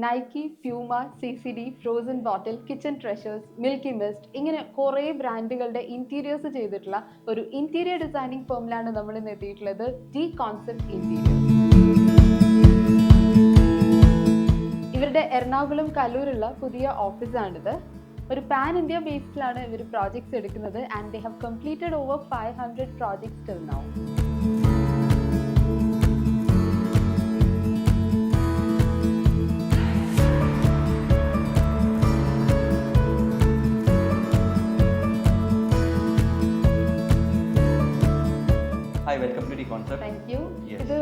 Nike, Puma, CCD, frozen bottle, kitchen treasures, milky mist ഇങ്ങനെ കുറേ ബ്രാൻഡുകളുടെ ഇന്റീരിയേഴ്സ് ചെയ്തിട്ടുള്ള ഒരു ഇന്റീരിയർ ഡിസൈനിങ് ഫേമിലാണ് നമ്മൾ ഇന്ന് എത്തിയിട്ടുള്ളത്. D concept interior. ഇവരുടെ എറണാകുളം കല്ലൂരുള്ള പുതിയ ഓഫീസാണിത്. ഒരു പാൻ ഇന്ത്യ ബേസിലാണ് ഇവർ പ്രോജക്ട്സ് എടുക്കുന്നത് and they have completed over 500 projects till now. Hi, welcome to the concept. Thank you. ഇത്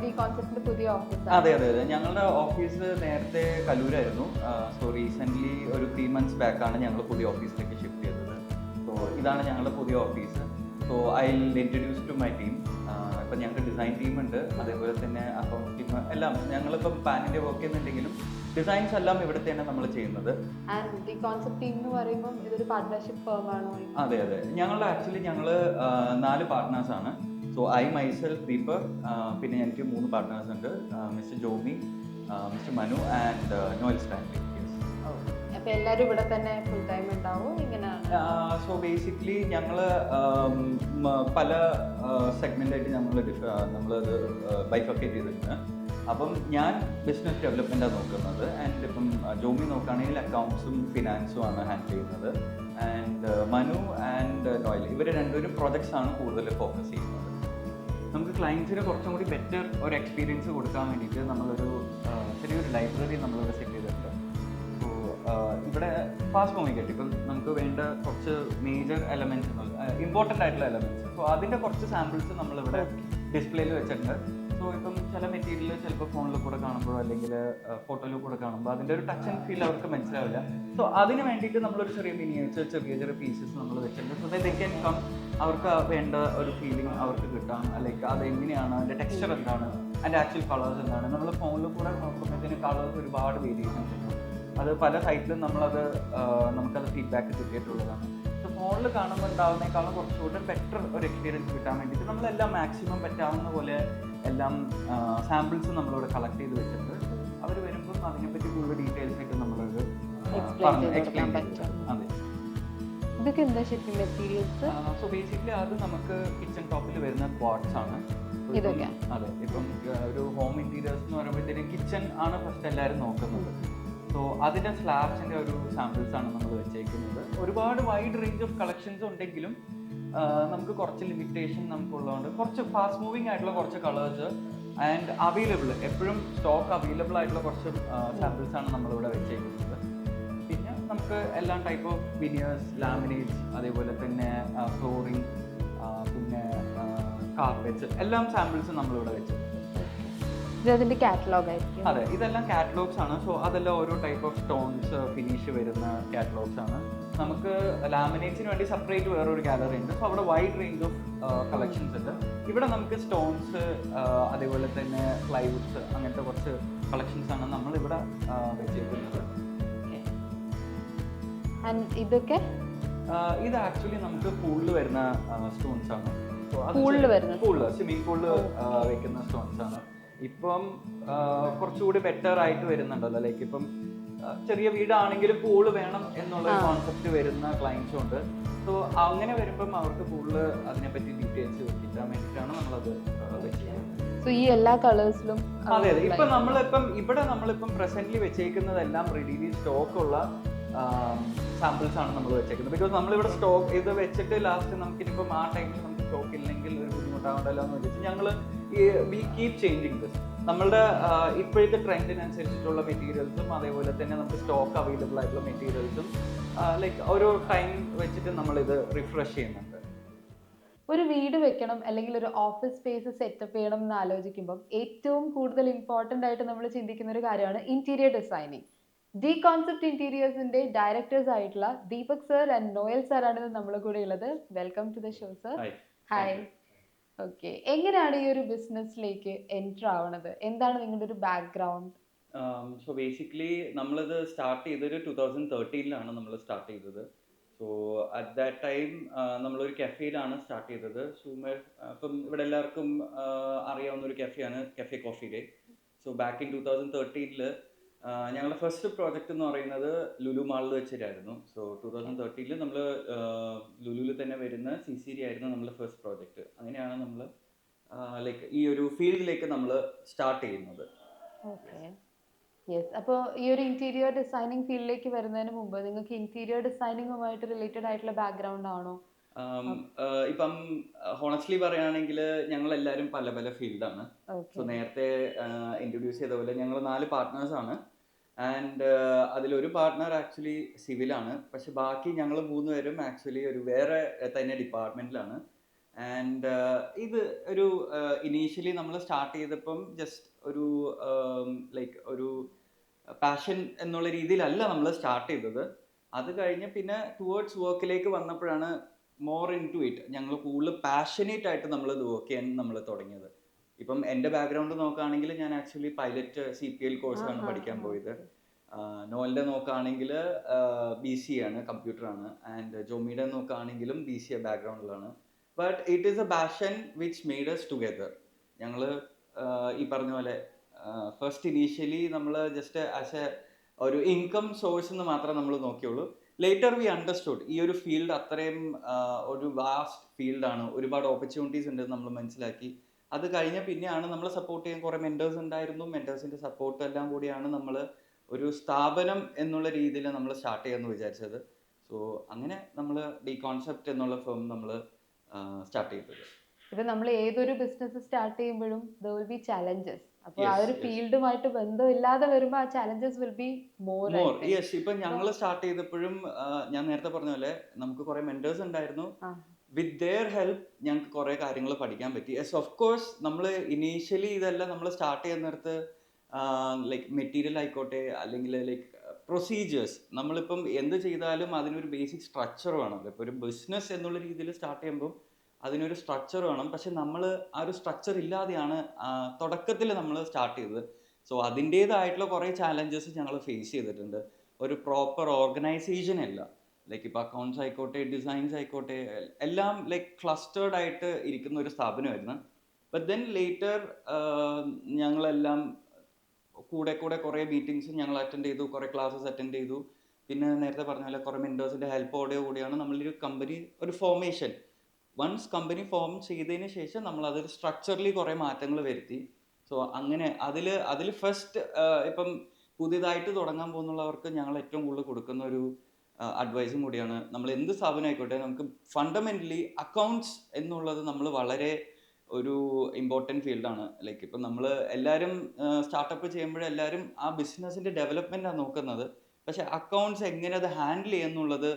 ഡി കോൺസെപ്റ്റിന്റെ പുതിയ ഓഫീസാണ്. അതെ. ഞങ്ങളുടെ ഓഫീസ് നേരത്തെ കല്ലൂരായിരുന്നു. സോ റീസെൻ്റ്ലി ഒരു 3 months ബാക്കാണ് ഞങ്ങൾ പുതിയ ഓഫീസിലേക്ക് ഷിഫ്റ്റ് ചെയ്തത്. സോ ഇതാണ് ഞങ്ങളുടെ പുതിയ office. So I will introduce to my team. ഇപ്പം ഞങ്ങൾക്ക് ഡിസൈൻ ടീമുണ്ട്, അതേപോലെ തന്നെ അക്കൗണ്ട്സ് ടീം എല്ലാം. ഞങ്ങളിപ്പം പാനിൻ്റെ വർക്ക് ചെയ്യുന്നുണ്ടെങ്കിലും ഡിസൈൻസ് എല്ലാം ഇവിടെ തന്നെ നമ്മൾ ചെയ്യുന്നത്. ആൻഡ് ദി കോൺസെപ്റ്റ് ടീം എന്ന് പറയുമ്പോൾ ഇതൊരു പാർട്ട്ണർഷിപ്പ് ഫേം ആണോ? അതെ. ഞങ്ങൾ 4 പാർട്ട്നേഴ്സാണ്. സോ ഐ മൈസെൽഫ് ദീപക്, പിന്നെ എനിക്ക് 3 പാർട്ട്നേഴ്സ് ഉണ്ട്, mister Jomy, mister Manu and Noel Stanley. അപ്പോൾ എല്ലാവരും ഇവിടെ തന്നെ ഫുൾ ടൈം ഉണ്ടാവും ഇങ്ങനെയാണ്? സോ ബേസിക്കലി ഞങ്ങൾ പല സെഗ്മെൻ്റായിട്ട് നമ്മളത് ബൈഫർക്കേറ്റ് ചെയ്തിട്ടുണ്ട്. അപ്പം ഞാൻ ബിസിനസ് ഡെവലപ്മെൻറ്റാണ് നോക്കുന്നത്. ആൻഡ് ഇപ്പം ജോമി നോക്കുകയാണെങ്കിൽ അക്കൗണ്ട്സും ഫിനാൻസും ആണ് ഹാൻഡിൽ ചെയ്യുന്നത്. ആൻഡ് മനു ആൻഡ് നോയൽ ഇവർ രണ്ടുപേരും പ്രോജക്ട്സ് ആണ് കൂടുതൽ ഫോക്കസ് ചെയ്യുന്നത്. നമുക്ക് ക്ലയൻസിന് കുറച്ചും കൂടി ബെറ്റർ ഒരു എക്സ്പീരിയൻസ് കൊടുക്കാൻ വേണ്ടിയിട്ട് നമ്മളൊരു ചെറിയൊരു ലൈബ്രറി നമ്മളിവിടെ സെറ്റ് ചെയ്തിട്ടുണ്ട്. സോ ഇവിടെ ഫാസ്റ്റ് മൂവിങ് ആയിട്ട് ഇപ്പം നമുക്ക് വേണ്ട കുറച്ച് മേജർ എലമെൻറ്റ്സ്, ഇമ്പോർട്ടൻ്റ് ആയിട്ടുള്ള എലമെൻറ്റ്സ്, സോ അതിൻ്റെ കുറച്ച് സാമ്പിൾസ് നമ്മളിവിടെ ഡിസ്പ്ലേയിൽ വെച്ചിട്ടുണ്ട്. സോ ഇപ്പം ചില മെറ്റീരിയൽ ചിലപ്പോൾ ഫോണിൽ കൂടെ കാണുമ്പോഴോ അല്ലെങ്കിൽ ഫോട്ടോയിൽ കൂടെ കാണുമ്പോൾ അതിൻ്റെ ഒരു ടച്ച് ആൻഡ് ഫീൽ അവർക്ക് മനസ്സിലാവില്ല. സോ അതിന് വേണ്ടിയിട്ട് നമ്മളൊരു ചെറിയ മിനിയേച്ചർ ചെറിയ പീസസ് നമ്മൾ വെച്ചിട്ടുണ്ട്. സോ ദേ ക്യാൻ കം, അവർക്ക് വേണ്ട ഒരു ഫീലിംഗ് അവർക്ക് കിട്ടാം. ലൈക്ക് അതെങ്ങനെയാണ്, അതിൻ്റെ ടെക്സ്ചർ എന്താണ്, അതിൻ്റെ ആക്ച്വൽ കളേഴ്സ് എന്താണ്. നമ്മൾ ഫോണിൽ കൂടെ നോക്കുമ്പോഴത്തേന് കളേഴ്സ് ഒരുപാട് വേരിയേഷൻസ് ഉണ്ട്. അത് പല സൈറ്റിലും നമുക്കത് ഫീഡ്ബാക്ക് കിട്ടിയിട്ടുള്ളതാണ്. സോ ഫോണിൽ കാണുമ്പോൾ ഉണ്ടാവുന്നതിനേക്കാളും കുറച്ചുകൂടെ ബെറ്റർ ഒരു എക്സ്പീരിയൻസ് കിട്ടാൻ വേണ്ടിയിട്ട് നമ്മളെല്ലാം മാക്സിമം പറ്റാവുന്ന പോലെ എല്ലാം സാമ്പിൾസ് നമ്മളിവിടെ കളക്ട് ചെയ്ത് വെച്ചിട്ട് അവർ വരുമ്പം അതിനെപ്പറ്റി കൂടുതൽ ഡീറ്റെയിൽസ് ആയിട്ട് നമ്മളത് എക്സ്പ്ലെയിൻ പറ്റും. അതെ. ഇതൊക്കെ എന്താ ശരിക്കും മെറ്റീരിയൽസ്? സോ ബേസിക്കലി അത് നമുക്ക് കിച്ചൺ ടോപ്പിൽ വരുന്ന ക്വാർട്സ് ആണ് ഇതൊക്കെ. അതെ. ഇപ്പം ഒരു ഹോം ഇൻറ്റീരിയേഴ്സ് എന്ന് പറയുമ്പോഴത്തേക്കും കിച്ചൺ ആണ് ഫസ്റ്റ് എല്ലാവരും നോക്കുന്നത്. സോ അതിൻ്റെ സ്ലാബ്സിൻ്റെ ഒരു സാമ്പിൾസ് ആണ് നമ്മൾ വെച്ചേക്കുന്നത്. ഒരുപാട് വൈഡ് റേഞ്ച് ഓഫ് കളക്ഷൻസ് ഉണ്ടെങ്കിലും നമുക്ക് കുറച്ച് ലിമിറ്റേഷൻ നമുക്കുള്ളതുകൊണ്ട് കുറച്ച് ഫാസ്റ്റ് മൂവിങ് ആയിട്ടുള്ള കുറച്ച് കളേഴ്സ് ആൻഡ് അവൈലബിൾ, എപ്പോഴും സ്റ്റോക്ക് അവൈലബിൾ ആയിട്ടുള്ള കുറച്ച് സാമ്പിൾസ് ആണ് നമ്മളിവിടെ വെച്ചേക്കുന്നത്. പിന്നെ നമുക്ക് എല്ലാ ടൈപ്പ് ഓഫ് വിനിയേഴ്സ്, ലാമിനേറ്റ്സ്, അതേപോലെ തന്നെ ഫ്ലോറിങ്, പിന്നെ കാർപ്പറ്റ്സ് എല്ലാം സാമ്പിൾസ് നമ്മളിവിടെ വെച്ചിട്ടുണ്ട്. ഇതിന്റെ കാറ്റലോഗ് ആയിരിക്കും? അതെ, ഇതെല്ലാം കാറ്റലോഗ്സ് ആണ്. സോ അതെല്ലാം ഓരോ ടൈപ്പ് ഓഫ് സ്റ്റോൺസ് ഫിനിഷ് വരുന്ന കാറ്റലോഗ്സ് ആണ്. നമുക്ക് ലാമിനേറ്റ്സിന് വേണ്ടി സെപ്പറേറ്റ് വേറൊരു ഗാലറി ഉണ്ട്. സോ അവിടെ വൈഡ് റേഞ്ച് ഓഫ് കളക്ഷൻസ് ഉണ്ട്. ഇവിടെ നമുക്ക് സ്റ്റോൺസ്, അതേപോലെ തന്നെ പ്ലൈവുഡ്സ്, അങ്ങനത്തെ കുറച്ച് കളക്ഷൻസ് ആണ് നമ്മളിവിടെ വെച്ചിരിക്കുന്നത്. ഇതൊക്കെ ഇത് ആക്ച്വലി നമുക്ക് പൂളിൽ വരുന്ന സ്റ്റോൺസ് ആണ്. സ്വിമ്മിംഗ് പൂളിൽ വെക്കുന്ന സ്റ്റോൺസ് ആണ്. ഇപ്പം കുറച്ചുകൂടി ബെറ്റർ ആയിട്ട് വരുന്നുണ്ടല്ലോ. ലൈക്ക് ഇപ്പം ചെറിയ വീടാണെങ്കിലും പൂള് വേണം എന്നുള്ള കോൺസെപ്റ്റ് വരുന്ന ക്ലയൻസും ഉണ്ട്. സോ അങ്ങനെ വരുമ്പം അവർക്ക് പൂളില് അതിനെപ്പറ്റി ഡീറ്റെയിൽസ് കിട്ടാൻ വേണ്ടിയിട്ടാണ് നമ്മളത് വെച്ചിരിക്കുന്നത്. ഈ എല്ലാ കളേഴ്സിലും? അതെ. ഇപ്പം നമ്മളിപ്പം പ്രസന്റ്ലി വെച്ചേക്കുന്നതെല്ലാം റെഡിലി സ്റ്റോക്ക് ഉള്ള സാമ്പിൾസ് ആണ് നമ്മൾ വെച്ചേക്കുന്നത്. ബിക്കോസ് നമ്മളിവിടെ സ്റ്റോക്ക് ഇത് വെച്ചിട്ട് ലാസ്റ്റ് നമുക്കിനിപ്പം ആ ടൈമിൽ നമുക്ക് സ്റ്റോക്ക് ഇല്ലെങ്കിൽ ഒരു ബുദ്ധിമുട്ടാവണ്ടല്ലോ എന്ന് വെച്ചിട്ട് ഞങ്ങൾ വി കീപ് ചേഞ്ചിങ് ദിസ്. നമ്മളുടെ ഇപ്പോഴത്തെ ട്രെൻഡിനനുസരിച്ചിട്ടുള്ള മെറ്റീരിയൽസും അതേപോലെ തന്നെ നമുക്ക് സ്റ്റോക്ക് അവൈലബിൾ ആയിട്ടുള്ള മെറ്റീരിയൽസും ലൈക്ക് ഓരോ ടൈം വെച്ചിട്ട് നമ്മളിത് റിഫ്രഷ് ചെയ്യുന്നുണ്ട്. ഒരു വീട് വെക്കണം അല്ലെങ്കിൽ ഒരു ഓഫീസ് സ്പേസ് സെറ്റപ്പ് ചെയ്യണം എന്ന് ആലോചിക്കുമ്പോൾ ഏറ്റവും കൂടുതൽ ഇമ്പോർട്ടൻ്റ് ആയിട്ട് നമ്മൾ ചിന്തിക്കുന്ന ഒരു കാര്യമാണ് ഇന്റീരിയർ ഡിസൈനിങ്. ഡി കോൺസെപ്റ്റ് ഇന്റീരിയേഴ്സിന്റെ ഡയറക്ടേഴ്സ് ആയിട്ടുള്ള Deepak sir and Noel sir ആണ് നമ്മുടെ കൂടെ ഉള്ളത്. Welcome to the show sir. Hi. Okay, എങ്ങനെയാണ് ഈ ഒരു ബിസിനസ്സിലേക്ക് എൻറ്റർ ആവണത്? എന്താണ് നിങ്ങളുടെ ഒരു ബാക്ക്ഗ്രൗണ്ട്? സോ ബേസിക്കലി നമ്മളിത് സ്റ്റാർട്ട് ചെയ്തൊരു 2013 നമ്മൾ സ്റ്റാർട്ട് ചെയ്തത്. സോ അറ്റ് ദാറ്റ് ടൈം നമ്മളൊരു കഫേയിലാണ് സ്റ്റാർട്ട് ചെയ്തത്. സൂമർ ഇപ്പം ഇവിടെ എല്ലാവർക്കും അറിയാവുന്ന ഒരു കഫേയാണ് cafe coffee day. So back in 2013 ഞങ്ങളുടെ ഫസ്റ്റ് പ്രോജക്റ്റ് എന്ന് പറയുന്നത് ലുലു മാളിൽ വെച്ചിട്ടായിരുന്നു. സോ 2013 നമ്മൾ ലുലുവിൽ തന്നെ വരുന്ന CCD ആയിരുന്നു നമ്മുടെ ഫസ്റ്റ് പ്രോജക്റ്റ്. അങ്ങനെയാണ് നമ്മൾ ലൈക്ക് ഈ ഒരു ഫീൽഡിലേക്ക് നമ്മൾ സ്റ്റാർട്ട് ചെയ്യുന്നത്. ഓക്കെ. യെസ്. അപ്പോൾ ഈ ഒരു ഇന്റീരിയർ ഡിസൈനിങ് ഫീൽഡിലേക്ക് വരുന്നതിന് മുമ്പ് നിങ്ങൾക്ക് ഇന്റീരിയർ ഡിസൈനിങ്ങുമായിട്ട് റിലേറ്റഡ് ആയിട്ടുള്ള ബാക്ക്ഗ്രൗണ്ട് ആണോ? ഇപ്പം ഹോണസ്റ്റ്ലി പറയുകയാണെങ്കിൽ ഞങ്ങൾ എല്ലാവരും പല പല ഫീൽഡാണ്. സോ നേരത്തെ ഇൻട്രൊഡ്യൂസ് ചെയ്ത പോലെ ഞങ്ങൾ 4 പാർട്ട്നേഴ്സാണ്. ആൻഡ് അതിലൊരു പാർട്ട്ണർ ആക്ച്വലി സിവിലാണ്, പക്ഷെ ബാക്കി ഞങ്ങൾ 3 പേരും ആക്ച്വലി ഒരു വേറെ തന്നെ ഡിപ്പാർട്ട്മെന്റിലാണ്. ആൻഡ് ഇത് ഒരു ഇനീഷ്യലി നമ്മൾ സ്റ്റാർട്ട് ചെയ്തപ്പം ജസ്റ്റ് ഒരു ലൈക്ക് ഒരു പാഷൻ എന്നുള്ള രീതിയിലല്ല നമ്മൾ സ്റ്റാർട്ട് ചെയ്തത്. അത് കഴിഞ്ഞ് പിന്നെ ടുവേർഡ്സ് വർക്കിലേക്ക് വന്നപ്പോഴാണ് മോർ ഇൻ ടു ഇറ്റ് ഞങ്ങൾ കൂടുതൽ പാഷനേറ്റ് ആയിട്ട് നമ്മൾ ഇത് വർക്ക് ചെയ്യാൻ നമ്മൾ തുടങ്ങിയത്. ഇപ്പം എൻ്റെ ബാക്ക്ഗ്രൗണ്ട് നോക്കുകയാണെങ്കിൽ ഞാൻ ആക്ച്വലി പൈലറ്റ് CPL കോഴ്സാണ് പഠിക്കാൻ പോയത്. നോലിൻ്റെ നോക്കുകയാണെങ്കിൽ BCA ആണ്, കമ്പ്യൂട്ടറാണ്. ആൻഡ് ജോമിയുടെ നോക്കുകയാണെങ്കിലും BCA ബാക്ക്ഗ്രൗണ്ടിലാണ്. But it is a passion which made us together. ഞങ്ങൾ ഈ പറഞ്ഞ പോലെ ഫസ്റ്റ് ഇനീഷ്യലി നമ്മൾ ജസ്റ്റ് ആസ് എ ഒരു ഇൻകം സോഴ്സ് എന്ന് മാത്രമേ നമ്മൾ നോക്കിയുള്ളൂ. ലേറ്റർ വി അണ്ടർസ്റ്റുഡ് ഈ ഒരു ഫീൽഡ് അത്രയും ഒരു വാസ്റ്റ് ഫീൽഡാണ്, ഒരുപാട് ഓപ്പർച്യൂണിറ്റീസ് ഉണ്ടെന്ന് നമ്മൾ മനസ്സിലാക്കി. അത് കഴിഞ്ഞ പിന്നെയാണ് നമ്മൾ സപ്പോർട്ട് ചെയ്യാൻ കുറേ മെൻറ്റേഴ്സ് ഉണ്ടായിരുന്നു. മെൻറ്റേഴ്സിൻ്റെ സപ്പോർട്ട് എല്ലാം കൂടിയാണ് നമ്മൾ ഒരു സ്ഥാപനം എന്നുള്ള രീതിയിൽ നമ്മൾ സ്റ്റാർട്ട് ചെയ്യാമെന്ന് വിചാരിച്ചത്. സോ അങ്ങനെ നമ്മൾ ഡി കോൺസെപ്റ്റ് എന്നുള്ള ഫേം നമ്മൾ സ്റ്റാർട്ട് ചെയ്തത്. ഇപ്പൊ നമ്മൾ ഏതൊരു ബിസിനസ് സ്റ്റാർട്ട് ചെയ്യുമ്പോഴും there will be challenges. അപ്പോൾ ആ ഒരു ഫീൽഡുമായിട്ട് ബന്ധമില്ലാതെ വരുമ്പോൾ ആ challenges will be more. Yes. ഇപ്പൊ ഞങ്ങൾ സ്റ്റാർട്ട് ചെയ്തപ്പോഴും ഞാൻ നേരത്തെ പറഞ്ഞ പോലെ നമുക്ക് കുറെ മെന്റേഴ്സ് ഉണ്ടായിരുന്നു. വിത്ത് ദെയർ ഹെൽപ്പ് ഞങ്ങൾക്ക് കുറെ കാര്യങ്ങൾ പഠിക്കാൻ പറ്റി. യെസ്, ഓഫ് കോഴ്സ് നമ്മൾ ഇനീഷ്യലി ഇതെല്ലാം നമ്മൾ സ്റ്റാർട്ട് ചെയ്യുന്നിടത്ത് ലൈക്ക് മെറ്റീരിയൽ ആയിക്കോട്ടെ അല്ലെങ്കിൽ ലൈക്ക് പ്രൊസീജിയേഴ്സ്, നമ്മളിപ്പം എന്ത് ചെയ്താലും അതിനൊരു ബേസിക് സ്ട്രക്ചർ വേണം. ഇപ്പോൾ ഒരു ബിസിനസ് എന്നുള്ള രീതിയിൽ സ്റ്റാർട്ട് ചെയ്യുമ്പോൾ അതിനൊരു സ്ട്രക്ചർ വേണം. പക്ഷെ നമ്മൾ ആ ഒരു സ്ട്രക്ചർ ഇല്ലാതെയാണ് തുടക്കത്തിൽ നമ്മൾ സ്റ്റാർട്ട് ചെയ്തത്. സോ അതിൻ്റേതായിട്ടുള്ള കുറേ ചാലഞ്ചസ് ഞങ്ങൾ ഫേസ് ചെയ്തിട്ടുണ്ട്. ഒരു പ്രോപ്പർ ഓർഗനൈസേഷൻ അല്ല. ലൈക്ക് ഇപ്പോൾ അക്കൗണ്ട്സ് ആയിക്കോട്ടെ ഡിസൈൻസ് ആയിക്കോട്ടെ എല്ലാം ലൈക്ക് ക്ലസ്റ്റേർഡ് ആയിട്ട് ഇരിക്കുന്ന ഒരു സ്ഥാപനമായിരുന്നു. ബട്ട് ദെൻ ലേറ്റർ ഞങ്ങളെല്ലാം കൂടെ കുറേ മീറ്റിംഗ്സ് ഞങ്ങൾ അറ്റൻഡ് ചെയ്തു, കുറേ ക്ലാസ്സസ് അറ്റൻഡ് ചെയ്തു. പിന്നെ നേരത്തെ പറഞ്ഞ പോലെ കുറേ മെൻറ്റേഴ്സിൻ്റെ ഹെൽപ്പോടെ കൂടിയാണ് നമ്മളൊരു കമ്പനി ഒരു ഫോർമേഷൻ. വൺസ് കമ്പനി ഫോം ചെയ്തതിന് ശേഷം നമ്മൾ അതിൽ സ്ട്രക്ചറലി കുറേ മാറ്റങ്ങൾ വരുത്തി. സോ അങ്ങനെ അതിൽ ഫസ്റ്റ് ഇപ്പം പുതിയതായിട്ട് തുടങ്ങാൻ പോകുന്നുള്ളവർക്ക് ഞങ്ങൾ ഏറ്റവും കൂടുതൽ കൊടുക്കുന്ന ഒരു അഡ്വൈസും കൂടിയാണ്, നമ്മൾ എന്ത് സ്ഥാപനം ആയിക്കോട്ടെ നമുക്ക് ഫണ്ടമെൻ്റലി അക്കൗണ്ട്സ് എന്നുള്ളത് നമ്മൾ വളരെ ഒരു ഇമ്പോർട്ടൻറ്റ് ഫീൽഡാണ്. ലൈക്ക് ഇപ്പം നമ്മൾ എല്ലാവരും സ്റ്റാർട്ടപ്പ് ചെയ്യുമ്പോഴെല്ലാവരും ആ ബിസിനസ്സിൻ്റെ ഡെവലപ്മെൻറ്റാണ് നോക്കുന്നത്. പക്ഷേ അക്കൗണ്ട്സ് എങ്ങനെ അത് ഹാൻഡിൽ ചെയ്യുന്നുള്ളത്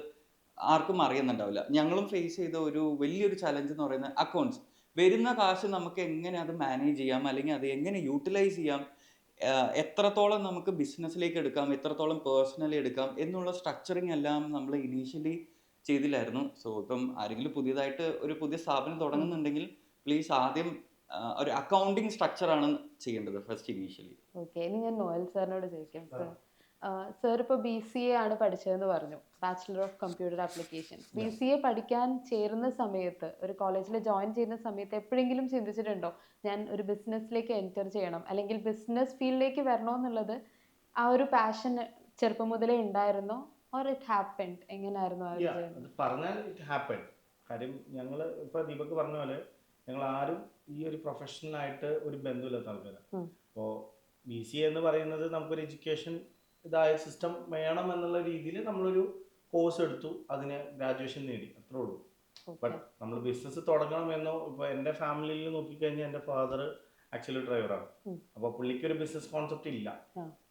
ആർക്കും അറിയുന്നുണ്ടാവില്ല. ഞങ്ങളും ഫേസ് ചെയ്ത ഒരു വലിയൊരു ചലഞ്ച് എന്ന് പറയുന്നത് അക്കൗണ്ട്സ്. വരുന്ന കാശ് നമുക്ക് എങ്ങനെ അത് മാനേജ് ചെയ്യാം, അല്ലെങ്കിൽ അത് എങ്ങനെ യൂട്ടിലൈസ് ചെയ്യാം, എത്രത്തോളം നമുക്ക് ബിസിനസ്സിലേക്ക് എടുക്കാം, എത്രത്തോളം പേഴ്സണലി എടുക്കാം എന്നുള്ള സ്ട്രക്ചറിങ് എല്ലാം നമ്മൾ ഇനീഷ്യലി ചെയ്തില്ലായിരുന്നു. സോ ഇപ്പം ആരെങ്കിലും പുതിയതായിട്ട് ഒരു പുതിയ സ്ഥാപനം തുടങ്ങുന്നുണ്ടെങ്കിൽ പ്ലീസ് ആദ്യം ഒരു അക്കൗണ്ടിങ് സ്ട്രക്ചറാണ് ചെയ്യേണ്ടത് ഫസ്റ്റ് ഇനീഷ്യലി. ഓക്കെ, ഇനി ഞാൻ നോയൽ സാറിനോട് ചോദിക്കാം. സാർ ഇപ്പോൾ BCA ആണ് പഠിച്ചതെന്ന് പറഞ്ഞു, bachelor of computer application. BCA പഠിക്കാൻ ചേരുന്ന സമയത്ത്, ഒരു കോളേജിൽ ജോയിൻ ചെയ്യുന്ന സമയത്ത് എപ്പോഴെങ്കിലും ചിന്തിച്ചിട്ടുണ്ടോ ഞാൻ ഒരു ബിസിനസ്സിലേക്ക് എൻറ്റർ ചെയ്യണം അല്ലെങ്കിൽ ബിസിനസ് ഫീൽഡിലേക്ക് വരണമെന്നുള്ളത്? ആ ഒരു പാഷൻ ചെറുപ്പം മുതലേ ഉണ്ടായിരുന്നോ ഓർ ഇറ്റ് ഹാപ്പൻഡ്? എങ്ങനെയായിരുന്നു ആ ഒരു ജേർണി? പറഞ്ഞാൽ ഇറ്റ് ഹാപ്പൻഡ്. കാര്യം ഞങ്ങൾ ഇപ്പോൾ ദീപക് പറഞ്ഞ പോലെ ഞങ്ങൾ ആരും ഈ ഒരു പ്രൊഫഷണലായിട്ട് ഒരു ബന്ധമില്ലാത്ത ആൾക്കാരാണ്. അപ്പോൾ BCA എന്ന് പറയുന്നത് നമുക്കൊരു എഡ്യൂക്കേഷൻ ഇതായ സിസ്റ്റം വേണം എന്നുള്ള രീതിയിൽ നമ്മളൊരു കോഴ്സ് എടുത്തു, അതിന് ഗ്രാജുവേഷൻ നേടി, അത്രേ ഉള്ളൂ. ബട്ട് നമ്മൾ ബിസിനസ് തുടങ്ങണമെന്നോ, ഇപ്പോൾ എൻ്റെ ഫാമിലിയിൽ നോക്കിക്കഴിഞ്ഞാൽ എൻ്റെ ഫാദർ ആക്ച്വലി ഡ്രൈവറാണ്. അപ്പോൾ പുള്ളിക്ക് ഒരു ബിസിനസ് കോൺസെപ്റ്റ് ഇല്ല.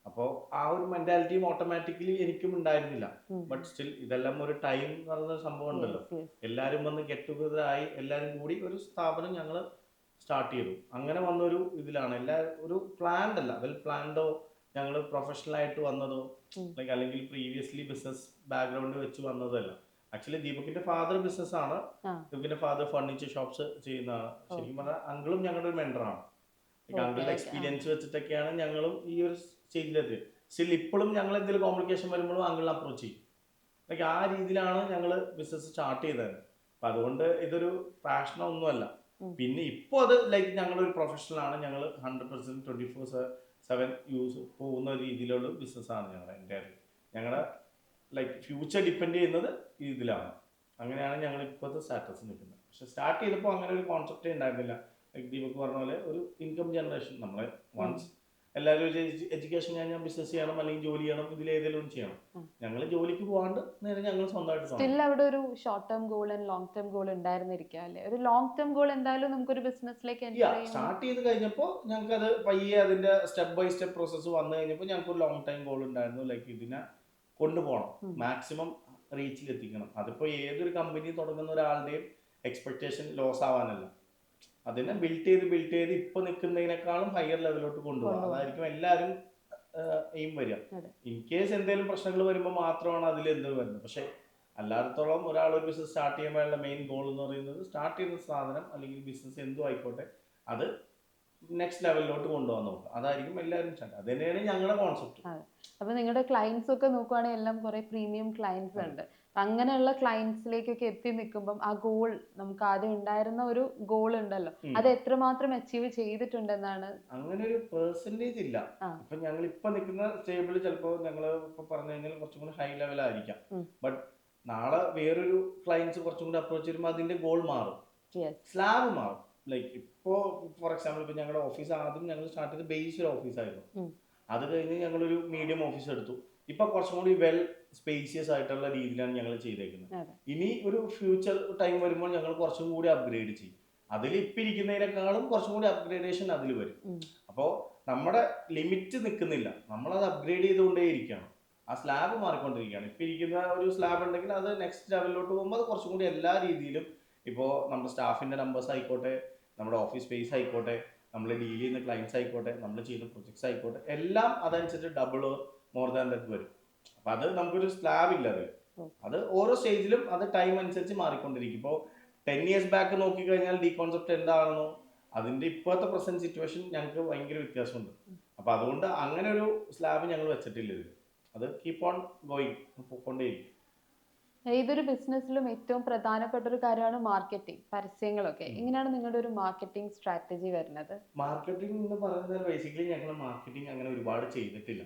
അപ്പോൾ ആ ഒരു മെന്റാലിറ്റിയും ഓട്ടോമാറ്റിക്കലി എനിക്കും ഉണ്ടായിരുന്നില്ല. ബട്ട് സ്റ്റിൽ ഇതെല്ലാം ഒരു ടൈം എന്ന് പറയുന്ന സംഭവം ഉണ്ടല്ലോ, എല്ലാവരും വന്ന് ഗെറ്റ് ടുഗദർ ആയി എല്ലാവരും കൂടി ഒരു സ്ഥാപനം ഞങ്ങൾ സ്റ്റാർട്ട് ചെയ്തു. അങ്ങനെ വന്നൊരു ഇതിലാണ്, ഒരു പ്ലാൻഡ് അല്ല, വെൽ പ്ലാൻഡോ ഞങ്ങൾ പ്രൊഫഷണലായിട്ട് വന്നതോ ലൈക്ക് അല്ലെങ്കിൽ പ്രീവിയസ്ലി ബിസിനസ് ബാക്ക്ഗ്രൗണ്ട് വെച്ച് വന്നതല്ല. ആക്ച്വലി ദീപകിന്റെ ഫാദർ ബിസിനസ് ആണ്. ദീപകിന്റെ ഫാദർ ഫർണിച്ചർ ഷോപ്സ് ചെയ്യുന്നതാണ്. ശരിക്കും പറഞ്ഞാൽ അങ്കിളും ഞങ്ങളുടെ ഒരു മെന്ററാണ്. അങ്കിളുടെ എക്സ്പീരിയൻസ് വെച്ചിട്ടൊക്കെയാണ് ഞങ്ങളും ഈ ഒരു സ്റ്റേജിലെത്തിയത്. സ്റ്റിൽ ഇപ്പോഴും ഞങ്ങൾ എന്തെങ്കിലും കോംപ്ലിക്കേഷൻ വരുമ്പോഴും അങ്കിളിനെ അപ്രോച്ച് ചെയ്യും. ലൈക്ക് ആ രീതിയിലാണ് ഞങ്ങൾ ബിസിനസ് സ്റ്റാർട്ട് ചെയ്തത്. അപ്പം അതുകൊണ്ട് ഇതൊരു പാഷനോ ഒന്നുമല്ല. പിന്നെ ഇപ്പോൾ അത് ലൈക്ക് ഞങ്ങളൊരു പ്രൊഫഷണലാണ്. ഞങ്ങൾ 100% 7 യൂസ് പോകുന്ന രീതിയിലുള്ള ബിസിനസ്സാണ് ഞങ്ങളുടെ ഞങ്ങളുടെ ലൈക്ക് ഫ്യൂച്ചർ ഡിപ്പെൻഡ് ചെയ്യുന്നത് ഇതിലാണ്. അങ്ങനെയാണ് ഞങ്ങൾ ഇപ്പോഴത്തെ സ്റ്റാറ്റസ് നിൽക്കുന്നത്. പക്ഷെ സ്റ്റാർട്ട് ചെയ്തപ്പോൾ അങ്ങനെ ഒരു കോൺസെപ്റ്റേ ഉണ്ടായിരുന്നില്ല. ലൈക്ക് ദീപക് പറഞ്ഞ പോലെ ഒരു ഇൻകം ജനറേഷൻ, നമ്മളെ വൺസ് എല്ലാവരും ഒരു എഡ്യൂക്കേഷൻ കഴിഞ്ഞാൽ ബിസിനസ് ചെയ്യണം അല്ലെങ്കിൽ ജോലി ചെയ്യണം, ഇതിലേതെങ്കിലും ചെയ്യണം. ഞങ്ങൾ ജോലിക്ക് പോകാണ്ട് നേരെ ഞങ്ങൾ സ്വന്തമായിട്ട് സ്റ്റിൽ അവിടെ ഒരു short term goal and long term goal ഉണ്ടായിരുന്നിരിക്കാം അല്ലേ? ഒരു ലോങ് ടേം ഗോൾ എന്തായാലും നമുക്കൊരു ബിസിനസ്സിലേക്ക് സ്റ്റാർട്ട് ചെയ്ത് കഴിഞ്ഞപ്പോൾ ഞങ്ങൾക്ക് അത് പയ്യെ അതിന്റെ സ്റ്റെപ്പ് ബൈ സ്റ്റെപ്പ് പ്രോസസ്സ് വന്നു കഴിഞ്ഞപ്പോൾ ഞങ്ങൾക്ക് ഒരു ലോങ് ടൈം ഗോൾ ഉണ്ടായിരുന്നു. ലൈക്ക് ഇതിനെ കൊണ്ടുപോകണം, മാക്സിമം റീച്ചിൽ എത്തിക്കണം. അതിപ്പോൾ ഏതൊരു കമ്പനി തുടങ്ങുന്ന ഒരാളുടെയും എക്സ്പെക്ടേഷൻ ലോസ് ആവാനല്ല, അതിനെ ബിൽഡ് ചെയ്ത് ഇപ്പൊ നിൽക്കുന്നതിനേക്കാളും ഹയർ ലെവലിലോട്ട് കൊണ്ടുപോകാം. അതായിരിക്കും എല്ലാവരും എയിം വരിക. ഇൻ കേസ് എന്തെങ്കിലും പ്രശ്നങ്ങൾ വരുമ്പോൾ മാത്രമാണ് അതിൽ എന്ത് വരുന്നത്. പക്ഷെ അല്ലാത്തത്തോളം ഒരാൾ ഒരു ബിസിനസ് സ്റ്റാർട്ട് ചെയ്യുമ്പോഴുള്ള മെയിൻ ഗോൾ എന്ന് പറയുന്നത് സ്റ്റാർട്ട് ചെയ്യുന്ന സാധനം അല്ലെങ്കിൽ ബിസിനസ് എന്തും ആയിക്കോട്ടെ അത് നെക്സ്റ്റ് ലെവലിലോട്ട് കൊണ്ടുപോകാൻ നോക്കുക. അതായിരിക്കും എല്ലാവരും ചെയ്യേണ്ടത്. അത് തന്നെയാണ് ഞങ്ങളുടെ കോൺസെപ്റ്റ്. അപ്പൊ നിങ്ങളുടെ ക്ലയൻസ് ഒക്കെ നോക്കുവാണെങ്കിൽ എല്ലാം കുറെ പ്രീമിയം ക്ലയൻസ് ഉണ്ട്. അങ്ങനെയുള്ള ക്ലയൻസിലേക്കൊക്കെ എത്തി നിൽക്കുമ്പോൾ ആ ഗോൾ, നമുക്ക് ആദ്യം ഉണ്ടായിരുന്ന ഒരു ഗോൾ ഉണ്ടല്ലോ, അത് എത്രമാത്രം അച്ചീവ് ചെയ്തിട്ടുണ്ടെന്നാണ്? അങ്ങനെ ഒരു പെർസെന്റേജ് ഇല്ല. ഇപ്പൊ ഞങ്ങൾ ഇപ്പൊ നിൽക്കുന്ന സ്റ്റേബിൾ ചിലപ്പോൾ ഞങ്ങൾ ഇപ്പൊ പറഞ്ഞു കഴിഞ്ഞാൽ കുറച്ചും കൂടി ഹൈ ലെവൽ ആയിരിക്കാം. ബട്ട് നാളെ വേറൊരു ക്ലയൻസ് കുറച്ചും കൂടി അപ്രോച്ച് ചെയ്യുമ്പോൾ അതിന്റെ ഗോൾ മാറും, സ്ലാബ് മാറും. ലൈക്ക് ഇപ്പോ ഫോർ എക്സാമ്പിൾ ഇപ്പൊ ഞങ്ങളുടെ ഓഫീസ് ആദ്യം ഞങ്ങൾ സ്റ്റാർട്ട് ചെയ്ത് ബേസ് ഒരു ഓഫീസായിരുന്നു. അത് കഴിഞ്ഞ് ഞങ്ങളൊരു മീഡിയം ഓഫീസ് എടുത്തു. ഇപ്പൊ കുറച്ചും കൂടി വെൽ സ്പേഷ്യസ് ആയിട്ടുള്ള രീതിയിലാണ് ഞങ്ങൾ ചെയ്തേക്കുന്നത്. ഇനി ഒരു ഫ്യൂച്ചർ ടൈം വരുമ്പോൾ ഞങ്ങൾ കുറച്ചും കൂടി അപ്ഗ്രേഡ് ചെയ്യും. അതിൽ ഇപ്പൊ ഇരിക്കുന്നതിനേക്കാളും കുറച്ചും കൂടി അപ്ഗ്രേഡേഷൻ അതിൽ വരും. അപ്പോൾ നമ്മുടെ ലിമിറ്റ് നിൽക്കുന്നില്ല, നമ്മളത് അപ്ഗ്രേഡ് ചെയ്തുകൊണ്ടേ ഇരിക്കണം. ആ സ്ലാബ് മാറിക്കൊണ്ടിരിക്കുകയാണ്. ഇപ്പൊ ഇരിക്കുന്ന ഒരു സ്ലാബ് ഉണ്ടെങ്കിൽ അത് നെക്സ്റ്റ് ലെവലിലോട്ട് പോകുമ്പോൾ അത് കുറച്ചും കൂടി എല്ലാ രീതിയിലും, ഇപ്പോൾ നമ്മുടെ സ്റ്റാഫിന്റെ നമ്പേഴ്സ് ആയിക്കോട്ടെ, നമ്മുടെ ഓഫീസ് സ്പേസ് ആയിക്കോട്ടെ, നമ്മൾ ഡീൽ ചെയ്യുന്ന ക്ലയൻസ് ആയിക്കോട്ടെ, നമ്മൾ ചെയ്യുന്ന പ്രൊജക്ട്സ് ആയിക്കോട്ടെ, എല്ലാം അതനുസരിച്ച് ഡബിൾ മോർ ദാൻ ദാറ്റ് വരും. അപ്പൊ അത് നമുക്കൊരു സ്ലാബ് ഇല്ല. അത് ഓരോ സ്റ്റേജിലും അത് ടൈം അനുസരിച്ച് മാറിക്കൊണ്ടിരിക്കും. ഇപ്പോൾ 10 years ബാക്ക് നോക്കിക്കഴിഞ്ഞാൽ ഡി കോൺസെപ്റ്റ് എന്താണെന്നോ അതിന്റെ ഇപ്പോഴത്തെ പ്രസന്റ് സിറ്റുവേഷൻ ഞങ്ങൾക്ക് ഭയങ്കര വ്യത്യാസമുണ്ട്. അപ്പൊ അതുകൊണ്ട് അങ്ങനെ ഒരു സ്ലാബ് ഞങ്ങൾ വെച്ചിട്ടില്ല. ഇതിൽ അത് കീപ്പ് ഓൺ ഗോയിങ്, പോയിക്കൊണ്ടേയിരിക്കും. ഏതൊരു ബിസിനസ്സിലും ഏറ്റവും പ്രധാനപ്പെട്ട ഒരു കാര്യമാണ് മാർക്കറ്റിംഗ്, പരസ്യങ്ങളൊക്കെ. എങ്ങനെയാണ് നിങ്ങളുടെ ഒരു മാർക്കറ്റിംഗ് സ്ട്രാറ്റജി വരുന്നത്? മാർക്കറ്റിംഗ് എന്ന് പറയുന്നത് ബേസിക്കലി ഞങ്ങൾ മാർക്കറ്റിംഗ് അങ്ങനെ ഒരുപാട് ചെയ്തിട്ടില്ല.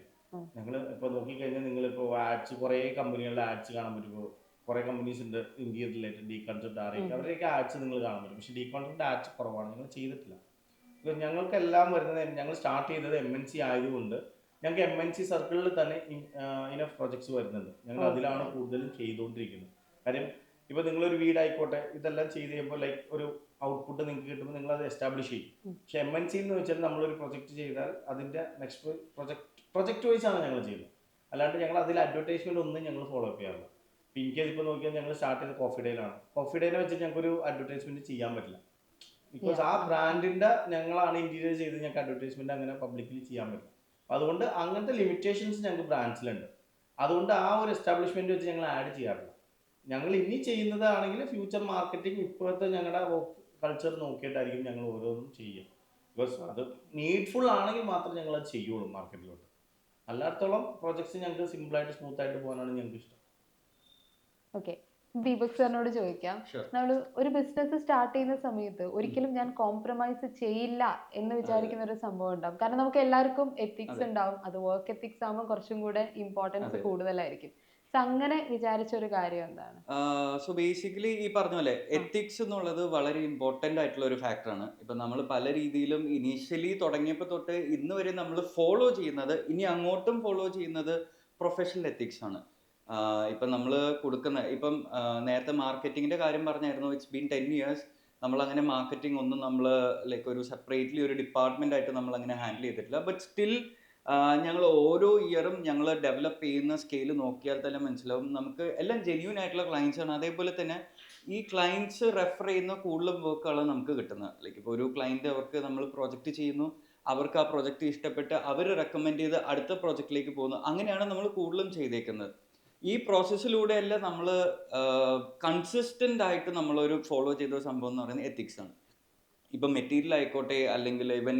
ഞങ്ങൾ ഇപ്പൊ നോക്കിക്കഴിഞ്ഞാൽ നിങ്ങളിപ്പോ ആഡ്സ്, കുറെ കമ്പനികളുടെ ആഡ്സ് കാണാൻ പറ്റും. കുറെ കമ്പനീസ് ഉണ്ട് ഇന്ത്യൻ റിലേറ്റഡ്, ഡി കോൺസെപ്റ്റ്, അവരുടെയൊക്കെ ആഡ്സ് നിങ്ങൾ കാണാൻ പറ്റും. പക്ഷെ ഡി കോൺസെപ്റ്റ് ആഡ്സ് കുറവാണ്, ഞങ്ങൾ ചെയ്തിട്ടില്ല. ഞങ്ങൾക്കെല്ലാം വരുന്നത്, ഞങ്ങൾ സ്റ്റാർട്ട് ചെയ്തത് MNC ആയതുകൊണ്ട് ഞങ്ങൾക്ക് MNC സർക്കിളിൽ തന്നെ ഇനഫ് പ്രൊജക്ട്സ് വരുന്നുണ്ട്. ഞങ്ങൾ അതിലാണ് കൂടുതലും ചെയ്തുകൊണ്ടിരിക്കുന്നത്. കാര്യം ഇപ്പൊ നിങ്ങളൊരു വീടായിക്കോട്ടെ, ഇതെല്ലാം ചെയ്ത് കഴിയുമ്പോൾ ലൈക്ക് ഒരു ഔട്ട്പുട്ട് നിങ്ങൾക്ക് കിട്ടുമ്പോൾ നിങ്ങൾ അത് എസ്റ്റാബ്ലിഷ് ചെയ്യും. പക്ഷെ MNC എന്ന് വെച്ചാൽ നമ്മളൊരു പ്രൊജക്ട് ചെയ്താൽ അതിന്റെ നെക്സ്റ്റ് പ്രൊജക്ട് വൈസ് ആണ് ഞങ്ങൾ ചെയ്യുന്നത്. അല്ലാണ്ട് ഞങ്ങൾ അതിൽ അഡ്വർടൈസ്മെന്റ് ഒന്നും ഞങ്ങൾ ഫോളോ അപ്പ് ചെയ്യാറില്ല. ഇൻ കേസ് ഇപ്പോൾ നോക്കിയാൽ ഞങ്ങൾ സ്റ്റാർട്ട് ചെയ്ത് കോഫി ഡേയിലാണ്. കോഫി ഡേനെ വെച്ച് ഞങ്ങൾക്കൊരു അഡ്വർടൈസ്മെന്റ് ചെയ്യാൻ പറ്റില്ല. ബിക്കോസ് ആ ബ്രാൻഡിന്റെ ഞങ്ങളാണ് ഇന്റീരിയർ ചെയ്ത് ഞങ്ങൾക്ക് അഡ്വർടൈസ്മെന്റ് അങ്ങനെ പബ്ലിക്കലി ചെയ്യാൻ പറ്റില്ല. അതുകൊണ്ട് അങ്ങനത്തെ ലിമിറ്റേഷൻസ് ഞങ്ങൾക്ക് ബ്രാൻഡ്സിലുണ്ട്. അതുകൊണ്ട് ആ ഒരു എസ്റ്റാബ്ലിഷ്മെന്റ് വെച്ച് ഞങ്ങൾ ആഡ് ചെയ്യാറില്ല. ഞങ്ങൾ ഇനി ചെയ്യുന്നതാണെങ്കിൽ ഫ്യൂച്ചർ മാർക്കറ്റിംഗ് ഇപ്പോഴത്തെ ഞങ്ങളുടെ കൾച്ചർ നോക്കിയിട്ടായിരിക്കും ഞങ്ങൾ ഓരോന്നും ചെയ്യുക. ബിക്കോസ് അത് നീഡ്ഫുൾ ആണെങ്കിൽ മാത്രം ഞങ്ങൾ അത് ചെയ്യുള്ളൂ മാർക്കറ്റിലോട്ട്. അല്ലാത്തോളം പ്രോജക്ട്സ് ഞങ്ങൾക്ക് സിമ്പിളായിട്ട് സ്മൂത്ത് ആയിട്ട് പോകാനാണ് ഞങ്ങൾക്ക് ഇഷ്ടം. ഓക്കെ, ദീപക് സാറിനോട് ചോദിക്കാം. നമ്മൾ ഒരു ബിസിനസ് സ്റ്റാർട്ട് ചെയ്യുന്ന സമയത്ത് ഒരിക്കലും ഞാൻ കോംപ്രമൈസ് ചെയ്യില്ല എന്ന് വിചാരിക്കുന്ന ഒരു സംഭവം ഉണ്ടാവും. കാരണം നമുക്ക് എല്ലാവർക്കും എത്തിക്സ് ഉണ്ടാവും. അത് വർക്ക് എത്തിക്സ് ആകുമ്പോൾ കുറച്ചും കൂടെ ഇമ്പോർട്ടൻസ് കൂടുതലായിരിക്കും. അങ്ങനെ വിചാരിച്ച ഒരു കാര്യം എന്താണ്? സോ ബേസിക്കലി ഈ പറഞ്ഞ പോലെ എത്തിക്സ് എന്നുള്ളത് വളരെ ഇമ്പോർട്ടൻ്റ് ആയിട്ടുള്ള ഒരു ഫാക്ടറാണ്. ഇപ്പം നമ്മൾ പല രീതിയിലും ഇനീഷ്യലി തുടങ്ങിയപ്പോൾ തൊട്ട് ഇന്ന് വരെ നമ്മൾ ഫോളോ ചെയ്യുന്നത്, ഇനി അങ്ങോട്ടും ഫോളോ ചെയ്യുന്നത് പ്രൊഫഷണൽ എത്തിക്സ് ആണ്. ഇപ്പം നമ്മൾ കൊടുക്കുന്ന, ഇപ്പം നേരത്തെ മാർക്കറ്റിങ്ങിൻ്റെ കാര്യം പറഞ്ഞായിരുന്നു. It's been 10 years. നമ്മളങ്ങനെ മാർക്കറ്റിംഗ് ഒന്നും നമ്മൾ ലൈക്ക് ഒരു സെപ്പറേറ്റ്ലി ഒരു ഡിപ്പാർട്ട്മെൻ്റ് ആയിട്ട് നമ്മൾ അങ്ങനെ ഹാൻഡിൽ ചെയ്തിട്ടില്ല. ബട്ട് സ്റ്റിൽ ഞങ്ങൾ ഓരോ ഇയറും ഞങ്ങൾ ഡെവലപ്പ് ചെയ്യുന്ന സ്കെയിൽ നോക്കിയാൽ തന്നെ മനസ്സിലാവും നമുക്ക് എല്ലാം ജെന്യൂൻ ആയിട്ടുള്ള ക്ലയൻസ് ആണ്. അതേപോലെ തന്നെ ഈ ക്ലയൻസ് റെഫർ ചെയ്യുന്ന കൂടുതലും വർക്കുകളാണ് നമുക്ക് കിട്ടുന്നത്. ലൈക്ക് ഇപ്പോൾ ഒരു ക്ലയൻറ്റ് അവർക്ക് നമ്മൾ പ്രൊജക്റ്റ് ചെയ്യുന്നു, അവർക്ക് ആ പ്രൊജക്റ്റ് ഇഷ്ടപ്പെട്ട് അവർ റെക്കമെൻഡ് ചെയ്ത് അടുത്ത പ്രൊജക്റ്റിലേക്ക് പോകുന്നു. അങ്ങനെയാണ് നമ്മൾ കൂടുതലും ചെയ്തേക്കുന്നത്. ഈ പ്രോസസ്സിലൂടെയല്ല നമ്മൾ കൺസിസ്റ്റൻ്റ് ആയിട്ട് നമ്മളൊരു ഫോളോ ചെയ്ത സംഭവം എന്ന് പറയുന്നത് എത്തിക്സ് ആണ്. ഇപ്പം മെറ്റീരിയൽ ആയിക്കോട്ടെ, അല്ലെങ്കിൽ ഇവൻ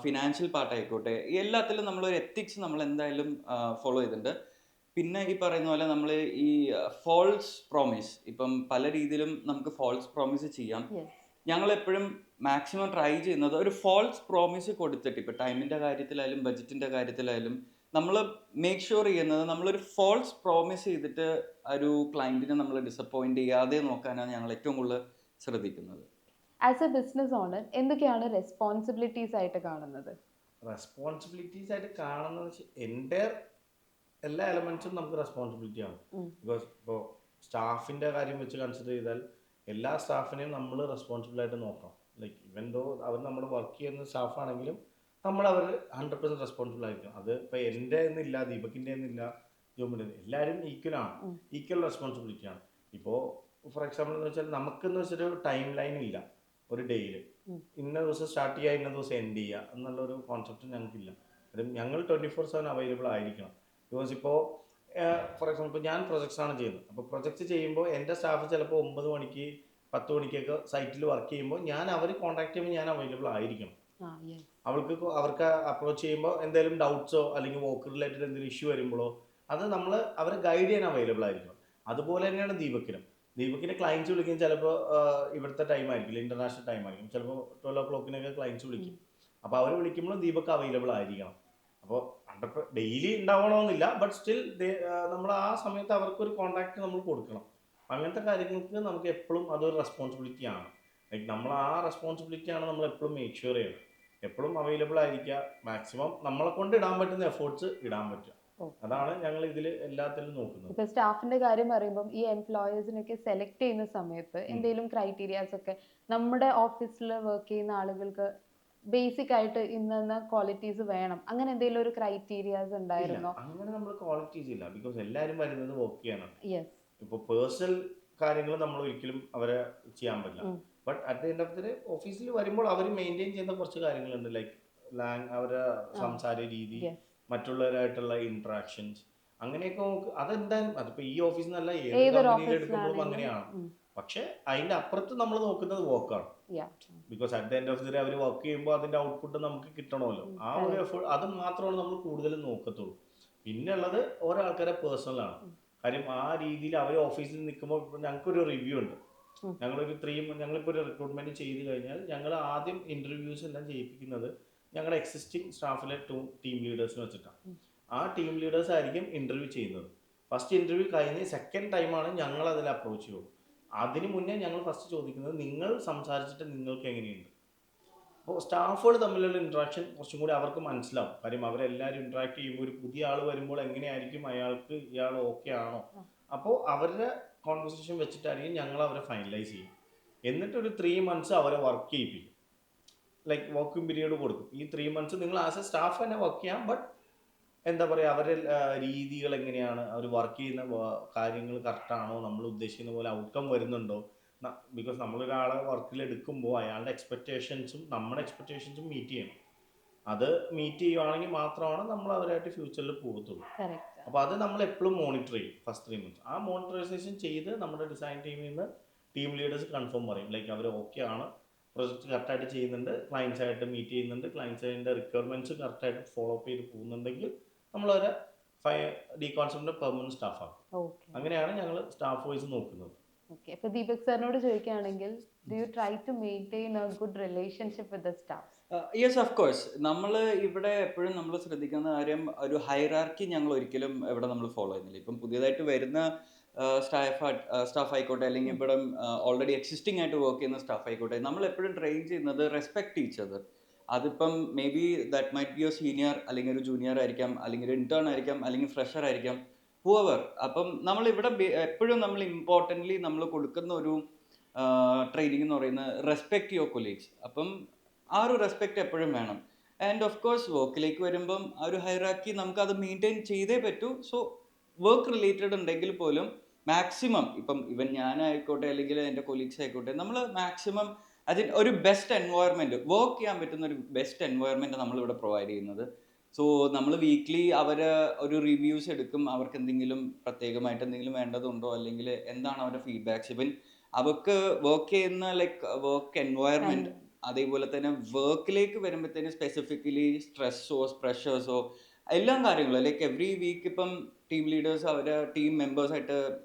ഫിനാൻഷ്യൽ പാർട്ട് ആയിക്കോട്ടെ, എല്ലാത്തിലും നമ്മളൊരു എത്തിക്സ് നമ്മൾ എന്തായാലും ഫോളോ ചെയ്തിട്ടുണ്ട്. പിന്നെ ഈ പറയുന്ന പോലെ നമ്മൾ ഈ ഫോൾസ് പ്രോമിസ്, ഇപ്പം പല രീതിയിലും നമുക്ക് ഫോൾസ് പ്രോമിസ് ചെയ്യാം. ഞങ്ങളെപ്പോഴും മാക്സിമം ട്രൈ ചെയ്യുന്നത് ഒരു ഫോൾസ് പ്രോമിസ് കൊടുത്തിട്ട്, ഇപ്പോൾ ടൈമിൻ്റെ കാര്യത്തിലായാലും ബഡ്ജറ്റിൻ്റെ കാര്യത്തിലായാലും നമ്മൾ മേക്ക് ഷുവർ ചെയ്യുന്നത് നമ്മളൊരു ഫോൾസ് പ്രോമിസ് ചെയ്തിട്ട് ഒരു ക്ലയൻറ്റിനെ നമ്മൾ ഡിസപ്പോയിൻറ്റ് ചെയ്യാതെ നോക്കാനാണ് ഞങ്ങൾ ഏറ്റവും കൂടുതൽ ശ്രദ്ധിക്കുന്നത്. ആസ് എ ബിസിനസ് ഓണർ എന്തൊക്കെയാണ് റെസ്പോൺസിബിലിറ്റീസ് ആയിട്ട് കാണുന്നത്? റെസ്പോൺസിബിലിറ്റീസ് ആയിട്ട് കാണുന്നത് എൻ്റെ എല്ലാ എലമെന്റ്സും നമുക്ക് റെസ്പോൺസിബിലിറ്റി ആണ്. ബിക്കോസ് ഇപ്പോൾ സ്റ്റാഫിൻ്റെ കാര്യം വെച്ച് കൺസിഡർ ചെയ്താൽ എല്ലാ സ്റ്റാഫിനെയും നമ്മൾ റെസ്പോൺസിബിൾ ആയിട്ട് നോക്കണം. ലൈക്ക് ഇവൻ ദോ അവർ നമ്മൾ വർക്ക് ചെയ്യുന്ന സ്റ്റാഫാണെങ്കിലും നമ്മൾ അവർ 100% റെസ്പോൺസിബിൾ ആയിരിക്കും. അത് ഇപ്പോൾ എൻ്റെ എന്നില്ല, ദീപകിൻ്റെ എന്നില്ല, ജോമിൻ്റെ, എല്ലാവരും ഈക്വലാണ്, ഈക്വൽ റെസ്പോൺസിബിലിറ്റി ആണ്. ഇപ്പോൾ ഫോർ എക്സാമ്പിൾ എന്ന് വെച്ചാൽ നമുക്കെന്ന് വെച്ചൊരു ടൈം ലൈൻ ഇല്ല. ഒരു ഡേയിൽ ഇന്ന ദിവസം സ്റ്റാർട്ട് ചെയ്യുക, ഇന്ന ദിവസം എൻഡ് ചെയ്യുക എന്നുള്ളൊരു കോൺസെപ്റ്റ് ഞങ്ങൾക്കില്ല. അത് ഞങ്ങൾ 24/7 അവൈലബിൾ ആയിരിക്കണം. ബിക്കോസ് ഇപ്പോൾ ഫോർ എക്സാമ്പിൾ ഇപ്പോൾ ഞാൻ പ്രൊജക്ട്സാണ് ചെയ്യുന്നത്. അപ്പോൾ പ്രൊജക്റ്റ് ചെയ്യുമ്പോൾ എൻ്റെ സ്റ്റാഫ് ചിലപ്പോൾ 9 മണിക്ക് 10 മണിക്കൊക്കെ സൈറ്റിൽ വർക്ക് ചെയ്യുമ്പോൾ ഞാൻ അവർ കോൺടാക്ട് ചെയ്യുമ്പോൾ ഞാൻ അവൈലബിൾ ആയിരിക്കണം. അവർക്ക് അപ്രോച്ച് ചെയ്യുമ്പോൾ എന്തെങ്കിലും ഡൗട്ട്സോ അല്ലെങ്കിൽ വർക്ക് റിലേറ്റഡ് എന്തെങ്കിലും ഇഷ്യൂ വരുമ്പോഴോ അത് നമ്മൾ അവരെ ഗൈഡ് ചെയ്യാൻ അവൈലബിൾ ആയിരിക്കണം. അതുപോലെ തന്നെയാണ് ദീപക്കിനെ ക്ലയൻസ് വിളിക്കും. ചിലപ്പോൾ ഇവിടുത്തെ ടൈം ആയിരിക്കില്ല, ഇന്റർനാഷണൽ ടൈം ആയിരിക്കും. ചിലപ്പോൾ 12 o'clock ക്ലയൻസ് വിളിക്കും. അപ്പോൾ അവർ വിളിക്കുമ്പോൾ ദീപക് അവൈലബിൾ ആയിരിക്കണം. അപ്പോൾ ഡെയിലി ഉണ്ടാവണമെന്നില്ല, ബട്ട് സ്റ്റിൽ നമ്മൾ ആ സമയത്ത് അവർക്കൊരു കോൺടാക്ട് നമ്മൾ കൊടുക്കണം. അങ്ങനത്തെ കാര്യങ്ങൾക്ക് നമുക്ക് എപ്പോഴും അതൊരു റെസ്പോൺസിബിലിറ്റി ആണ്. ലൈക്ക് നമ്മൾ ആ റെസ്പോൺസിബിലിറ്റിയാണ് നമ്മൾ എപ്പോഴും മേക്ക് ഷുവർ ചെയ്യണം. എപ്പോഴും അവൈലബിൾ ആയിരിക്കുക, മാക്സിമം നമ്മളെ കൊണ്ട് ഇടാൻ പറ്റുന്ന എഫേർട്സ് ഇടാൻ പറ്റുക. അതാണ് ഞങ്ങൾ ഇതിൽ എല്ലാത്തിലും നോക്കുന്നത്. ഇപ്പൊ സ്റ്റാഫിന്റെ കാര്യം പറയുമ്പോൾ ഈ എംപ്ലോയേഴ്സിനൊക്കെ സെലക്ട് ചെയ്യുന്ന സമയത്ത് എന്തെങ്കിലും ക്രൈറ്റീരിയാസ് ഒക്കെ നമ്മുടെ ഓഫീസിൽ വർക്ക് ചെയ്യുന്ന ആളുകൾക്ക് ബേസിക് ആയിട്ട് ഇന്ന ക്വാളിറ്റീസ് വേണം, അങ്ങനെ എന്തെങ്കിലും ഒരു ക്രൈറ്റീരിയാസ് ഉണ്ടായിരുന്നോ? അങ്ങനെ നമ്മൾ ക്വാളിറ്റീസ് ഇല്ല. ബിക്കോസ് എല്ലാവരും വരുന്നത് വർക്ക് ചെയ്യാനാണ്. യെസ്. ഇപ്പോൾ പേഴ്സണൽ കാര്യങ്ങൾ നമ്മൾ ഒരിക്കലും അവരെ ചെയ്യാൻ പറ്റില്ല. But at the end of the day ഓഫീസിൽ വരുമ്പോൾ അവർ മെയിൻറ്റെയിൻ ചെയ്യുന്ന കുറച്ച് കാര്യങ്ങളുണ്ട്. ലൈക്ക് അവരെ സംസാര രീതി, മറ്റുള്ളവരായിട്ടുള്ള ഇന്ററാക്ഷൻസ്, അങ്ങനെയൊക്കെ അതെന്തായാലും അതിപ്പോൾ ഈ ഓഫീസിൽ നിന്നല്ല ഏത് കമ്പനിയിൽ എടുക്കുമ്പോഴും അങ്ങനെയാണ്. പക്ഷെ അതിന്റെ അപ്പുറത്ത് നമ്മൾ നോക്കുന്നത് വർക്കാണ്. Because at the end of the day അവർ വർക്ക് ചെയ്യുമ്പോൾ അതിന്റെ ഔട്ട്പുട്ട് നമുക്ക് കിട്ടണമല്ലോ. ആ ഒരു എഫേർട്ട് അത് മാത്രമാണ് നമ്മൾ കൂടുതലും നോക്കത്തുള്ളൂ. പിന്നെ ഉള്ളത് ഓരോ ആൾക്കാരെ പേഴ്സണലാണ്. കാര്യം ആ രീതിയിൽ അവർ ഓഫീസിൽ നിൽക്കുമ്പോൾ ഞങ്ങൾക്കൊരു റിവ്യൂ ഉണ്ട്. ഞങ്ങളിപ്പോൾ ഒരു റിക്രൂട്ട്മെന്റ് ചെയ്ത് കഴിഞ്ഞാൽ ഞങ്ങൾ ആദ്യം ഇന്റർവ്യൂസ് എല്ലാം ചെയ്യിപ്പിക്കുന്നത് ഞങ്ങളുടെ എക്സിസ്റ്റിംഗ് സ്റ്റാഫിലെ ടീം ലീഡേഴ്സിന് വെച്ചിട്ടാണ്. ആ ടീം ലീഡേഴ്സ് ആയിരിക്കും ഇന്റർവ്യൂ ചെയ്യുന്നത്. ഫസ്റ്റ് ഇന്റർവ്യൂ കഴിഞ്ഞ് സെക്കൻഡ് ടൈമാണ് ഞങ്ങൾ അതിൽ അപ്രോച്ച് ചെയ്യുള്ളൂ. അതിന് മുന്നേ ഞങ്ങൾ ഫസ്റ്റ് ചോദിക്കുന്നത് നിങ്ങൾ സംസാരിച്ചിട്ട് നിങ്ങൾക്ക് എങ്ങനെയുണ്ട്. അപ്പോൾ സ്റ്റാഫുകൾ തമ്മിലുള്ള ഇൻട്രാക്ഷൻ കുറച്ചും കൂടി അവർക്ക് മനസ്സിലാവും. കാര്യം അവരെല്ലാവരും ഇൻട്രാക്ട് ചെയ്യുമ്പോൾ ഒരു പുതിയ ആൾ വരുമ്പോൾ എങ്ങനെയായിരിക്കും ഇയാൾ ഓക്കെ ആണോ. അപ്പോൾ അവരുടെ കോൺവെർസേഷൻ വെച്ചിട്ടായിരിക്കും ഞങ്ങൾ അവരെ ഫൈനലൈസ് ചെയ്യും. എന്നിട്ടൊരു 3 months അവരെ വർക്ക് ചെയ്യിപ്പിക്കും. ലൈക്ക് വർക്കിംഗ് പീരീഡ് കൊടുക്കും. ഈ 3 months നിങ്ങൾ ആസ് എ സ്റ്റാഫ് തന്നെ വർക്ക് ചെയ്യാം. ബട്ട് എന്താ പറയുക, അവരുടെ രീതികൾ എങ്ങനെയാണ്, അവർ വർക്ക് ചെയ്യുന്ന കാര്യങ്ങൾ കറക്റ്റാണോ, നമ്മൾ ഉദ്ദേശിക്കുന്ന പോലെ ഔട്ട്കം വരുന്നുണ്ടോ. ബിക്കോസ് നമ്മളൊരാളെ വർക്കിൽ എടുക്കുമ്പോൾ അയാളുടെ എക്സ്പെക്റ്റേഷൻസും നമ്മുടെ എക്സ്പെക്റ്റേഷൻസും മീറ്റ് ചെയ്യണം. അത് മീറ്റ് ചെയ്യുവാണെങ്കിൽ മാത്രമാണ് നമ്മൾ അവരായിട്ട് ഫ്യൂച്ചറിൽ പോകത്തുള്ളൂ. അപ്പോൾ അത് നമ്മൾ എപ്പോഴും മോണിറ്റർ ചെയ്യും ഫസ്റ്റ് 3 months. ആ മോണിറ്ററൈസേഷൻ ചെയ്ത് നമ്മുടെ ഡിസൈൻ ടീമിൽ നിന്ന് ടീം ലീഡേഴ്സ് കൺഫേം പറയും. ലൈക്ക് അവർ ഓക്കെ ആണ്, പ്രൊജക്റ്റ് കറക്റ്റായിട്ട് ചെയ്യുന്നുണ്ട്, ക്ലയൻസായിട്ട് മീറ്റ് ചെയ്യുന്നുണ്ട്, ക്ലയൻസിൻ്റെ റിക്വയർമെൻറ്റ്സ് കറക്റ്റായിട്ട് ഫോളോ അപ്പ് ചെയ്ത് പോകുന്നുണ്ടെങ്കിൽ നമ്മളവരെ ഡീകോൺസെപ്റ്റിൻ്റെ പെർമനന്റ് സ്റ്റാഫാക്കും. അങ്ങനെയാണ് ഞങ്ങൾ സ്റ്റാഫ് വൈസ് നോക്കുന്നത്. Okay. അപ്പോൾ ദീപക് സാറിനോട് ചോദിക്കുകയാണെങ്കിൽ do you try to maintain a good relationship with the staff? Yes, of course. നമ്മൾ ഇവിടെ എപ്പോഴും നമ്മൾ ശ്രദ്ധിക്കുന്ന കാര്യം, ഒരു ഹൈറാർക്കി ഞങ്ങൾ ഒരിക്കലും ഇവിടെ നമ്മൾ ഫോളോ ചെയ്യുന്നില്ല. ഇപ്പം പുതിയതായിട്ട് വരുന്ന സ്റ്റാഫ് ആയിക്കോട്ടെ, അല്ലെങ്കിൽ ഇവിടെ ഓൾറെഡി എക്സിസ്റ്റിംഗ് ആയിട്ട് വർക്ക് ചെയ്യുന്ന സ്റ്റാഫ് ആയിക്കോട്ടെ, നമ്മൾ എപ്പോഴും ട്രെയിൻ ചെയ്യുന്നത് റെസ്പെക്ട് ഈച്ച് അതർ. അതിപ്പം may be that might be A senior, അല്ലെങ്കിൽ ഒരു ജൂനിയർ ആയിരിക്കാം, അല്ലെങ്കിൽ ഒരു ഇന്റേൺ ആയിരിക്കാം, അല്ലെങ്കിൽ ഫ്രഷർ ആയിരിക്കാം, ഹൂവർ. അപ്പം നമ്മളിവിടെ എപ്പോഴും നമ്മൾ ഇമ്പോർട്ടൻ്റ്ലി നമ്മൾ കൊടുക്കുന്ന ഒരു ട്രെയിനിങ് എന്ന് പറയുന്നത് റെസ്പെക്ട് യുവർ കൊളീഗ്സ്. അപ്പം ആ ഒരു റെസ്പെക്ട് എപ്പോഴും വേണം. ആൻഡ് ഓഫ് കോഴ്സ് വർക്കിലേക്ക് വരുമ്പം ആ ഒരു ഹൈറാർക്കി നമുക്കത് മെയിൻറ്റെയിൻ ചെയ്തേ പറ്റൂ. സോ വർക്ക് റിലേറ്റഡ് ഉണ്ടെങ്കിൽ പോലും മാക്സിമം, ഇപ്പം ഇവൻ ഞാനായിക്കോട്ടെ അല്ലെങ്കിൽ എൻ്റെ കൊളീഗ്സ് ആയിക്കോട്ടെ, നമ്മൾ മാക്സിമം അതിന് ഒരു ബെസ്റ്റ് എൻവയോൺമെൻറ്റ്, വർക്ക് ചെയ്യാൻ പറ്റുന്ന ഒരു ബെസ്റ്റ് എൻവയോൺമെൻറ്റ് നമ്മളിവിടെ പ്രൊവൈഡ് ചെയ്യുന്നത്. സോ നമ്മൾ വീക്ക്ലി അവരെ ഒരു റിവ്യൂസ് എടുക്കും. അവർക്ക് എന്തെങ്കിലും പ്രത്യേകമായിട്ട് എന്തെങ്കിലും വേണ്ടതുണ്ടോ, അല്ലെങ്കിൽ എന്താണ് അവരുടെ ഫീഡ്ബാക്സ്, ഇവൻ അവർക്ക് വർക്ക് ചെയ്യുന്ന ലൈക്ക് വർക്ക് എൻവയോൺമെൻറ്റ്, അതേപോലെ തന്നെ വർക്കിലേക്ക് വരുമ്പോഴത്തേന് സ്പെസിഫിക്കലി സ്ട്രെസ്സോ പ്രഷേഴ്സോ എല്ലാം കാര്യങ്ങളും ലൈക്ക് എവറി വീക്ക് ഇപ്പം ടീം ലീഡേഴ്സ് അവരുടെ ടീം മെമ്പേഴ്സായിട്ട്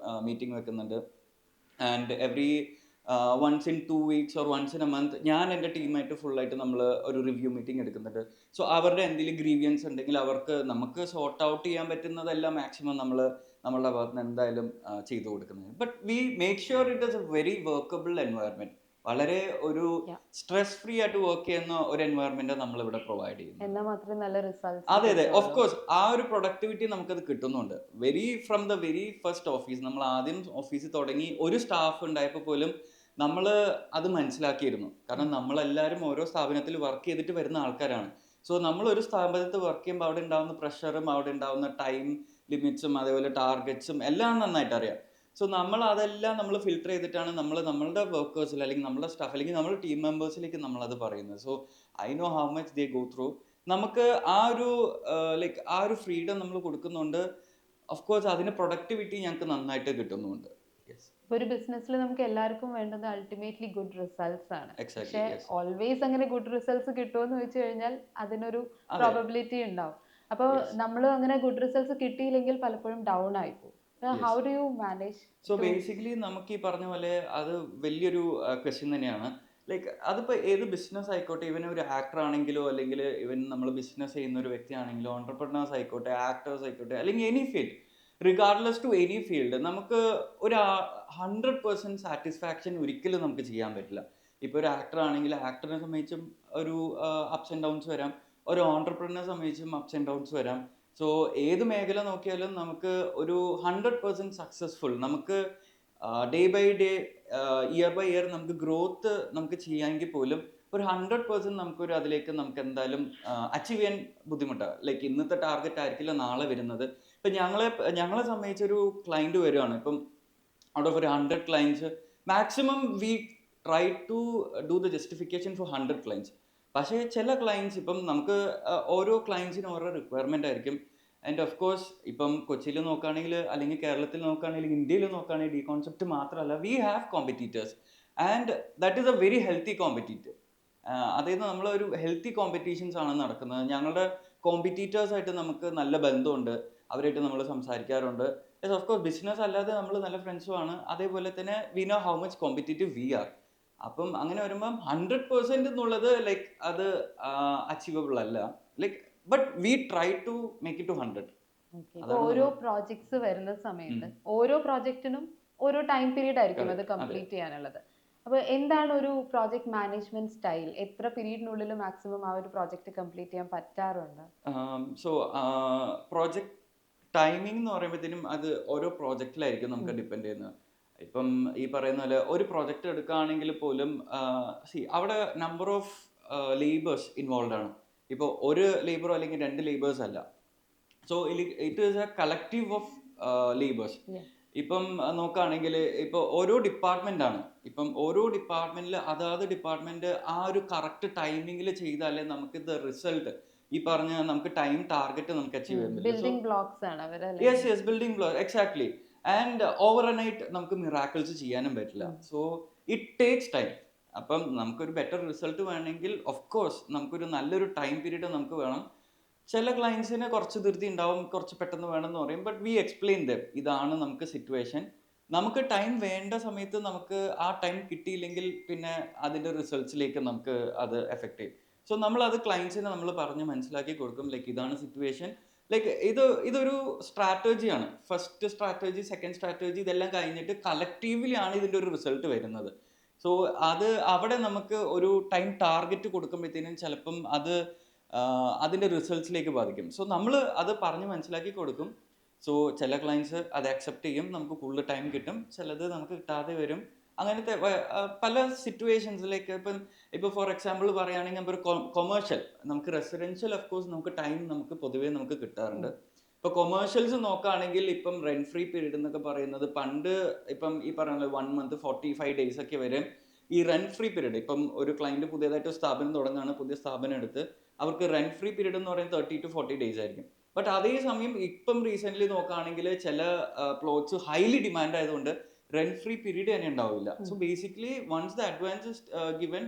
മീറ്റിംഗ് വെക്കുന്നുണ്ട്. And every once in 2 weeks or once in a month ഞാൻ എൻ്റെ ടീമായിട്ട് ഫുള്ളായിട്ട് നമ്മൾ ഒരു റിവ്യൂ മീറ്റിംഗ് എടുക്കുന്നുണ്ട്. സോ അവരുടെ എന്തെങ്കിലും ഗ്രീവിയൻസ് ഉണ്ടെങ്കിൽ അവർക്ക് നമുക്ക് സോർട്ട് ഔട്ട് ചെയ്യാൻ പറ്റുന്നതെല്ലാം മാക്സിമം നമ്മൾ നമ്മളുടെ ഭാഗത്ത് നിന്ന് എന്തായാലും ചെയ്തു കൊടുക്കുന്നത്. But we make sure it is A very workable environment. വളരെ ഒരു Yeah. സ്ട്രെസ് ഫ്രീ ആയിട്ട് വർക്ക് ചെയ്യുന്ന ഒരു എൻവയറമെന്റ് നമ്മൾ ഇവിടെ പ്രൊവൈഡ് ചെയ്യുന്നു. എന്നാൽ മാത്രമേ നല്ല റിസൾട്ട്. അതെ അതെ, ഓഫ് കോഴ്സ് ആ ഒരു പ്രൊഡക്ടിവിറ്റി നമുക്കത് കിട്ടുന്നുണ്ട്. From the very first office, നമ്മൾ ആദ്യം ഓഫീസിൽ തുടങ്ങി ഒരു സ്റ്റാഫ് ഉണ്ടായപ്പോൾ പോലും നമ്മൾ അത് മനസ്സിലാക്കിയിരുന്നു. കാരണം നമ്മളെല്ലാവരും ഓരോ സ്ഥാപനത്തിൽ വർക്ക് ചെയ്തിട്ട് വരുന്ന ആൾക്കാരാണ്. സോ നമ്മൾ ഒരു സ്ഥാപനത്തിൽ വർക്ക് ചെയ്യുമ്പോൾ അവിടെ ഉണ്ടാകുന്ന പ്രഷറും അവിടെ ഉണ്ടാകുന്ന ടൈം ലിമിറ്റ്സും അതേപോലെ ടാർഗറ്റ്സും എല്ലാം നന്നായിട്ട് അറിയാം. സോ നമ്മൾ അതെല്ലാം നമ്മൾ ഫിൽട്ടർ ചെയ്തിട്ടാണ് നമ്മളുടെ വർക്കേഴ്സിൽ അല്ലെങ്കിൽ നമ്മുടെ സ്റ്റാഫ് അല്ലെങ്കിൽ നമ്മുടെ ടീം മെമ്പേഴ്സിലേക്ക് നമ്മളത് പറയുന്നത്. So I know how much they go through. നമുക്ക് ആ ഒരു ലൈക്ക് ആ ഒരു ഫ്രീഡം നമ്മൾ കൊടുക്കുന്നുണ്ട്. ഓഫ് കോഴ്സ് അതിന് പ്രൊഡക്ടിവിറ്റി ഞങ്ങൾക്ക് നന്നായിട്ട് കിട്ടുന്നുണ്ട്. ഒരു ബിസിനസ്സിൽ നമുക്ക് എല്ലാവർക്കും വേണ്ടത് അൾട്ടിമേറ്റ്ലി ഗുഡ് റിസൾട്ട്സ് ആണ്. Exactly, പക്ഷെ yes. ഓൾവേസ് അങ്ങനെ ഗുഡ് റിസൾട്ട്സ് കിട്ടുമെന്ന് വെച്ച് കഴിഞ്ഞാൽ അതിനൊരു പ്രോബബിലിറ്റി ഉണ്ടാവും. അപ്പോൾ നമ്മൾ അങ്ങനെ ഗുഡ് റിസൾട്ട്സ് കിട്ടിയില്ലെങ്കിൽ പലപ്പോഴും ഡൗൺ ആയി പോകും. How do you manage? So basically നമുക്ക് ഈ പറഞ്ഞ പോലെ അത് വലിയൊരു ക്വസ്റ്റ്യൻ തന്നെയാണ്. ലൈക്ക് അതിപ്പോൾ ഏത് ബിസിനസ് ആയിക്കോട്ടെ, ഇവൻ ഒരു ആക്ടർ ആണെങ്കിലോ അല്ലെങ്കിൽ ഇവൻ നമ്മൾ ബിസിനസ് ചെയ്യുന്ന ഒരു വ്യക്തിയാണെങ്കിലോ, ഓണ്ടർപ്രണേഴ്സ് ആയിക്കോട്ടെ, ആക്ടേഴ്സ് ആയിക്കോട്ടെ, അല്ലെങ്കിൽ any field, regardless to any field, നമുക്ക് ഒരു 100% സാറ്റിസ്ഫാക്ഷൻ ഒരിക്കലും നമുക്ക് ചെയ്യാൻ പറ്റില്ല. ഇപ്പോൾ ഒരു ആക്ടർ ആണെങ്കിൽ ആക്ടറിനെ സംബന്ധിച്ചും ഒരു അപ്സ് ആൻഡ് ഡൗൺസ് വരാം, ഒരു ഓണ്ടർപ്രണറെ സംബന്ധിച്ചും അപ്സ് ആൻഡ് ഡൗൺസ് വരാം. സോ ഏത് മേഖല നോക്കിയാലും നമുക്ക് ഒരു 100% സക്സസ്ഫുൾ, നമുക്ക് day by day year by year നമുക്ക് ഗ്രോത്ത് നമുക്ക് ചെയ്യാമെങ്കിൽ പോലും ഒരു 100% നമുക്കൊരു അതിലേക്ക് നമുക്ക് എന്തായാലും അച്ചീവ് ചെയ്യാൻ ബുദ്ധിമുട്ടാണ്. ലൈക്ക് ഇന്നത്തെ ടാർഗറ്റ് ആയിരിക്കില്ല നാളെ വരുന്നത്. ഇപ്പം ഞങ്ങളെ സംബന്ധിച്ചൊരു ക്ലയൻറ്റ് വരുവാണ്, ഇപ്പം ഔട്ട് ഓഫ് ഒരു 100 clients maximum we try to do the justification for 100 clients. പക്ഷേ ചില ക്ലയൻറ്റ്സ് ഇപ്പം നമുക്ക് ഓരോ ക്ലയൻറ്റ്സിനും ഓരോ റിക്വയർമെൻ്റ് ആയിരിക്കും. ആൻഡ് ഓഫ് കോഴ്സ് ഇപ്പം കൊച്ചിയിൽ നോക്കുകയാണെങ്കിൽ അല്ലെങ്കിൽ കേരളത്തിൽ നോക്കുകയാണെങ്കിൽ ഇന്ത്യയിൽ നോക്കുകയാണെങ്കിൽ ഡി കോൺസെപ്റ്റ് മാത്രമല്ല, we have competitors and that is A very healthy competitor. അതായത് നമ്മളൊരു ഹെൽത്തി കോമ്പറ്റീഷൻസ് ആണ് നടക്കുന്നത്. ഞങ്ങളുടെ കോമ്പറ്റീറ്റേഴ്സായിട്ട് നമുക്ക് നല്ല ബന്ധമുണ്ട്, അവരായിട്ട് നമ്മൾ സംസാരിക്കാറുണ്ട്. ഓഫ് കോഴ്സ് ബിസിനസ് അല്ലാതെ നമ്മൾ നല്ല ഫ്രണ്ട്സുമാണ്. അതേപോലെ തന്നെ we know how much competitive we are. അപ്പം അങ്ങനെ വരുമ്പം 100% എന്നുള്ളത് ലൈക്ക് അത് അച്ചീവബിൾ അല്ല. Like but we try to make it to 100. ഓരോ പ്രോജക്ട്സ് വരുന്ന സമയത്ത് ഓരോ പ്രോജക്റ്റിനും ഓരോ ടൈം പീരീഡ് ആയിരിക്കും അത് കംപ്ലീറ്റ് ചെയ്യാനുള്ളത്. അപ്പോൾ എന്താണ് ഒരു പ്രോജക്ട് മാനേജ്മെന്റ് സ്റ്റൈൽ? എത്ര പീരീഡിനുള്ളിൽ മാക്സിമം ആ ഒരു പ്രോജക്റ്റ് കംപ്ലീറ്റ് ചെയ്യാൻ പറ്റാറുണ്ട്? സോ പ്രോജക്ട് ടൈമിംഗ് എന്ന് പറയുമ്പോഴത്തേനും അത് ഓരോ പ്രോജക്റ്റിലായിരിക്കും നമുക്ക് ഡിപ്പെൻഡ് ചെയ്യുന്നത്. ഇപ്പം ഈ പറയുന്ന പോലെ ഒരു പ്രോജക്റ്റ് എടുക്കുകയാണെങ്കിൽ പോലും അവിടെ നമ്പർ ഓഫ് ലേബേഴ്സ് ഇൻവോൾവ് ആണ്. ഇപ്പോൾ ഒരു ലേബറോ അല്ലെങ്കിൽ 2 ലേബേഴ്സ് അല്ല. So it is A collective of labours. ഇപ്പം നോക്കുകയാണെങ്കിൽ ഇപ്പോൾ ഓരോ ഡിപ്പാർട്ട്മെൻ്റ് ആണ്. ഇപ്പം ഓരോ ഡിപ്പാർട്ട്മെൻറ്റിൽ അതാത് ഡിപ്പാർട്ട്മെൻറ്റ് ആ ഒരു കറക്റ്റ് ടൈമിങ്ങിൽ ചെയ്താലേ നമുക്ക് ഇത് റിസൾട്ട് ഈ പറഞ്ഞ നമുക്ക് ടൈം ടാർഗറ്റ് നമുക്ക് അച്ചീവ് ചെയ്യാൻ പറ്റും. ബിൽഡിംഗ് ബ്ലോക്സ് ആണ് അവരല്ലേ? Yes building block, exactly. And overnight നമുക്ക് മിറാക്കിൾസ് ചെയ്യാനും പറ്റില്ല. So it takes time. അപ്പം നമുക്കൊരു ബെറ്റർ റിസൾട്ട് വേണമെങ്കിൽ ഓഫ് കോഴ്സ് നമുക്കൊരു നല്ലൊരു ടൈം പീരീഡ് നമുക്ക് വേണം. ചില ക്ലയൻസിന് കുറച്ച് ധൃതി ഉണ്ടാവും, കുറച്ച് പെട്ടെന്ന് വേണമെന്ന് പറയും. ബട്ട് വി എക്സ്പ്ലെയിൻ ദം, ഇതാണ് നമുക്ക് സിറ്റുവേഷൻ. നമുക്ക് ടൈം വേണ്ട സമയത്ത് നമുക്ക് ആ ടൈം കിട്ടിയില്ലെങ്കിൽ പിന്നെ അതിൻ്റെ റിസൾട്ട്സിലേക്ക് നമുക്ക് അത് എഫക്റ്റ് ചെയ്യും. സോ നമ്മളത് ക്ലയൻസിനെ നമ്മൾ പറഞ്ഞ് മനസ്സിലാക്കി കൊടുക്കും. ലൈക്ക് ഇതാണ് സിറ്റുവേഷൻ, ലൈക്ക് ഇതൊരു സ്ട്രാറ്റജിയാണ്. ഫസ്റ്റ് സ്ട്രാറ്റജി, സെക്കൻഡ് സ്ട്രാറ്റജി, ഇതെല്ലാം കഴിഞ്ഞിട്ട് കളക്റ്റീവ്ലി ആണ് ഇതിൻ്റെ ഒരു റിസൾട്ട് വരുന്നത്. സോ അത് അവിടെ നമുക്ക് ഒരു ടൈം ടാർഗറ്റ് കൊടുക്കുമ്പോഴത്തേനും ചിലപ്പം അത് അതിൻ്റെ റിസൾട്ട്സിലേക്ക് ബാധിക്കും. സോ നമ്മൾ അത് പറഞ്ഞ് മനസ്സിലാക്കി കൊടുക്കും. സോ ചില ക്ലയൻസ് അത് അക്സെപ്റ്റ് ചെയ്യും, നമുക്ക് കൂടുതൽ ടൈം കിട്ടും. ചിലത് നമുക്ക് കിട്ടാതെ വരും. അങ്ങനത്തെ പല സിറ്റുവേഷൻസിലേക്ക് ഇപ്പോൾ ഫോർ എക്സാമ്പിൾ പറയുകയാണെങ്കിൽ ഒരു കൊമേഴ്ഷ്യൽ, നമുക്ക് റെസിഡൻഷ്യൽ ഓഫ് കോഴ്സ് നമുക്ക് ടൈം നമുക്ക് പൊതുവേ നമുക്ക് കിട്ടാറുണ്ട്. ഇപ്പോൾ കൊമേഴ്ഷ്യൽസ് നോക്കുകയാണെങ്കിൽ ഇപ്പം റെന്റ് ഫ്രീ പീരീഡ് എന്നൊക്കെ പറയുന്നത് പണ്ട് ഇപ്പം ഈ പറയുന്നത് 1 month 45 days ഒക്കെ വരെ ഈ റെന്റ് ഫ്രീ പീരീഡ്. ഇപ്പം ഒരു ക്ലയൻറ്റ് പുതിയതായിട്ട് സ്ഥാപനം തുടങ്ങുകയാണ്, പുതിയ സ്ഥാപനം എടുത്ത് അവർക്ക് റെന്റ് ഫ്രീ പീരീഡ് എന്ന് പറയുന്നത് 30 to 40 days ആയിരിക്കും. ബട്ട് അതേസമയം ഇപ്പം റീസെൻ്റ്ലി നോക്കുകയാണെങ്കിൽ ചില പ്ലോട്ട്സ് ഹൈലി ഡിമാൻഡ് ആയതുകൊണ്ട് റെന്റ് ഫ്രീ പീരീഡ് തന്നെ ഉണ്ടാവില്ല. So basically once the advance given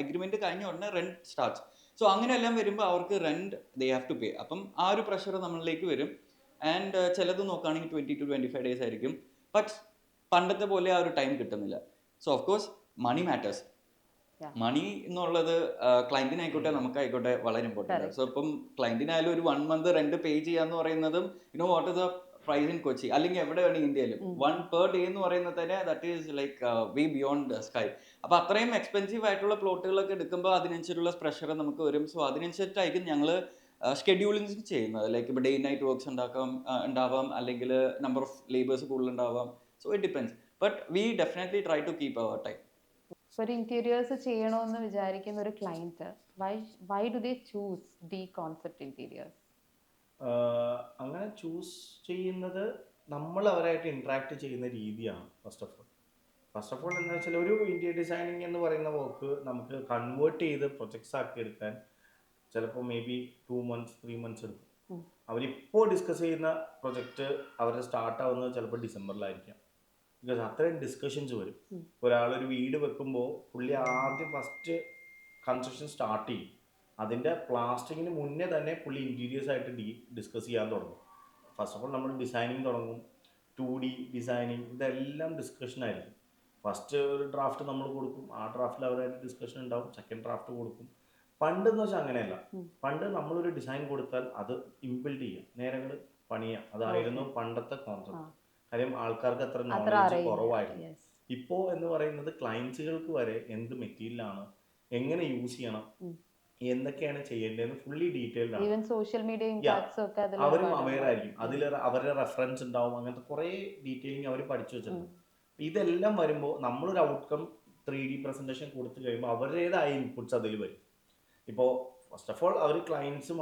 agreement കഴിഞ്ഞ ഉടനെ റെന്റ് സ്റ്റാർട്ട്സ്. സോ അങ്ങനെയെല്ലാം വരുമ്പോൾ അവർക്ക് rent they have to pay. അപ്പം ആ ഒരു പ്രഷർ നമ്മളിലേക്ക് വരും. ആൻഡ് ചിലത് നോക്കുകയാണെങ്കിൽ 20 to 25 days ആയിരിക്കും. ബട്ട് പണ്ടത്തെ പോലെ ആ ഒരു ടൈം കിട്ടുന്നില്ല. So of course money matters. Yeah. Money എന്നുള്ളത് ക്ലയന്റിനായിക്കോട്ടെ നമുക്കായിക്കോട്ടെ വളരെ ഇമ്പോർട്ടൻ്റ് ആണ്. സോ ഇപ്പം ക്ലയന്റിനായാലും ഒരു 1 month റെന്റ് പേ ചെയ്യാന്ന് പറയുന്നതും what is the price in Kochi അല്ലെങ്കിൽ എവിടെ വേണം ഇന്ത്യയിലും 1 per day എന്ന് പറയുന്നത് തന്നെ that is like way beyond sky. അപ്പോൾ അത്രയും എക്സ്പെൻസീവ് ആയിട്ടുള്ള പ്ലോട്ടുകളൊക്കെ എടുക്കുമ്പോൾ അതിനനുസരിച്ചുള്ള പ്രഷർ നമുക്ക് വരും. സോ അതിനനുസരിച്ചായിരിക്കും ഞങ്ങൾ ഷെഡ്യൂളിംഗ് ചെയ്യുന്നത്. ലൈക്ക് ഇപ്പോൾ ഡേ നൈറ്റ് വർക്ക്സ് ഉണ്ടാവാം അല്ലെങ്കിൽ നമ്പർ ഓഫ് ലേബേഴ്സ് കൂടുതൽ ഉണ്ടാവാം. So it depends, but we definitely try to keep our time. ഒരു ഇന്റീരിയേഴ്സ് ചെയ്യണമെന്ന് വിചാരിക്കുന്ന ഒരു client why do they choose the concept interiors? അങ്ങനെ ചൂസ് ചെയ്യുന്നത് നമ്മൾ അവരായിട്ട് ഇൻട്രാക്ട് ചെയ്യുന്ന രീതിയാണ്. ഫസ്റ്റ് ഓഫ് ഓൾ എന്താ വെച്ചാൽ ഒരു ഇന്റീരിയർ ഡിസൈനിങ് എന്ന് പറയുന്ന വർക്ക് നമുക്ക് കൺവേർട്ട് ചെയ്ത് പ്രൊജക്ട്സ് ആക്കി എടുക്കാൻ ചിലപ്പോൾ മേ ബി 2 months 3 months എടുക്കും. അവരിപ്പോൾ ഡിസ്കസ് ചെയ്യുന്ന പ്രൊജക്റ്റ് അവരുടെ സ്റ്റാർട്ട് ആവുന്നത് ചിലപ്പോൾ ഡിസംബറിലായിരിക്കാം. ബിക്കോസ് അത്രയും ഡിസ്കഷൻസ് വരും. ഒരാളൊരു വീട് വെക്കുമ്പോൾ പുള്ളി ആദ്യം ഫസ്റ്റ് കൺസ്ട്രക്ഷൻ സ്റ്റാർട്ട് ചെയ്യും. അതിൻ്റെ പ്ലാസ്റ്ററിങ്ങിന് മുന്നേ തന്നെ പുള്ളി ഇൻറ്റീരിയേഴ്സ് ആയിട്ട് ഡിസ്കസ് ചെയ്യാൻ തുടങ്ങും. ഫസ്റ്റ് ഓഫ് ഓൾ നമ്മൾ ഡിസൈനിങ് തുടങ്ങും. 2D ഡിസൈനിങ് ഇതെല്ലാം ഡിസ്കഷൻ ആയിരിക്കും. ഫസ്റ്റ് ഒരു ഡ്രാഫ്റ്റ് നമ്മൾ കൊടുക്കും. ആ ഡ്രാഫ്റ്റിൽ അവരായിട്ട് ഡിസ്കഷൻ ഉണ്ടാവും. സെക്കൻഡ് ഡ്രാഫ്റ്റ് കൊടുക്കും. പണ്ടെന്ന് വെച്ചാൽ അങ്ങനെയല്ല. പണ്ട് നമ്മളൊരു ഡിസൈൻ കൊടുത്താൽ അത് ഇംപ്ലിമെന്റ് ചെയ്യുക, നേരങ്ങൾ പണിയുക, അതായിരുന്നു പണ്ടത്തെ കോൺസെപ്റ്റ്. കാര്യം ആൾക്കാർക്ക് അത്ര നോളജ് കുറവായിരുന്നു. ഇപ്പോൾ എന്ന് പറയുന്നത് ക്ലയൻസുകൾക്ക് വരെ എന്ത് മെറ്റീരിയലാണ്, എങ്ങനെ യൂസ് ചെയ്യണം, എന്തൊക്കെയാണ് ചെയ്യേണ്ടതെന്ന് ഫുള്ളി ഡീറ്റെയിൽഡ് ആണ്. അവരും അവെയർ ആയിരിക്കും. അതിൽ അവരുടെ റെഫറൻസ് ഉണ്ടാവും. അങ്ങനത്തെ കുറേ ഡീറ്റെയിലിംഗ് അവർ പഠിച്ചു വെച്ചിട്ടുണ്ട്. ഇതെല്ലാം വരുമ്പോൾ നമ്മളൊരു ഔട്ട്കം 3D പ്രസൻറ്റേഷൻ കൊടുത്തു കഴിയുമ്പോൾ അവരുടേതായ ഇൻപുട്സ് അതിൽ വരും. ഇപ്പോൾ ഫസ്റ്റ് ഓഫ് ഓൾ അവർ ക്ലയൻസും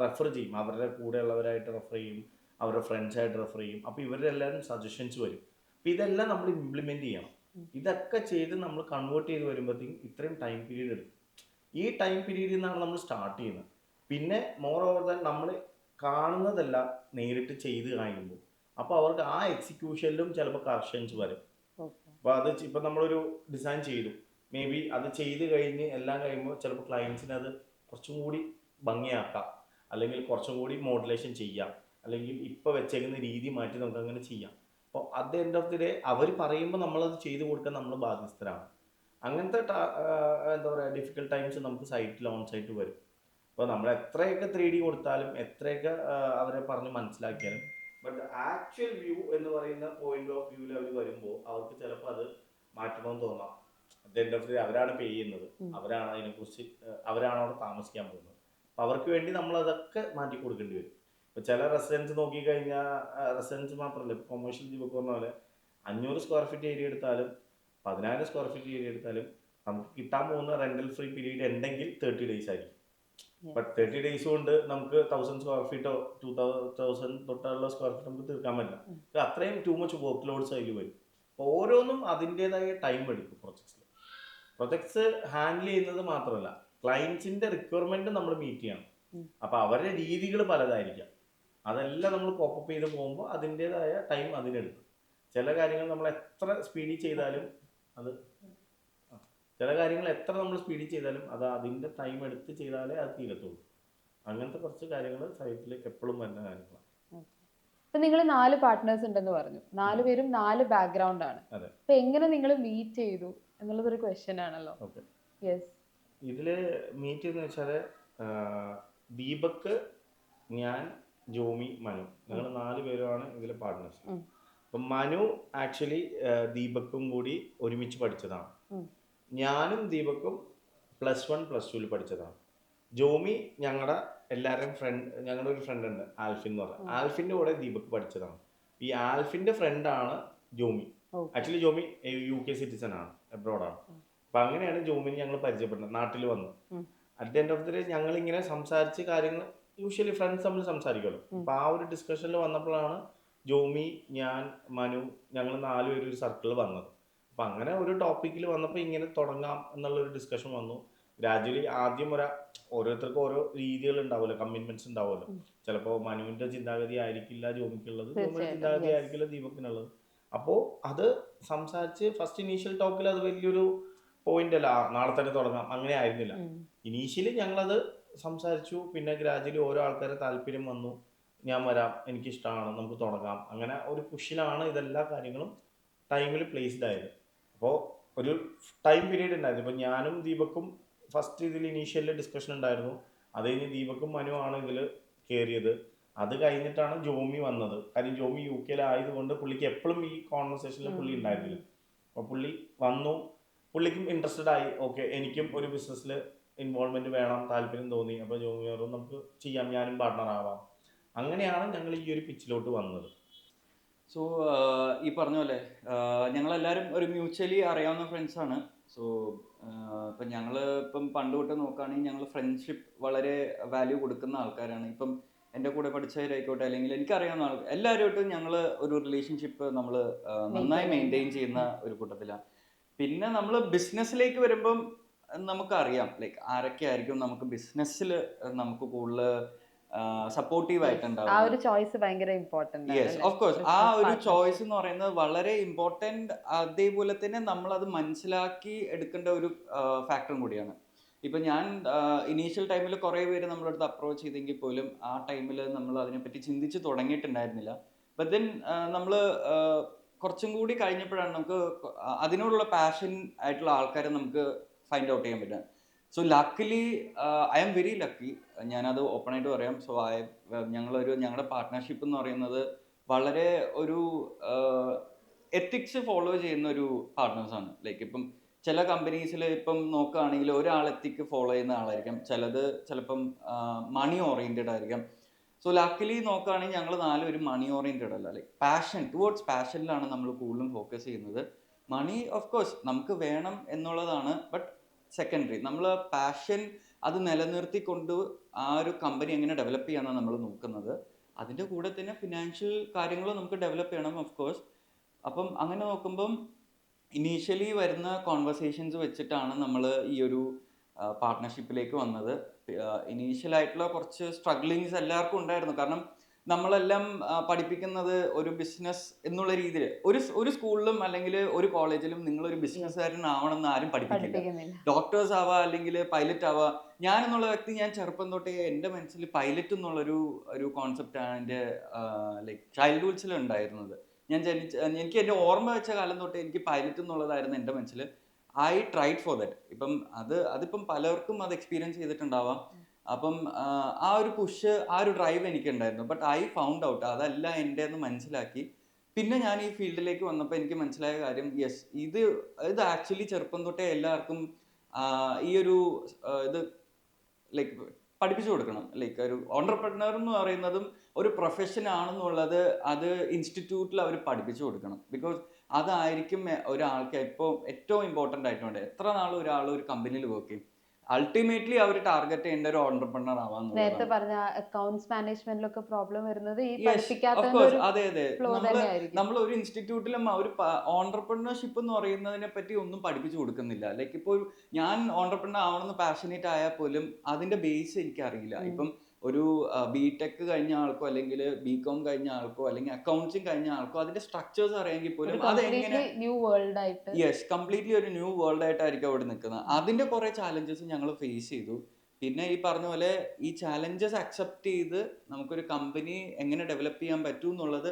റെഫർ ചെയ്യും. അവരുടെ കൂടെയുള്ളവരായിട്ട് റെഫർ ചെയ്യും, അവരുടെ ഫ്രണ്ട്സായിട്ട് റെഫർ ചെയ്യും. അപ്പോൾ ഇവരുടെ എല്ലാവരും സജഷൻസ് വരും. അപ്പോൾ ഇതെല്ലാം നമ്മൾ ഇംപ്ലിമെൻറ്റ് ചെയ്യണം. ഇതൊക്കെ ചെയ്ത് നമ്മൾ കൺവേർട്ട് ചെയ്ത് വരുമ്പോഴത്തേക്കും ഇത്രയും ടൈം പീരീഡ് എടുക്കും. ഈ ടൈം പീരീഡിൽ നിന്നാണ് നമ്മൾ സ്റ്റാർട്ട് ചെയ്യുന്നത്. പിന്നെ മോർ ഓവർ ദാൻ നമ്മൾ കാണുന്നതല്ല നേരിട്ട് ചെയ്ത് കഴിയുമ്പോൾ അപ്പോൾ അവർക്ക് ആ എക്സിക്യൂഷനിലും ചിലപ്പോൾ കറക്ഷൻസ് വരും. അപ്പോൾ അത് ഇപ്പം നമ്മളൊരു ഡിസൈൻ ചെയ്തു, മേ ബി അത് ചെയ്ത് കഴിഞ്ഞ് എല്ലാം കഴിയുമ്പോൾ ചിലപ്പോൾ ക്ലയൻസിന് അത് കുറച്ചും കൂടി ഭംഗിയാക്കാം, അല്ലെങ്കിൽ കുറച്ചും കൂടി മോഡുലേഷൻ ചെയ്യാം, അല്ലെങ്കിൽ ഇപ്പോൾ വെച്ചേക്കുന്ന രീതി മാറ്റി നമുക്ക് അങ്ങനെ ചെയ്യാം. അപ്പോൾ at the end of the day അവർ പറയുമ്പോൾ നമ്മളത് ചെയ്ത് കൊടുക്കാൻ നമ്മൾ ബാധ്യസ്ഥരാണ്. അങ്ങനത്തെ എന്താ പറയുക ഡിഫിക്കൽട്ട് ടൈംസ് നമുക്ക് സൈറ്റിൽ ഓൺ സൈറ്റ് വരും. അപ്പോൾ നമ്മൾ എത്രയൊക്കെ 3D കൊടുത്താലും എത്രയൊക്കെ അവരെ പറഞ്ഞ് മനസ്സിലാക്കിയാലും ബട്ട് ആക്ച്വൽ വ്യൂ എന്ന് പറയുന്ന പോയിന്റ് ഓഫ് വ്യൂവിൽ അവർ വരുമ്പോൾ അവർക്ക് ചിലപ്പോൾ അത് മാറ്റണമെന്ന് തോന്നാം. At the end of the day അവരാണ് പേ ചെയ്യുന്നത്, അവരാണ് അതിനെക്കുറിച്ച് അവരാണ് അവിടെ താമസിക്കാൻ പോകുന്നത്. അപ്പോൾ അവർക്ക് വേണ്ടി നമ്മൾ അതൊക്കെ മാറ്റി കൊടുക്കേണ്ടി വരും. ഇപ്പോൾ ചില റെസിഡൻസ് നോക്കിക്കഴിഞ്ഞാൽ റെസിഡൻസ് മാത്രമല്ല, ഇപ്പോൾ കൊമേഴ്ഷ്യൽ ജീവൊക്കെ പറഞ്ഞ പോലെ 500 സ്ക്വയർ ഫീറ്റ് ഏരിയ എടുത്താലും 10,000 സ്ക്വയർ ഫീറ്റ് ഏരിയ എടുത്താലും നമുക്ക് കിട്ടാൻ പോകുന്ന റെന്റൽ ഫ്രീ പീരീഡ് ഉണ്ടെങ്കിൽ 30 days ആയിരിക്കും. ബട്ട് 30 days കൊണ്ട് നമുക്ക് 1000 സ്ക്വയർ ഫീറ്റോ 2000 തൊട്ടുള്ള സ്ക്വയർ ഫീറ്റ് നമുക്ക് തീർക്കാൻ പറ്റില്ല. അത്രയും ടു മച്ച് വർക്ക് ലോഡ്സ് അതിൽ വരും. അപ്പോൾ ഓരോന്നും അതിൻ്റെതായ ടൈം എടുക്കും. പ്രൊജക്ട്സ് ഹാൻഡിൽ ചെയ്യുന്നത് മാത്രമല്ല ക്ലയൻസിന്റെ റിക്വയർമെന്റ് നമ്മൾ മീറ്റ് ചെയ്യണം. അപ്പോൾ അവരുടെ രീതികൾ പലതായിരിക്കാം. അതെല്ലാം നമ്മൾ കോപ്പപ്പ് ചെയ്ത് പോകുമ്പോൾ അതിൻ്റെതായ ടൈം അതിനെടുക്കും. ചില കാര്യങ്ങൾ നമ്മൾ എത്ര സ്പീഡിൽ ചെയ്താലും അത് അതിൻ്റെ ടൈം എടുത്ത് ചെയ്താലേ അത് തീരത്തുള്ളൂ. അങ്ങനത്തെ കുറച്ച് കാര്യങ്ങൾ സൈറ്റിൽ എപ്പോഴും വരുന്ന കാര്യങ്ങളാണ്. ഇപ്പൊ നിങ്ങൾ 4 പാർട്ട്നേഴ്സ് ഉണ്ടെന്ന് പറഞ്ഞു. 4 പേരും 4 ബാക്ക്ഗ്രൗണ്ട് ആണ്. അപ്പൊ എങ്ങനെ നിങ്ങൾ മീറ്റ് ചെയ്തു എന്നുള്ളതൊരു ക്വസ്റ്റ്യൻ ആണല്ലോ. ഇതില് മീറ്റ് ചെയ്തെന്ന് വെച്ചാൽ ദീപക്, ഞാൻ, ജോമി, മനു, ഞങ്ങൾ 4 പേരുമാണ് ഇതിലെ പാർട്ട്നേഴ്സ്. അപ്പം മനു ആക്ച്വലി ദീപക്കും കൂടി ഒരുമിച്ച് പഠിച്ചതാണ്. ഞാനും ദീപക്കും +1 +2 പഠിച്ചതാണ്. ജോമി ഞങ്ങളുടെ എല്ലാവരുടെയും ഞങ്ങളുടെ ഒരു ഫ്രണ്ട് ഉണ്ട്, ആൽഫിൻ എന്ന് പറഞ്ഞാൽ. ആൽഫിൻ്റെ കൂടെ ദീപക് പഠിച്ചതാണ്. ഈ ആൽഫിൻ്റെ ഫ്രണ്ടാണ് Jomi. Actually Jomi UK citizen ആണ്, അബ്രോഡാണ്. അപ്പം അങ്ങനെയാണ് ജോമിനെ ഞങ്ങൾ പരിചയപ്പെടുന്നത്, നാട്ടിൽ വന്നു. At the end of the day ഞങ്ങളിങ്ങനെ സംസാരിച്ച് കാര്യങ്ങൾ യൂഷ്വലി ഫ്രണ്ട്സ് തമ്മിൽ സംസാരിക്കുമല്ലോ. അപ്പം ആ ഒരു ഡിസ്കഷനിൽ വന്നപ്പോഴാണ് ജോമി, ഞാൻ, മനു ഞങ്ങൾ 4 പേര് ഒരു സർക്കിളിൽ വന്നത്. അപ്പം അങ്ങനെ ഒരു ടോപ്പിക്കിൽ വന്നപ്പോൾ ഇങ്ങനെ തുടങ്ങാം എന്നുള്ളൊരു ഡിസ്കഷൻ വന്നു. ഗ്രാജുവലി ആദ്യം ഓരോരുത്തർക്കും ഓരോ രീതികൾ ഉണ്ടാവുമല്ലോ, കമ്മിറ്റ്മെന്റ്സ് ഉണ്ടാവുമല്ലോ. ചിലപ്പോൾ മനുവിൻ്റെ ചിന്താഗതി ആയിരിക്കില്ല ജോമിക്കുള്ളത്, ജോമിയുടെ ചിന്താഗതി ആയിരിക്കില്ല ദീപക്കിനുള്ളത്. അപ്പോൾ അത് സംസാരിച്ച് ഫസ്റ്റ് ഇനീഷ്യൽ ടോക്കിൽ അത് വലിയൊരു പോയിന്റ് അല്ല, നാളെ തന്നെ തുടങ്ങാം അങ്ങനെ ആയിരുന്നില്ല. ഇനീഷ്യലി ഞങ്ങളത് സംസാരിച്ചു. പിന്നെ ഗ്രാജുവലി ഓരോ ആൾക്കാരെ താല്പര്യം വന്നു, ഞാൻ വരാം, എനിക്കിഷ്ടമാണ്, നമുക്ക് തുടങ്ങാം. അങ്ങനെ ഒരു പുഷിലാണ് ഇതെല്ലാ കാര്യങ്ങളും ടൈമിൽ പ്ലേസ്ഡ് ആയത്. അപ്പോൾ ഒരു ടൈം പീരീഡ് ഉണ്ടായിരുന്നു. ഇപ്പോൾ ഞാനും ദീപക്കും ഫസ്റ്റ് ഇതിൽ ഇനീഷ്യൽ ഡിസ്കഷൻ ഉണ്ടായിരുന്നു. അത് കഴിഞ്ഞ് ദീപക്കും മനുവാണ് ഇതിൽ കയറിയത്. അത് കഴിഞ്ഞിട്ടാണ് ജോമി വന്നത്. കാര്യം ജോമി UK ആയതുകൊണ്ട് പുള്ളിക്ക് എപ്പോഴും ഈ കോൺവെർസേഷനിൽ പുള്ളി ഉണ്ടായിരുന്നില്ല. അപ്പോൾ പുള്ളി വന്നു, പുള്ളിക്കും ഇൻട്രസ്റ്റഡ് ആയി. ഓക്കെ, എനിക്കും ഒരു ബിസിനസ്സിൽ ഇൻവോൾവ്മെൻറ്റ് വേണം, താല്പര്യം തോന്നി. അപ്പോൾ ജോമി പറഞ്ഞു നമുക്ക് ചെയ്യാം, ഞാനും പാർട്ണർ ആവാം. അങ്ങനെയാണ് ഞങ്ങൾ ഈ ഒരു പിച്ചിലോട്ട് വന്നത്. സോ ഈ പറഞ്ഞ പോലെ ഞങ്ങളെല്ലാവരും ഒരു മ്യൂച്വലി അറിയാവുന്ന ഫ്രണ്ട്സാണ്. സോ ഇപ്പം ഞങ്ങൾ ഇപ്പം പണ്ട് തൊട്ട് നോക്കുകയാണെങ്കിൽ ഞങ്ങൾ ഫ്രണ്ട്ഷിപ്പ് വളരെ വാല്യൂ കൊടുക്കുന്ന ആൾക്കാരാണ്. ഇപ്പം എൻ്റെ കൂടെ പഠിച്ചവരായിക്കോട്ടെ അല്ലെങ്കിൽ എനിക്കറിയാവുന്ന ആൾക്കാർ എല്ലാവരുമായിട്ടും ഞങ്ങൾ ഒരു റിലേഷൻഷിപ്പ് നമ്മൾ നന്നായി മെയിൻറ്റെയിൻ ചെയ്യുന്ന ഒരു കൂട്ടത്തിലാണ്. പിന്നെ നമ്മൾ ബിസിനസ്സിലേക്ക് വരുമ്പം നമുക്കറിയാം ലൈക്ക് ആരൊക്കെ ആയിരിക്കും നമുക്ക് ബിസിനസ്സിൽ നമുക്ക് കൂടുതൽ സപ്പോർട്ടീവ് ആ ആയിട്ടുണ്ടാവും. ഒരു ചോയ്സ് ഭയങ്കര ഇമ്പോർട്ടന്റ് ആണ് യെസ്, അല്ലേ? Of course. ആ ബിസിനസ് ഒരു പാർട്ട്ണർഷിപ്പ്. ചോയ്സ് എന്ന് പറയുന്നത് വളരെ ഇമ്പോർട്ടൻ്റ്. അതേപോലെ തന്നെ നമ്മൾ അത് മനസ്സിലാക്കി എടുക്കേണ്ട ഒരു ഫാക്ടറും കൂടിയാണ്. ഇപ്പം ഞാൻ ഇനീഷ്യൽ ടൈമിൽ കുറേ പേര് നമ്മളെ അടുത്ത് അപ്രോച്ച് ചെയ്തെങ്കിൽ പോലും ആ ടൈമിൽ നമ്മൾ അതിനെപ്പറ്റി ചിന്തിച്ച് തുടങ്ങിയിട്ടുണ്ടായിരുന്നില്ല. ബട്ട് ദെൻ നമ്മൾ കുറച്ചും കൂടി കഴിഞ്ഞപ്പോഴാണ് നമുക്ക് അതിനോടുള്ള പാഷൻ ആയിട്ടുള്ള ആൾക്കാരെ നമുക്ക് ഫൈൻഡ് ഔട്ട് ചെയ്യാൻ പറ്റുക. So luckily I am very lucky, ഞാനത് ഓപ്പണായിട്ട് പറയാം. സോ ഞങ്ങളുടെ പാർട്ട്ണർഷിപ്പ് എന്ന് പറയുന്നത് വളരെ ഒരു എത്തിക്സ് ഫോളോ ചെയ്യുന്ന ഒരു പാർട്ട്നേഴ്സാണ്. ലൈക്ക് ഇപ്പം ചില കമ്പനീസിൽ ഇപ്പം നോക്കുകയാണെങ്കിൽ ഒരാൾ എത്തിക്ക് ഫോളോ ചെയ്യുന്ന ആളായിരിക്കും, ചിലപ്പം മണി ഓറിയൻറ്റഡ് ആയിരിക്കാം. സോ ലക്കിലി നോക്കുകയാണെങ്കിൽ ഞങ്ങൾ നാലും മണി ഓറിയൻറ്റഡ് അല്ല, ലൈക്ക് പാഷനിലാണ് നമ്മൾ കൂടുതലും ഫോക്കസ് ചെയ്യുന്നത്. മണി ഓഫ് കോഴ്സ് നമുക്ക് വേണം എന്നുള്ളതാണ്, ബട്ട് സെക്കൻഡറി. നമ്മൾ പാഷൻ അത് നിലനിർത്തിക്കൊണ്ട് ആ ഒരു കമ്പനി എങ്ങനെ ഡെവലപ്പ് ചെയ്യാനാണ് നമ്മൾ നോക്കുന്നത്. അതിൻ്റെ കൂടെ തന്നെ ഫിനാൻഷ്യൽ കാര്യങ്ങൾ നമുക്ക് ഡെവലപ്പ് ചെയ്യണം ഓഫ് കോഴ്സ്. അപ്പം അങ്ങനെ നോക്കുമ്പം ഇനീഷ്യലി വരുന്ന കോൺവെർസേഷൻസ് വെച്ചിട്ടാണ് നമ്മൾ ഈ ഒരു പാർട്ട്ണർഷിപ്പിലേക്ക് വന്നത്. ഇനീഷ്യലായിട്ടുള്ള കുറച്ച് സ്ട്രഗ്ലിങ്സ് എല്ലാവർക്കും ഉണ്ടായിരുന്നു. കാരണം നമ്മളെല്ലാം പഠിപ്പിക്കുന്നത് ഒരു ബിസിനസ് എന്നുള്ള രീതിയിൽ ഒരു സ്കൂളിലും അല്ലെങ്കിൽ ഒരു കോളേജിലും നിങ്ങളൊരു ബിസിനസ്സുകാരനാവണമെന്ന് ആരും പഠിപ്പിക്കില്ല. പഠിപ്പിക്കുന്നില്ല. ഡോക്ടേഴ്സ് ആവാ അല്ലെങ്കിൽ പൈലറ്റ് ആവാ. ഞാൻ എന്നുള്ള വ്യക്തി, ഞാൻ ചെറുപ്പം തൊട്ടേ എൻ്റെ മനസ്സിൽ പൈലറ്റ് എന്നുള്ളൊരു കോൺസെപ്റ്റാണ് എൻ്റെ ലൈക്ക് ചൈൽഡ്ഹുഡ്സിൽ ഉണ്ടായിരുന്നത്. എനിക്ക് എൻ്റെ ഓർമ്മ വെച്ച കാലം തൊട്ടേ എനിക്ക് പൈലറ്റ് എന്നുള്ളതായിരുന്നു എൻ്റെ മനസ്സിൽ. I tried for that. ഇപ്പം അതിപ്പം പലർക്കും അത് എക്സ്പീരിയൻസ് ചെയ്തിട്ടുണ്ടാവാം. അപ്പം ആ ഒരു പുഷ്, ആ ഒരു ഡ്രൈവ് എനിക്കുണ്ടായിരുന്നു. ബട്ട് ഐ ഫൗണ്ട് ഔട്ട് അതല്ല എൻ്റെ എന്ന് മനസ്സിലാക്കി. പിന്നെ ഞാൻ ഈ ഫീൽഡിലേക്ക് വന്നപ്പോൾ എനിക്ക് മനസ്സിലായ കാര്യം, യെസ്, ഇത് ആക്ച്വലി ചെറുപ്പം തൊട്ടേ എല്ലാവർക്കും ഈ ഒരു ഇത് ലൈക്ക് പഠിപ്പിച്ചു കൊടുക്കണം. ലൈക്ക് ഒരു ഓൺട്രപ്രനർ എന്ന് പറയുന്നതും ഒരു പ്രൊഫഷൻ ആണെന്നുള്ളത് അത് ഇൻസ്റ്റിറ്റ്യൂട്ടിൽ അവർ പഠിപ്പിച്ചു കൊടുക്കണം. ബിക്കോസ് അതായിരിക്കും ഒരാൾക്ക് ഇപ്പോൾ ഏറ്റവും ഇമ്പോർട്ടൻ്റ് ആയിട്ടുണ്ട്. എത്ര നാൾ ഒരാൾ ഒരു കമ്പനിയിൽ വർക്ക് ചെയ്യും, അൾട്ടിമേറ്റ്ലി അവർ ടാർഗറ്റ് ചെയ്യേണ്ട ഒരു ഓൺട്രപ്രനർ നേരത്തെ ആവാന്നുള്ളതാണ്. പറഞ്ഞ അക്കൗണ്ട്സ് മാനേജ്മെന്റിലൊക്കെ പ്രോബ്ലം വരുന്നത് ഈ യെസ്, ഓഫ് പഠിപ്പിക്കാത്തതിന്റെ കോഴ്സ്. ഒരു അതെ അതെ. ഫ്ലോ തന്നെയായിരിക്കും. നമ്മൾ ഒരു ഇൻസ്റ്റിറ്റ്യൂട്ടിലും ഒരു ഓൺട്രപ്രണർഷിപ്പ് എന്ന് പറയുന്നതിനെ പറ്റി ഒന്നും പഠിപ്പിച്ചു കൊടുക്കുന്നില്ല. ലൈക്ക് ഇപ്പോൾ ഞാൻ ഓൺട്രപ്രണർ ആവണമെന്ന് പാഷനേറ്റ് ആയാൽ പോലും അതിന്റെ ബേസ് എനിക്കറിയില്ല. ഇപ്പം ഒരു ബിടെക് കഴിഞ്ഞ ആൾക്കോ അല്ലെങ്കിൽ ബികോം കഴിഞ്ഞ ആൾക്കോ അല്ലെങ്കിൽ അക്കൗണ്ട്സിങ് കഴിഞ്ഞ ആൾക്കോ അതിന്റെ സ്ട്രക്ചേഴ്സ് അറിയാമെങ്കിൽ ഒരു പോലും അതെങ്ങനെ കംപ്ലീറ്റ്ലി ന്യൂ വേൾഡ് ആയിട്ട്. യെസ്, കംപ്ലീറ്റ്ലി ഒരു ന്യൂ വേൾഡ് ആയിട്ടായിരിക്കും അവിടെ നിൽക്കുന്നത്. അതിന്റെ കുറെ ചാലഞ്ചസ് ഞങ്ങൾ ഫേസ് ചെയ്തു. പിന്നെ ഈ പറഞ്ഞ പോലെ ഈ ചാലഞ്ചസ് അക്സെപ്റ്റ് ചെയ്ത് നമുക്കൊരു കമ്പനി എങ്ങനെ ഡെവലപ്പ് ചെയ്യാൻ പറ്റും എന്നുള്ളത്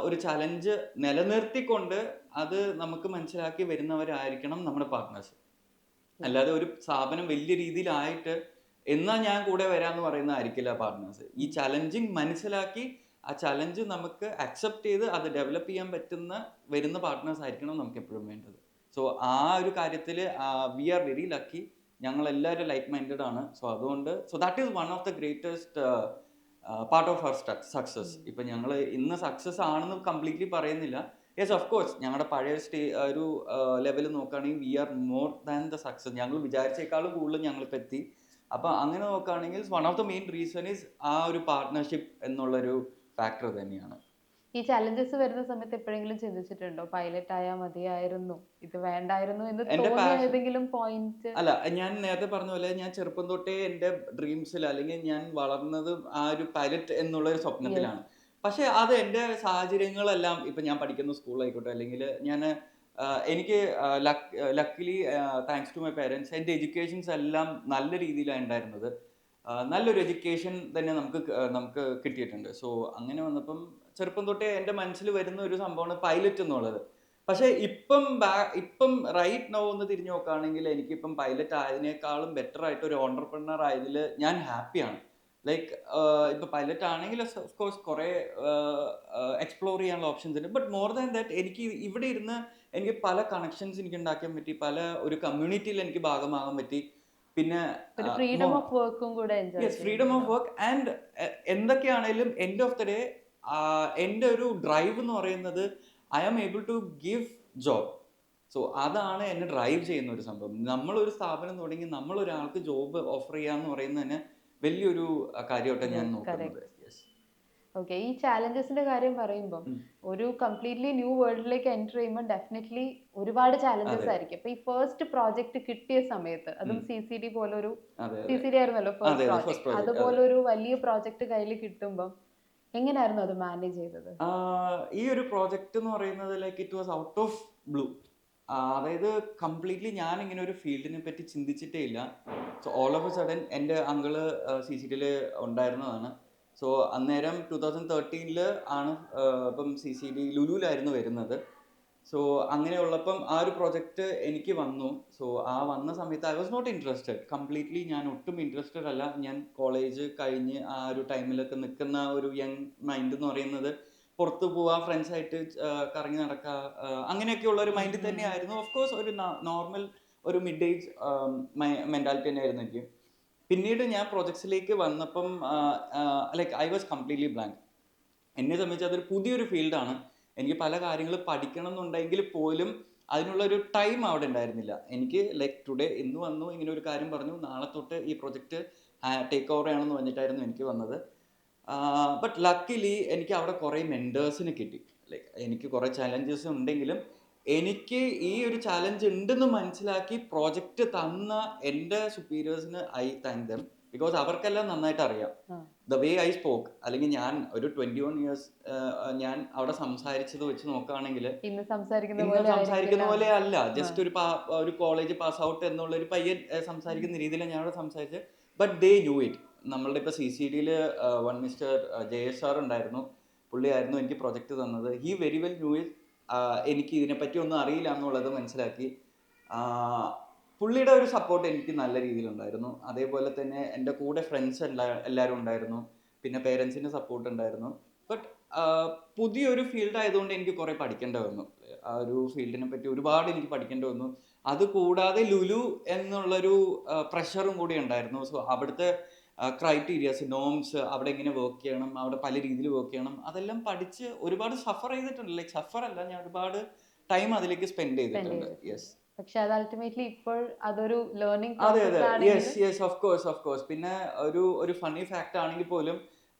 ഒരു ചലഞ്ച് നിലനിർത്തിക്കൊണ്ട് അത് നമുക്ക് മനസ്സിലാക്കി വരുന്നവരായിരിക്കണം നമ്മുടെ പാർട്ട്നേഴ്സ്. അല്ലാതെ ഒരു സ്ഥാപനം വലിയ രീതിയിലായിട്ട് എന്നാ ഞാൻ കൂടെ വരാമെന്ന് പറയുന്നതായിരിക്കില്ല പാർട്ട്നേഴ്സ്. ഈ ചലഞ്ചിങ് മനസ്സിലാക്കി ആ ചലഞ്ച് നമുക്ക് അക്സെപ്റ്റ് ചെയ്ത് അത് ഡെവലപ്പ് ചെയ്യാൻ വരുന്ന പാർട്ട്നേഴ്സ് ആയിരിക്കണം നമുക്ക് എപ്പോഴും വേണ്ടത്. സോ ആ ഒരു കാര്യത്തിൽ വി ആർ വെരി ലക്കി. ഞങ്ങൾ എല്ലാവരും ലൈക്ക് മൈൻഡഡ് ആണ്. സോ അതുകൊണ്ട് that is one of the greatest part of our success. ഇപ്പം ഞങ്ങൾ ഇന്ന് സക്സസ് ആണെന്ന് കംപ്ലീറ്റ്ലി പറയുന്നില്ല. യെസ്, ഓഫ് കോഴ്സ് ഞങ്ങളുടെ പഴയ ഒരു ലെവൽ നോക്കുകയാണെങ്കിൽ we are more than the success. ഞങ്ങൾ വിചാരിച്ചേക്കാളും കൂടുതൽ ഞങ്ങളിപ്പോൾ എത്തി. അപ്പം അങ്ങനെ നോക്കുകയാണെങ്കിൽ one of the main reason is ആ ഒരു പാർട്ട്ണർഷിപ്പ് എന്നുള്ളൊരു ഫാക്ടർ തന്നെയാണ്. ഈ ചലഞ്ചസ് വരുന്ന സമയത്ത് എപ്പോഴെങ്കിലും ചിന്തിച്ചിട്ടുണ്ടോ പൈലറ്റ് ആയാൽ മതിയായിരുന്നു, ഇത് വേണ്ടായിരുന്നു എന്ന് എന്റെ തോന്നിയ passion- ഏതെങ്കിലും പോയിന്റ്? അല്ല, ഞാൻ നേരത്തെ പറഞ്ഞ പോലെ ഞാൻ ചെറുപ്പം തൊട്ടേ എൻ്റെ ഡ്രീംസിൽ അല്ലെങ്കിൽ ഞാൻ വളർന്നത് ആ ഒരു പൈലറ്റ് എന്നുള്ള ഒരു സ്വപ്നത്തിലാണ്. പക്ഷെ അത് എൻ്റെ സാഹചര്യങ്ങളെല്ലാം ഇപ്പം ഞാൻ പഠിക്കുന്ന സ്കൂളായിക്കോട്ടെ അല്ലെങ്കിൽ ഞാൻ എനിക്ക് luckily thanks to my parents എൻ്റെ എഡ്യൂക്കേഷൻസ് എല്ലാം നല്ല രീതിയിലാണ് ഉണ്ടായിരുന്നത്. നല്ലൊരു എഡ്യൂക്കേഷൻ തന്നെ നമുക്ക് കിട്ടിയിട്ടുണ്ട്. സോ അങ്ങനെ വന്നപ്പം ചെറുപ്പം തൊട്ടേ എൻ്റെ മനസ്സിൽ വരുന്ന ഒരു സംഭവമാണ് പൈലറ്റ് എന്നുള്ളത്. പക്ഷെ ഇപ്പം റൈറ്റ് നൗ ഒന്ന് തിരിഞ്ഞു നോക്കുകയാണെങ്കിൽ എനിക്കിപ്പം പൈലറ്റ് ആയതിനേക്കാളും ബെറ്റർ ആയിട്ട് ഒരു ഓണ്ടർപ്രണർ ആയതിൽ ഞാൻ ഹാപ്പിയാണ്. ലൈക്ക് ഇപ്പൊ പൈലറ്റ് ആണെങ്കിൽ ഓഫ് കോഴ്സ് കുറെ എക്സ്പ്ലോർ ചെയ്യാനുള്ള ഓപ്ഷൻസ് ഉണ്ട്. ബട്ട് മോർ ദാൻ ദാറ്റ് എനിക്ക് ഇവിടെ ഇരുന്ന് എനിക്ക് പല കണക്ഷൻസ് എനിക്ക് ഉണ്ടാക്കാൻ പറ്റി, പല ഒരു കമ്മ്യൂണിറ്റിയിൽ എനിക്ക് ഭാഗമാകാൻ പറ്റി. പിന്നെ ഫ്രീഡം ഓഫ് വർക്കും കൂടെ ഫ്രീഡം ഓഫ് വർക്ക് ആൻഡ് എന്തൊക്കെയാണേലും എൻഡ് ഓഫ് ദ ഡേ എൻ്റെ ഒരു ഡ്രൈവ് എന്ന് പറയുന്നത് I am able to give job. So അതാണ് എന്നെ ഡ്രൈവ് ചെയ്യുന്ന ഒരു സംഭവം. നമ്മളൊരു സ്ഥാപനം തുടങ്ങി നമ്മൾ ഒരാൾക്ക് ജോബ് ഓഫർ ചെയ്യാന്ന് പറയുന്നത് തന്നെ വലിയൊരു കാര്യമായിട്ടാണ് ഞാൻ നോക്കുന്നത്. ഓക്കെ, ഈ ചാലഞ്ചസിന്റെ കാര്യം പറയുമ്പോൾ ഒരു കംപ്ലീറ്റ്ലി ന്യൂ വേൾഡിലേക്ക് എൻ്റർ ചെയ്യുമ്പോൾ ഡെഫിനറ്റ്ലി ഒരുപാട് ചാലഞ്ചസ് ആയിരിക്കും. അപ്പൊ ഈ ഫസ്റ്റ് പ്രോജക്റ്റ് കിട്ടിയ സമയത്ത്, അതും CCD പോലൊരു CCD ആയിരുന്നല്ലോ ഫസ്റ്റ് പ്രോജക്റ്റ്, അതുപോലെ ഒരു വലിയ പ്രോജക്റ്റ് കയ്യിൽ കിട്ടുമ്പോൾ എങ്ങനെയായിരുന്നു അത് മാനേജ് ചെയ്തത്? ഈ ഒരു പ്രോജക്റ്റ് എന്ന് പറയുന്നത് like it was out of blue. അതായത് കംപ്ലീറ്റ്ലി ഞാൻ ഇങ്ങനെ ഒരു ഫീൽഡിനെ പറ്റി ചിന്തിച്ചിട്ടേ ഇല്ല. So all of A sudden എൻ്റെ അങ്കിള് CCDയിൽ ഉണ്ടായിരുന്നതാണ്. സോ അന്നേരം 2013 ആണ് ഇപ്പം CCD ലുലുവിലായിരുന്നു വരുന്നത്. സോ അങ്ങനെയുള്ളപ്പം ആ ഒരു പ്രൊജക്റ്റ് എനിക്ക് വന്നു. സോ ആ വന്ന സമയത്ത് I was not interested. Completely ഞാൻ ഒട്ടും ഇൻട്രസ്റ്റഡ് അല്ല. ഞാൻ കോളേജ് കഴിഞ്ഞ് ആ ഒരു ടൈമിലൊക്കെ നിൽക്കുന്ന ഒരു യങ് മൈൻഡ് എന്ന് പറയുന്നത് പുറത്ത് പോവുക, ഫ്രണ്ട്സായിട്ട് കറങ്ങി നടക്കുക, അങ്ങനെയൊക്കെയുള്ള ഒരു മൈൻഡ് തന്നെയായിരുന്നു. ഓഫ് കോഴ്സ് ഒരു നോർമൽ ഒരു മിഡ് ഏജ് മെൻറ്റാലിറ്റി തന്നെയായിരുന്നു എനിക്ക്. പിന്നീട് ഞാൻ പ്രൊജക്ട്സിലേക്ക് വന്നപ്പം like I was completely blank. എന്നെ സംബന്ധിച്ച് അതൊരു പുതിയൊരു ഫീൽഡാണ്. എനിക്ക് പല കാര്യങ്ങൾ പഠിക്കണം എന്നുണ്ടെങ്കിൽ പോലും അതിനുള്ളൊരു ടൈം അവിടെ ഉണ്ടായിരുന്നില്ല. എനിക്ക് ലൈക്ക് ടുഡേ ഇന്ന് വന്നു, ഇങ്ങനെ ഒരു കാര്യം പറഞ്ഞു, നാളെ തൊട്ട് ഈ പ്രൊജക്റ്റ് ടേക്ക് ഓവർ ചെയ്യണമെന്ന് പറഞ്ഞിട്ടായിരുന്നു എനിക്ക് വന്നത്. ബട്ട് ലക്കിലി എനിക്ക് അവിടെ കുറേ മെൻറ്റേഴ്സിന് കിട്ടി. ലൈക്ക് എനിക്ക് കുറേ ചാലഞ്ചസ് ഉണ്ടെങ്കിലും എനിക്ക് ഈ ഒരു ചാലഞ്ച് ഉണ്ടെന്ന് മനസ്സിലാക്കി പ്രോജക്റ്റ് തന്ന എൻ്റെ സുപ്പീരിയേഴ്സിന് ഐ താങ്ക് ദം. ബിക്കോസ് അവർക്കെല്ലാം നന്നായിട്ട് അറിയാം ദ വേ ഐ സ്പോക്ക്. അല്ലെങ്കിൽ ഞാൻ ഒരു 21 years ഞാൻ അവിടെ സംസാരിച്ചത് വെച്ച് നോക്കുകയാണെങ്കിൽ ഇന്ന് സംസാരിക്കുന്ന പോലെ അല്ല. ജസ്റ്റ് ഒരു കോളേജ് പാസ് ഔട്ട് എന്നുള്ള ഒരു പയ്യൻ സംസാരിക്കുന്ന രീതിയിലാണ് ഞാൻ അവിടെ സംസാരിച്ചത്. But they new it. നമ്മളുടെ ഇപ്പോൾ CCDയിൽ മിസ്റ്റർ JS സാർ ഉണ്ടായിരുന്നു. പുള്ളിയായിരുന്നു എനിക്ക് പ്രൊജക്റ്റ് തന്നത്. He very well new it. എനിക്ക് ഇതിനെപ്പറ്റി ഒന്നും അറിയില്ല എന്നുള്ളത് മനസ്സിലാക്കി. പുള്ളിയുടെ ഒരു സപ്പോർട്ട് എനിക്ക് നല്ല രീതിയിലുണ്ടായിരുന്നു. അതേപോലെ തന്നെ എൻ്റെ കൂടെ ഫ്രണ്ട്സ് എല്ലാവരും ഉണ്ടായിരുന്നു. പിന്നെ പേരൻസിൻ്റെ സപ്പോർട്ട് ഉണ്ടായിരുന്നു. ബട്ട് പുതിയൊരു ഫീൽഡ് ആയതുകൊണ്ട് എനിക്ക് കുറേ പഠിക്കേണ്ടി വന്നു. ആ ഒരു ഫീൽഡിനെ പറ്റി ഒരുപാട് എനിക്ക് പഠിക്കേണ്ടി വന്നു. അതുകൂടാതെ ലുലു എന്നുള്ളൊരു പ്രഷറും കൂടി ഉണ്ടായിരുന്നു. സോ അവിടുത്തെ ക്രൈറ്റീരിയാസ്, നോംസ്, അവിടെ എങ്ങനെ വർക്ക് ചെയ്യണം, അവിടെ പല രീതിയിൽ വർക്ക് ചെയ്യണം, അതെല്ലാം പഠിച്ച് ഒരുപാട് സഫർ ചെയ്തിട്ടുണ്ട്. ലൈക്ക് സഫർ അല്ല, ഞാൻ ഒരുപാട് ടൈം അതിലേക്ക് സ്പെൻഡ് ചെയ്തിട്ടുണ്ട്. യെസ്. പക്ഷെ അത് അൾട്ടിമേറ്റ്ലി ഇപ്പോൾ അതൊരു ലേണിംഗ് അതെ അതെ യെസ് ഓഫ് കോഴ്സ്. പിന്നെ ഒരു ഫണ്ണി ഫാക്ട് ആണെങ്കിൽ പോലും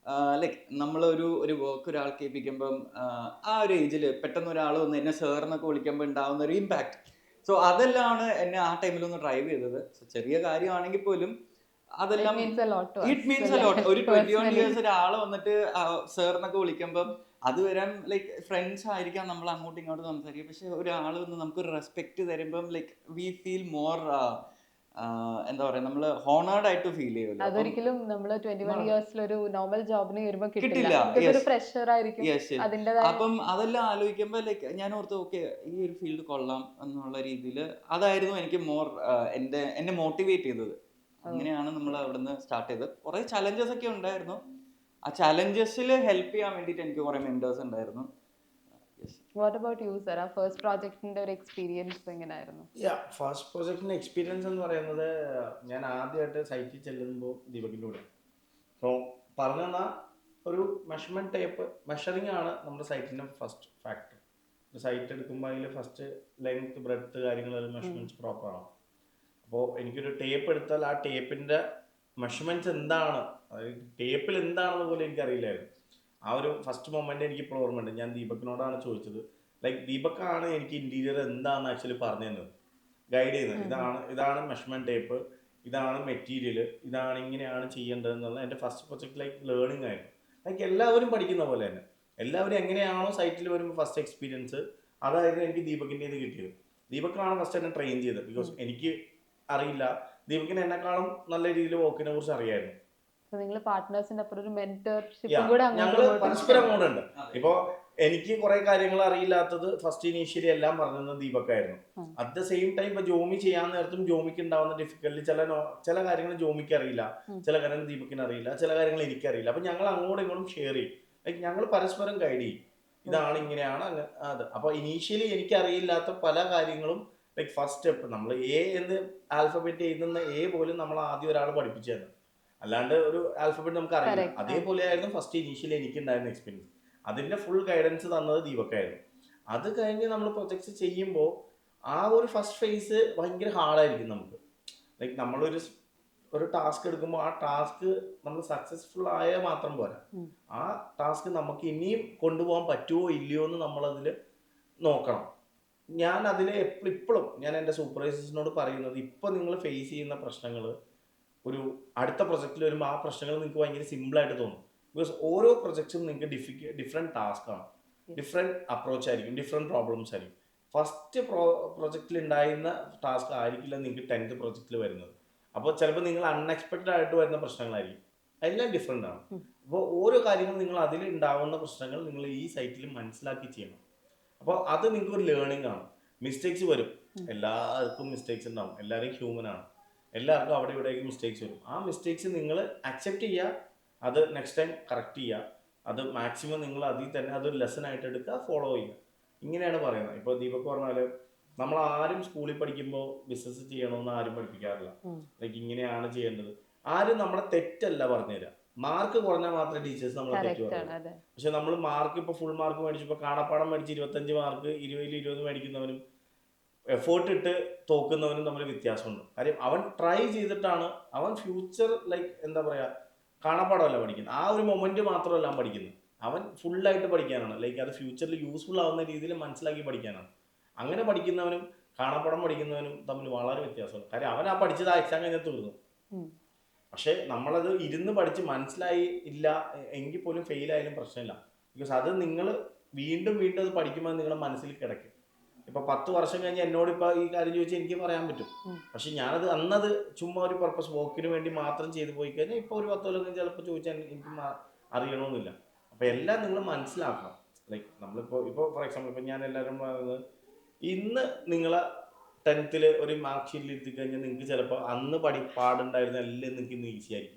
ലൈക്ക് നമ്മളൊരു വർക്ക് ഒരാൾക്ക് ഏൽപ്പിക്കുമ്പം ആ ഒരു ഏജിൽ പെട്ടെന്ന് ഒരാൾ വന്ന് എന്നെ സാർ എന്നൊക്കെ വിളിക്കുമ്പോൾ ഉണ്ടാവുന്ന ഒരു ഇമ്പാക്ട്. സോ അതെല്ലാമാണ് എന്നെ ആ ടൈമിലൊന്ന് ഡ്രൈവ് ചെയ്തത്. സോ ചെറിയ കാര്യമാണെങ്കിൽ പോലും അതെല്ലാം ഇറ്റ് മീൻസ് അ ലോട്ട്. ഒരു 21 years ഒരാൾ വന്നിട്ട് സാർ എന്നൊക്കെ വിളിക്കുമ്പം അത് വരാൻ ലൈക്ക് ഫ്രണ്ട്സ് ആയിരിക്കാം, നമ്മൾ അങ്ങോട്ടും ഇങ്ങോട്ടും സംസാരിക്കും. പക്ഷെ ഒരാൾ വന്ന് നമുക്കൊരു റെസ്പെക്ട് തരുമ്പം ലൈക്ക് വി ഫീൽ മോർ എന്താ പറയാ, നമ്മൾ ഹോണേർഡ് ആയിട്ട് ഫീൽ ചെയ്യുമല്ലോ. അതൊരിക്കലും നമ്മൾ 21 years ഒരു നോർമൽ ജോബിന് വരുമ്പോൾ കിട്ടില്ല. പ്രഷർ ആയിരിക്കും. അപ്പം അതെല്ലാം ആലോചിക്കുമ്പോൾ ലൈക്ക് ഞാൻ ഓർത്ത് ഓക്കെ ഈ ഒരു ഫീൽഡ് കൊള്ളാം എന്നുള്ള രീതിയിൽ അതായിരുന്നു എനിക്ക് മോർ എന്നെ മോട്ടിവേറ്റ് ചെയ്തത്. അങ്ങനെയാണ് നമ്മൾ അവിടുന്ന് സ്റ്റാർട്ട് ചെയ്തത്. കുറേ ചലഞ്ചസ് ഒക്കെ ഉണ്ടായിരുന്നു. ആ ചലഞ്ചസിൽ ഹെൽപ്പ് ചെയ്യാൻ വേണ്ടിയിട്ട് എനിക്ക് കുറേ മെന്റേഴ്സ് ഉണ്ടായിരുന്നു. What about you, sir? ആ ഫസ്റ്റ് പ്രോജക്റ്റിന്റെ ഒരു എക്സ്പീരിയൻസ് എങ്ങനെയായിരുന്നു? ഫസ്റ്റ് പ്രോജക്റ്റിന്റെ എക്സ്പീരിയൻസ് എന്ന് പറയുന്നത് ഞാൻ ആദ്യമായിട്ട് സൈറ്റിൽ ചെല്ലുമ്പോൾ ദീപകിൻ്റെ കൂടെ. അപ്പോൾ പറഞ്ഞു തന്നാൽ ഒരു മെഷർമെൻറ്റ് ടേപ്പ് മെഷറിംഗ് ആണ് നമ്മുടെ സൈറ്റിൻ്റെ ഫസ്റ്റ് ഫാക്ടർ. ഒരു സൈറ്റ് എടുക്കുമ്പോൾ അതിൽ ഫസ്റ്റ് ലെങ്ത്, ബ്രെഡ്ത്ത് കാര്യങ്ങളെല്ലാം മെഷർമെൻറ്റ്സ് പ്രോപ്പറാണ്. അപ്പോൾ എനിക്കൊരു ടേപ്പ് എടുത്താൽ ആ ടേപ്പിൻ്റെ മെഷർമെൻറ്റ്സ് എന്താണ്, അതായത് ടേപ്പിൽ എന്താണെന്ന് പോലും എനിക്കറിയില്ലായിരുന്നു. ആ ഒരു ഫസ്റ്റ് മൊമെൻ്റ് എനിക്ക് ഇപ്പോൾ ഓർമ്മയുണ്ട്. ഞാൻ ദീപകിനോടാണ് ചോദിച്ചത്. ലൈക്ക് ദീപക്കാണ് എനിക്ക് ഇൻറ്റീരിയർ എന്താണെന്ന് ആക്ച്വലി പറഞ്ഞു തന്നത്, ഗൈഡ് ചെയ്യുന്നത്. ഇതാണ് മെഷർമെൻറ്റ് ടേപ്പ്, ഇതാണ് മെറ്റീരിയൽ, ഇതാണ് ഇങ്ങനെയാണ് ചെയ്യേണ്ടത് എന്നുള്ള എൻ്റെ ഫസ്റ്റ് പ്രൊജക്റ്റ് ലൈക്ക് ലേണിംഗ് ആയിരുന്നു. ലൈക്ക് എല്ലാവരും പഠിക്കുന്ന പോലെ തന്നെ എല്ലാവരും എങ്ങനെയാണോ സൈറ്റിൽ വരുമ്പോൾ ഫസ്റ്റ് എക്സ്പീരിയൻസ് അതായിരുന്നു എനിക്ക് ദീപകിൻ്റെ ഇത് കിട്ടിയത്. ദീപക്കാണ് ഫസ്റ്റ് എന്നെ ട്രെയിൻ ചെയ്തത്. ബിക്കോസ് എനിക്ക് അറിയില്ല, ദീപകിന് എന്നെക്കാളും നല്ല രീതിയിൽ വർക്കിനെ കുറിച്ച് അറിയായിരുന്നു. നിങ്ങൾ പാർട്ട്നേഴ്സിന്റെ അപ്പുറം ഒരു മെന്റർഷിപ്പ് ഞങ്ങൾ പരസ്പരം അങ്ങോട്ടുണ്ട്. ഇപ്പോൾ എനിക്ക് കുറെ കാര്യങ്ങൾ അറിയില്ലാത്തത് ഫസ്റ്റ് ഇനീഷ്യലി എല്ലാം പറഞ്ഞത് ദീപക്കായിരുന്നു. അറ്റ് ദ സെയിം ടൈം ഇപ്പൊ ജോമി ചെയ്യാൻ നേരത്തും ജോമിക്ക് ഉണ്ടാവുന്ന ഡിഫിക്കൽറ്റി ചില കാര്യങ്ങൾ ജോമിക്ക് അറിയില്ല, ചില കാര്യങ്ങൾ ദീപക്കിന് അറിയില്ല, ചില കാര്യങ്ങൾ എനിക്കറിയില്ല. അപ്പൊ ഞങ്ങൾ അങ്ങോട്ടും ഇങ്ങോട്ടും ഷെയർ ചെയ്യും. ലൈക്ക് ഞങ്ങൾ പരസ്പരം ഗൈഡ് ചെയ്യും, ഇതാണ് ഇങ്ങനെയാണ് അത്. അപ്പൊ ഇനീഷ്യലി എനിക്ക് അറിയില്ലാത്ത പല കാര്യങ്ങളും ലൈക്ക് ഫസ്റ്റ് സ്റ്റെപ്പ് നമ്മൾ എ എന്ന് ആൽഫബറ്റ് എഴുതുന്ന എ പോലും നമ്മൾ ആദ്യം ഒരാൾ പഠിപ്പിച്ചു തന്നു, അല്ലാണ്ട് ഒരു ആൽഫബറ്റ് നമുക്ക് അറിയില്ല. അതേപോലെ ആയിരുന്നു ഫസ്റ്റ് ഇനീഷ്യലി എനിക്ക് ഉണ്ടായിരുന്ന എക്സ്പീരിയൻസ്. അതിന്റെ ഫുൾ ഗൈഡൻസ് തന്നത് ദീപക്കായിരുന്നു. അത് കഴിഞ്ഞ് നമ്മൾ പ്രൊജക്ട്സ് ചെയ്യുമ്പോൾ ആ ഒരു ഫസ്റ്റ് ഫേസ് ഭയങ്കര ഹാർഡായിരിക്കും നമുക്ക്. ലൈക്ക് നമ്മളൊരു ടാസ്ക് എടുക്കുമ്പോൾ ആ ടാസ്ക് നമ്മൾ സക്സസ്ഫുൾ ആയാൽ മാത്രം പോരാ, ആ ടാസ്ക് നമുക്ക് ഇനിയും കൊണ്ടുപോകാൻ പറ്റുമോ ഇല്ലയോ എന്ന് നമ്മളതിൽ നോക്കണം. ഞാൻ അതിൽ ഇപ്പോഴും ഞാൻ എൻ്റെ സൂപ്പർവൈസേഴ്സിനോട് പറയുന്നത്, ഇപ്പം നിങ്ങൾ ഫേസ് ചെയ്യുന്ന പ്രശ്നങ്ങൾ ഒരു അടുത്ത പ്രൊജക്റ്റിൽ വരുമ്പോൾ ആ പ്രശ്നങ്ങൾ നിങ്ങൾക്ക് ഭയങ്കര സിമ്പിളായിട്ട് തോന്നും. ബിക്കോസ് ഓരോ പ്രൊജക്ട്സും നിങ്ങൾക്ക് ഡിഫറെൻറ്റ് ടാസ്ക്കാണ്, ഡിഫറെൻറ്റ് അപ്രോച്ച് ആയിരിക്കും, ഡിഫറെൻറ്റ് പ്രോബ്ലംസ് ആയിരിക്കും. ഫസ്റ്റ് പ്രൊജക്റ്റിൽ ഉണ്ടായിരുന്ന ടാസ്ക് ആയിരിക്കില്ല നിങ്ങൾക്ക് 10th പ്രൊജക്റ്റിൽ വരുന്നത്. അപ്പോൾ ചിലപ്പോൾ നിങ്ങൾ അൺഎക്സ്പെക്റ്റഡ് ആയിട്ട് വരുന്ന പ്രശ്നങ്ങളായിരിക്കും, എല്ലാം ഡിഫറെൻ്റ് ആണ്. അപ്പോൾ ഓരോ കാര്യങ്ങളും നിങ്ങൾ അതിൽ ഉണ്ടാവുന്ന പ്രശ്നങ്ങൾ നിങ്ങൾ ഈ സൈറ്റിൽ മനസ്സിലാക്കി ചെയ്യണം. അപ്പോൾ അത് നിങ്ങൾക്ക് ഒരു ലേണിംഗ് ആണ്. മിസ്റ്റേക്സ് വരും, എല്ലാവർക്കും മിസ്റ്റേക്സ് ഉണ്ടാവും, എല്ലാവരും ഹ്യൂമൻ ആണ്, എല്ലാവർക്കും അവിടെ ഇവിടേക്ക് മിസ്റ്റേക്സ് വരും. ആ മിസ്റ്റേക്സ് നിങ്ങൾ അക്സെപ്റ്റ് ചെയ്യുക, അത് നെക്സ്റ്റ് ടൈം കറക്റ്റ് ചെയ്യുക, അത് മാക്സിമം നിങ്ങൾ അതിൽ തന്നെ അതൊരു ലെസൺ ആയിട്ട് എടുക്കുക, ഫോളോ ചെയ്യുക. ഇങ്ങനെയാണ് പറയുന്നത്. ഇപ്പോൾ ദീപക് പറഞ്ഞാൽ നമ്മൾ ആരും സ്കൂളിൽ പഠിക്കുമ്പോൾ ബിസിനസ് ചെയ്യണമെന്ന് ആരും പഠിപ്പിക്കാറില്ല. ലൈക്ക് ഇങ്ങനെയാണ് ചെയ്യേണ്ടത്, ആരും നമ്മളെ തെറ്റല്ല പറഞ്ഞുതരാം. മാർക്ക് കുറഞ്ഞാൽ മാത്രമേ ടീച്ചേഴ്സ് നമ്മളെ തെറ്റ് പറയൂ. പക്ഷെ നമ്മൾ മാർക്ക് ഇപ്പോൾ ഫുൾ മാർക്ക് മേടിച്ചപ്പോൾ കാണാപ്പാടം മേടിച്ച് 25 മാർക്ക് 20 മേടിക്കുന്നവനും എഫേർട്ട് ഇട്ട് തോക്കുന്നവനും തമ്മിൽ വ്യത്യാസമുണ്ട്. കാര്യം അവൻ ട്രൈ ചെയ്തിട്ടാണ്, അവൻ ഫ്യൂച്ചർ ലൈക്ക് എന്താ പറയുക, കാണാപ്പാടമല്ല പഠിക്കുന്നത്, ആ ഒരു മൊമെന്റ് മാത്രമല്ല അവൻ പഠിക്കുന്നത്, അവൻ ഫുള്ളായിട്ട് പഠിക്കാനാണ്. ലൈക്ക് അത് ഫ്യൂച്ചറിൽ യൂസ്ഫുൾ ആവുന്ന രീതിയിൽ മനസ്സിലാക്കി പഠിക്കാനാണ്. അങ്ങനെ പഠിക്കുന്നവനും കാണാപ്പാടം പഠിക്കുന്നവനും തമ്മിൽ വളരെ വ്യത്യാസമുണ്ട്. കാര്യം അവൻ ആ പഠിച്ചത് ആ എക്സാം കഴിഞ്ഞാൽ തീർന്നു. പക്ഷെ നമ്മളത് ഇരുന്ന് പഠിച്ച് മനസ്സിലായി ഇല്ല എങ്കിൽ പോലും ഫെയിൽ ആയാലും പ്രശ്നമില്ല. ബിക്കോസ് അത് നിങ്ങൾ വീണ്ടും വീണ്ടും അത് പഠിക്കുമ്പോൾ നിങ്ങളുടെ മനസ്സിൽ കിടക്കും. ഇപ്പൊ 10 വർഷം കഴിഞ്ഞ് എന്നോട് ഇപ്പൊ ഈ കാര്യം ചോദിച്ചാൽ എനിക്ക് പറയാൻ പറ്റും. പക്ഷെ ഞാനത് അന്നത് ചുമ്മാ ഒരു പർപ്പസ് വോക്കിന് വേണ്ടി മാത്രം ചെയ്തു പോയി കഴിഞ്ഞാൽ ഇപ്പൊ ഒരു 10 കൊല്ലം ചിലപ്പോൾ ചോദിച്ചാൽ എനിക്ക് അറിയണമെന്നില്ല. അപ്പൊ എല്ലാം നിങ്ങൾ മനസ്സിലാക്കണം. ലൈക്ക് നമ്മളിപ്പോ ഫോർ എക്സാമ്പിൾ ഇപ്പൊ ഞാൻ എല്ലാവരും പറയുന്നത്, ഇന്ന് നിങ്ങളെ 10th ഒരു മാർക്ക് ഷീറ്റിൽ എത്തി കഴിഞ്ഞാൽ നിങ്ങൾക്ക് ചിലപ്പോൾ അന്ന് പാടുണ്ടായിരുന്ന എല്ലാം നിങ്ങൾക്ക് ഇന്ന് ഈസി ആയിരിക്കും.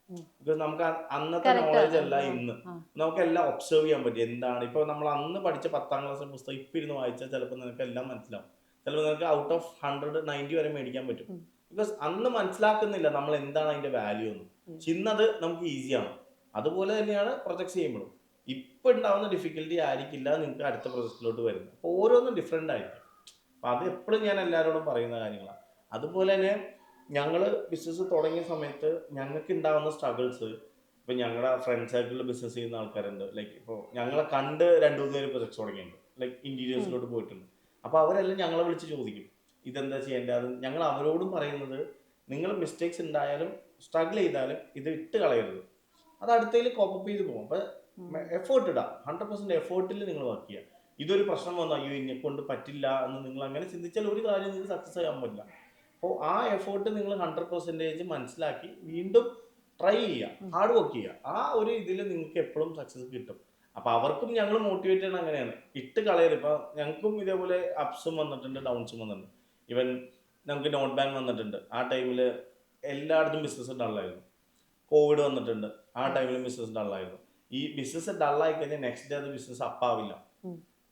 ബിക്കോസ് നമുക്ക് അന്നത്തെ നോളജ് അല്ല ഇന്ന്, നമുക്ക് എല്ലാം ഒബ്സർവ് ചെയ്യാൻ പറ്റും. എന്താണ് ഇപ്പൊ നമ്മൾ അന്ന് പഠിച്ച 10th ക്ലാസ് പുസ്തകം ഇപ്പൊ ഇരുന്ന് വായിച്ചാൽ ചിലപ്പോൾ നിനക്ക് എല്ലാം മനസ്സിലാവും. ചിലപ്പോൾ നിനക്ക് ഔട്ട് ഓഫ് 100 90 വരെ മേടിക്കാൻ പറ്റും. ബിക്കോസ് അന്ന് മനസ്സിലാക്കുന്നില്ല നമ്മൾ എന്താണ് അതിന്റെ വാല്യൂ എന്ന്. പക്ഷെ ഇന്നത് നമുക്ക് ഈസിയാണ്. അതുപോലെ തന്നെയാണ് പ്രൊജക്ട്സ് ചെയ്യുമ്പോഴും ഇപ്പൊ ഉണ്ടാവുന്ന ഡിഫിക്കൽറ്റി ആയിരിക്കില്ല നിങ്ങൾക്ക് അടുത്ത പ്രൊജക്റ്റിലോട്ട് വരുന്നത്. അപ്പോൾ ഓരോന്നും ഡിഫറെന്റ് ആയിരിക്കും. അപ്പൊ അത് എപ്പോഴും ഞാൻ എല്ലാവരോടും പറയുന്ന കാര്യങ്ങളാണ്. അതുപോലെ തന്നെ ഞങ്ങൾ ബിസിനസ് തുടങ്ങിയ സമയത്ത് ഞങ്ങൾക്ക് ഉണ്ടാകുന്ന സ്ട്രഗിൾസ്, ഇപ്പൊ ഞങ്ങളുടെ ഫ്രണ്ട് സർക്കിളിൽ ബിസിനസ് ചെയ്യുന്ന ആൾക്കാരുണ്ട്. ലൈക്ക് ഇപ്പോൾ ഞങ്ങളെ കണ്ട് 2-3 പേര് പ്രൊജക്ട്സ് തുടങ്ങിയിട്ടുണ്ട്, ലൈക്ക് ഇന്റീരിയേഴ്സിലോട്ട് പോയിട്ടുണ്ട്. അപ്പൊ അവരെല്ലാം ഞങ്ങളെ വിളിച്ച് ചോദിക്കും ഇതെന്താ ചെയ്യേണ്ടത്. അത് ഞങ്ങൾ അവരോടും പറയുന്നത്, നിങ്ങൾ മിസ്റ്റേക്സ് ഉണ്ടായാലും സ്ട്രഗിൾ ചെയ്താലും ഇത് ഇട്ട് കളയരുത്, അത് അടുത്തതിൽ കോപ്പപ്പ് ചെയ്ത് പോകും. അപ്പൊ എഫേർട്ട് ഇടാം, 100% എഫേർട്ടിൽ നിങ്ങൾ വർക്ക് ചെയ്യുക. ഇതൊരു പ്രശ്നം വന്നു അയ്യോ എന്നെ കൊണ്ട് പറ്റില്ല എന്ന് നിങ്ങൾ അങ്ങനെ ചിന്തിച്ചാൽ ഒരു കാര്യം നിങ്ങൾക്ക് സക്സസ് ചെയ്യാൻ പറ്റില്ല. അപ്പോൾ ആ എഫേർട്ട് നിങ്ങൾ 100% മനസ്സിലാക്കി വീണ്ടും ട്രൈ ചെയ്യുക, ഹാർഡ് വർക്ക് ചെയ്യുക. ആ ഒരു ഇതിൽ നിങ്ങൾക്ക് എപ്പോഴും സക്സസ് കിട്ടും. അപ്പോൾ അവർക്കും ഞങ്ങൾ മോട്ടിവേറ്റ് ചെയ്യണം. അങ്ങനെയാണ്, ഇട്ട് കളയരുത്. ഇപ്പോൾ ഞങ്ങൾക്കും ഇതേപോലെ അപ്സും വന്നിട്ടുണ്ട്, ഡൗൺസും വന്നിട്ടുണ്ട്. ഈവൻ നമുക്ക് നോട്ട് ബാങ്ക് വന്നിട്ടുണ്ട്, ആ ടൈമിൽ എല്ലായിടത്തും ബിസിനസ് ഡള്ളായിരുന്നു. കോവിഡ് വന്നിട്ടുണ്ട്, ആ ടൈമിൽ ബിസിനസ് ഡള്ളായിരുന്നു. ഈ ബിസിനസ് ഡള്ളായി കഴിഞ്ഞാൽ നെക്സ്റ്റ് ഡേ അത് ബിസിനസ് അപ്പാവില്ല.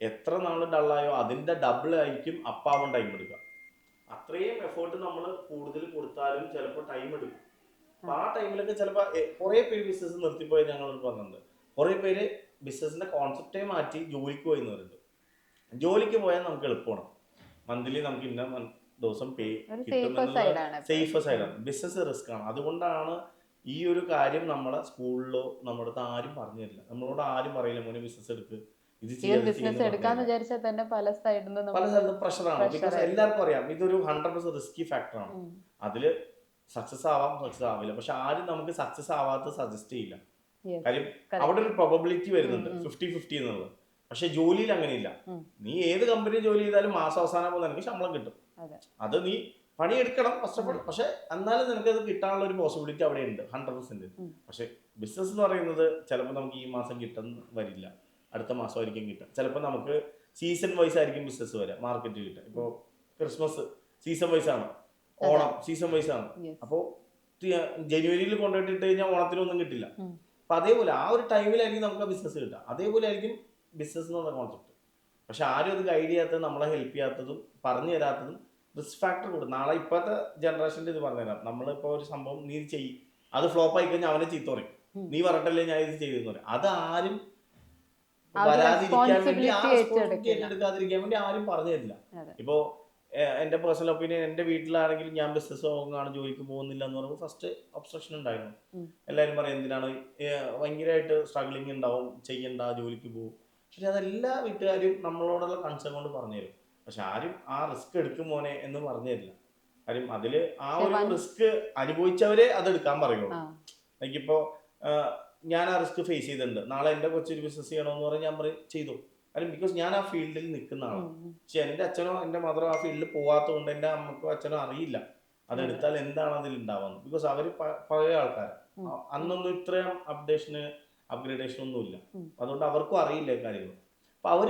എത്ര നാൾ ഡള്ളായോ അതിന്റെ ഡബിൾ ആയിരിക്കും അപ്പാവാൻ ടൈം എടുക്കുക. അത്രയും എഫേർട്ട് നമ്മൾ കൂടുതൽ കൊടുത്താലും ചിലപ്പോൾ ടൈം എടുക്കും. അപ്പൊ ആ ടൈമിലൊക്കെ ചിലപ്പോൾ കുറെ പേര് ബിസിനസ് നിർത്തിപ്പോയി. ഞങ്ങൾ പറഞ്ഞിട്ടുണ്ട്, കുറെ പേര് ബിസിനസിന്റെ കോൺസെപ്റ്റേ മാറ്റി ജോലിക്ക് പോയിരുന്നവരുണ്ട്. ജോലിക്ക് പോയാൽ നമുക്ക് എളുപ്പമാണ്, മന്ത്ലി നമുക്ക് ഇന്ന ദിവസം പേ കിട്ടുമെന്നുള്ള സേഫ് സൈഡാണ്. ബിസിനസ് റിസ്ക് ആണ്. അതുകൊണ്ടാണ് ഈ ഒരു കാര്യം നമ്മളെ സ്കൂളിലോ നമ്മുടെ അടുത്ത് ആരും പറഞ്ഞു തരില്ല. നമ്മളോട് ആരും പറയില്ല മോനെ ബിസിനസ് എടുക്ക്, ബിസിനസ് എടുക്കാന്ന് വിചാരിച്ചാൽ തന്നെ പല സ്ഥലത്തും പ്രഷറാണ്. ബിക്കോസ് എല്ലാവർക്കും അറിയാം ഇതൊരു 100% റിസ്കി ഫാക്ടറാണ്. അതില് സക്സസ് ആവാം, സക്സസ് ആവില്ല. പക്ഷെ ആരും നമുക്ക് സക്സസ് ആവാത്ത സജസ്റ്റ് ചെയ്യില്ല. കാര്യം അവിടെ ഒരു പ്രോബബിലിറ്റി വരുന്നുണ്ട് 50-50 എന്നുള്ളത്. പക്ഷെ ജോലിയിൽ അങ്ങനെയില്ല. നീ ഏത് കമ്പനി ജോലി ചെയ്താലും മാസം അവസാനം പോലെ നിനക്ക് ശമ്പളം കിട്ടും. അത് നീ പണിയെടുക്കണം കഷ്ടപ്പെടും, പക്ഷെ എന്നാലും നിനക്ക് അത് കിട്ടാനുള്ള ഒരു പോസിബിലിറ്റി അവിടെ ഉണ്ട് 100%. പക്ഷെ ബിസിനസ് എന്ന് പറയുന്നത് ചിലപ്പോൾ നമുക്ക് ഈ മാസം കിട്ടുന്ന വരില്ല, അടുത്ത മാസമായിരിക്കും കിട്ടുക. ചിലപ്പോൾ നമുക്ക് സീസൺ വൈസ് ആയിരിക്കും ബിസിനസ് വരിക, മാർക്കറ്റ് കിട്ടുക. ഇപ്പോൾ ക്രിസ്മസ് സീസൺ വൈസ് ആണ്, ഓണം സീസൺ വൈസ് ആണ്. അപ്പോൾ ജനുവരിയിൽ കൊണ്ടുപോയിട്ട് കഴിഞ്ഞാൽ ഓണത്തിനൊന്നും കിട്ടില്ല. അപ്പം അതേപോലെ ആ ഒരു ടൈമിലായിരിക്കും നമുക്ക് ആ ബിസിനസ് കിട്ടുക. അതേപോലെ ആയിരിക്കും ബിസിനസ് എന്ന് പറഞ്ഞ കോൺസെപ്റ്റ്. പക്ഷെ ആരും അത് ഗൈഡ് ചെയ്യാത്തതും നമ്മളെ ഹെൽപ്പ് ചെയ്യാത്തതും പറഞ്ഞു തരാത്തതും റിസ്ക് ഫാക്ടർ കൂടും. നാളെ ഇപ്പോഴത്തെ ജനറേഷൻ്റെ ഇത് പറഞ്ഞുതരാം. നമ്മളിപ്പോൾ ഒരു സംഭവം നീ ചെയ്യും, അത് ഫ്ലോപ്പ് ആയി കഴിഞ്ഞാൽ അവനെ ചീത്ത പറയും, നീ പറഞ്ഞിട്ടല്ലേ ഞാൻ ഇത് ചെയ്തെന്ന് പറയും. അത് ആരും വരാതിരിക്കാൻ വേണ്ടി, ആ റെസ്പോൺസിബിലിറ്റി ഏറ്റെടുക്കാതിരിക്കാൻ വേണ്ടി ആരും പറഞ്ഞു തരില്ല. ഇപ്പോൾ എൻ്റെ പേഴ്സണൽ ഒപ്പീനിയൻ, എൻ്റെ വീട്ടിലാണെങ്കിൽ ഞാൻ ബിസിനസ് നോക്കുകയാണ്, ജോലിക്ക് പോകുന്നില്ല എന്ന് പറയുമ്പോൾ ഫസ്റ്റ് ഒബ്സ്ട്രക്ഷൻ ഉണ്ടായിരുന്നു. എല്ലാവരും പറയും എന്തിനാണ്, ഭയങ്കരമായിട്ട് സ്ട്രഗ്ലിങ് ഉണ്ടാവും, ചെയ്യണ്ട, ജോലിക്ക് പോകും. പക്ഷെ അതെല്ലാ വീട്ടുകാരും നമ്മളോടുള്ള കൺസേൺ കൊണ്ട് പറഞ്ഞു തരും. പക്ഷെ ആരും ആ റിസ്ക് എടുക്കും മോനെ എന്ന് പറഞ്ഞു തരില്ല. കാര്യം അതിൽ ആ ഒരു റിസ്ക് അനുഭവിച്ചവരെ അത് എടുക്കാൻ പറയുള്ളൂ. എനിക്കിപ്പോൾ ഞാൻ ആ റിസ്ക് ഫേസ് ചെയ്തിട്ടുണ്ട്. നാളെ എൻ്റെ കൊച്ചൊരു ബിസിനസ് ചെയ്യണമെന്ന് പറഞ്ഞാൽ ഞാൻ പറയും ചെയ്തു. കാര്യം ബിക്കോസ് ഞാൻ ആ ഫീൽഡിൽ നിൽക്കുന്ന ആളാണ്. പക്ഷെ എൻ്റെ അച്ഛനോ എൻ്റെ മദറോ ആ ഫീൽഡിൽ പോകാത്തത് കൊണ്ട് എൻ്റെ അമ്മക്കോ അച്ഛനോ അറിയില്ല അതെടുത്താൽ എന്താണ് അതിൽ ഉണ്ടാവുന്നത്. ബിക്കോസ് അവർ പഴയ ആൾക്കാർ, അന്നൊന്നും ഇത്രയും അപ്ഗ്രേഡേഷൻ ഒന്നും ഇല്ല. അതുകൊണ്ട് അവർക്കും അറിയില്ല കാര്യങ്ങൾ. അപ്പോൾ അവർ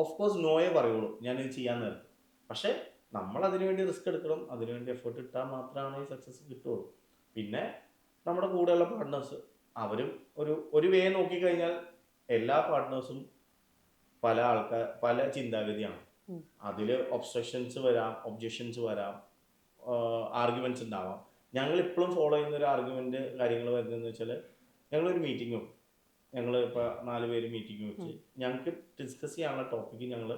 ഓഫ് കോഴ്സ് നോയെ പറയുള്ളൂ ഞാനിത് ചെയ്യാൻ നേരം. പക്ഷെ നമ്മൾ അതിനുവേണ്ടി റിസ്ക് എടുക്കണം, അതിനുവേണ്ടി എഫേർട്ട് ഇട്ടാൽ മാത്രമാണ് ഈ സക്സസ് കിട്ടുള്ളൂ. പിന്നെ നമ്മുടെ കൂടെയുള്ള പാർട്ട്നേഴ്സ്, അവരും ഒരു വേ നോക്കിക്കഴിഞ്ഞാൽ എല്ലാ പാർട്ട്നേഴ്സും പല ചിന്താഗതിയാണ്. അതിൽ ഒബ്സ്ട്രക്ഷൻസ് വരാം, ഒബ്ജക്ഷൻസ് വരാം, ആർഗ്യുമെന്റ്സ് ഉണ്ടാവാം. ഞങ്ങൾ ഇപ്പോഴും ഫോളോ ചെയ്യുന്ന ഒരു ആർഗ്യുമെന്റ് കാര്യങ്ങൾ വരുന്നതെന്ന് വെച്ചാൽ, ഞങ്ങളൊരു മീറ്റിംഗ് വെക്കും. ഞങ്ങൾ ഇപ്പോൾ 4 പേര് മീറ്റിംഗ് വെച്ച് ഞങ്ങൾക്ക് ഡിസ്കസ് ചെയ്യാനുള്ള ടോപ്പിക്ക് ഞങ്ങൾ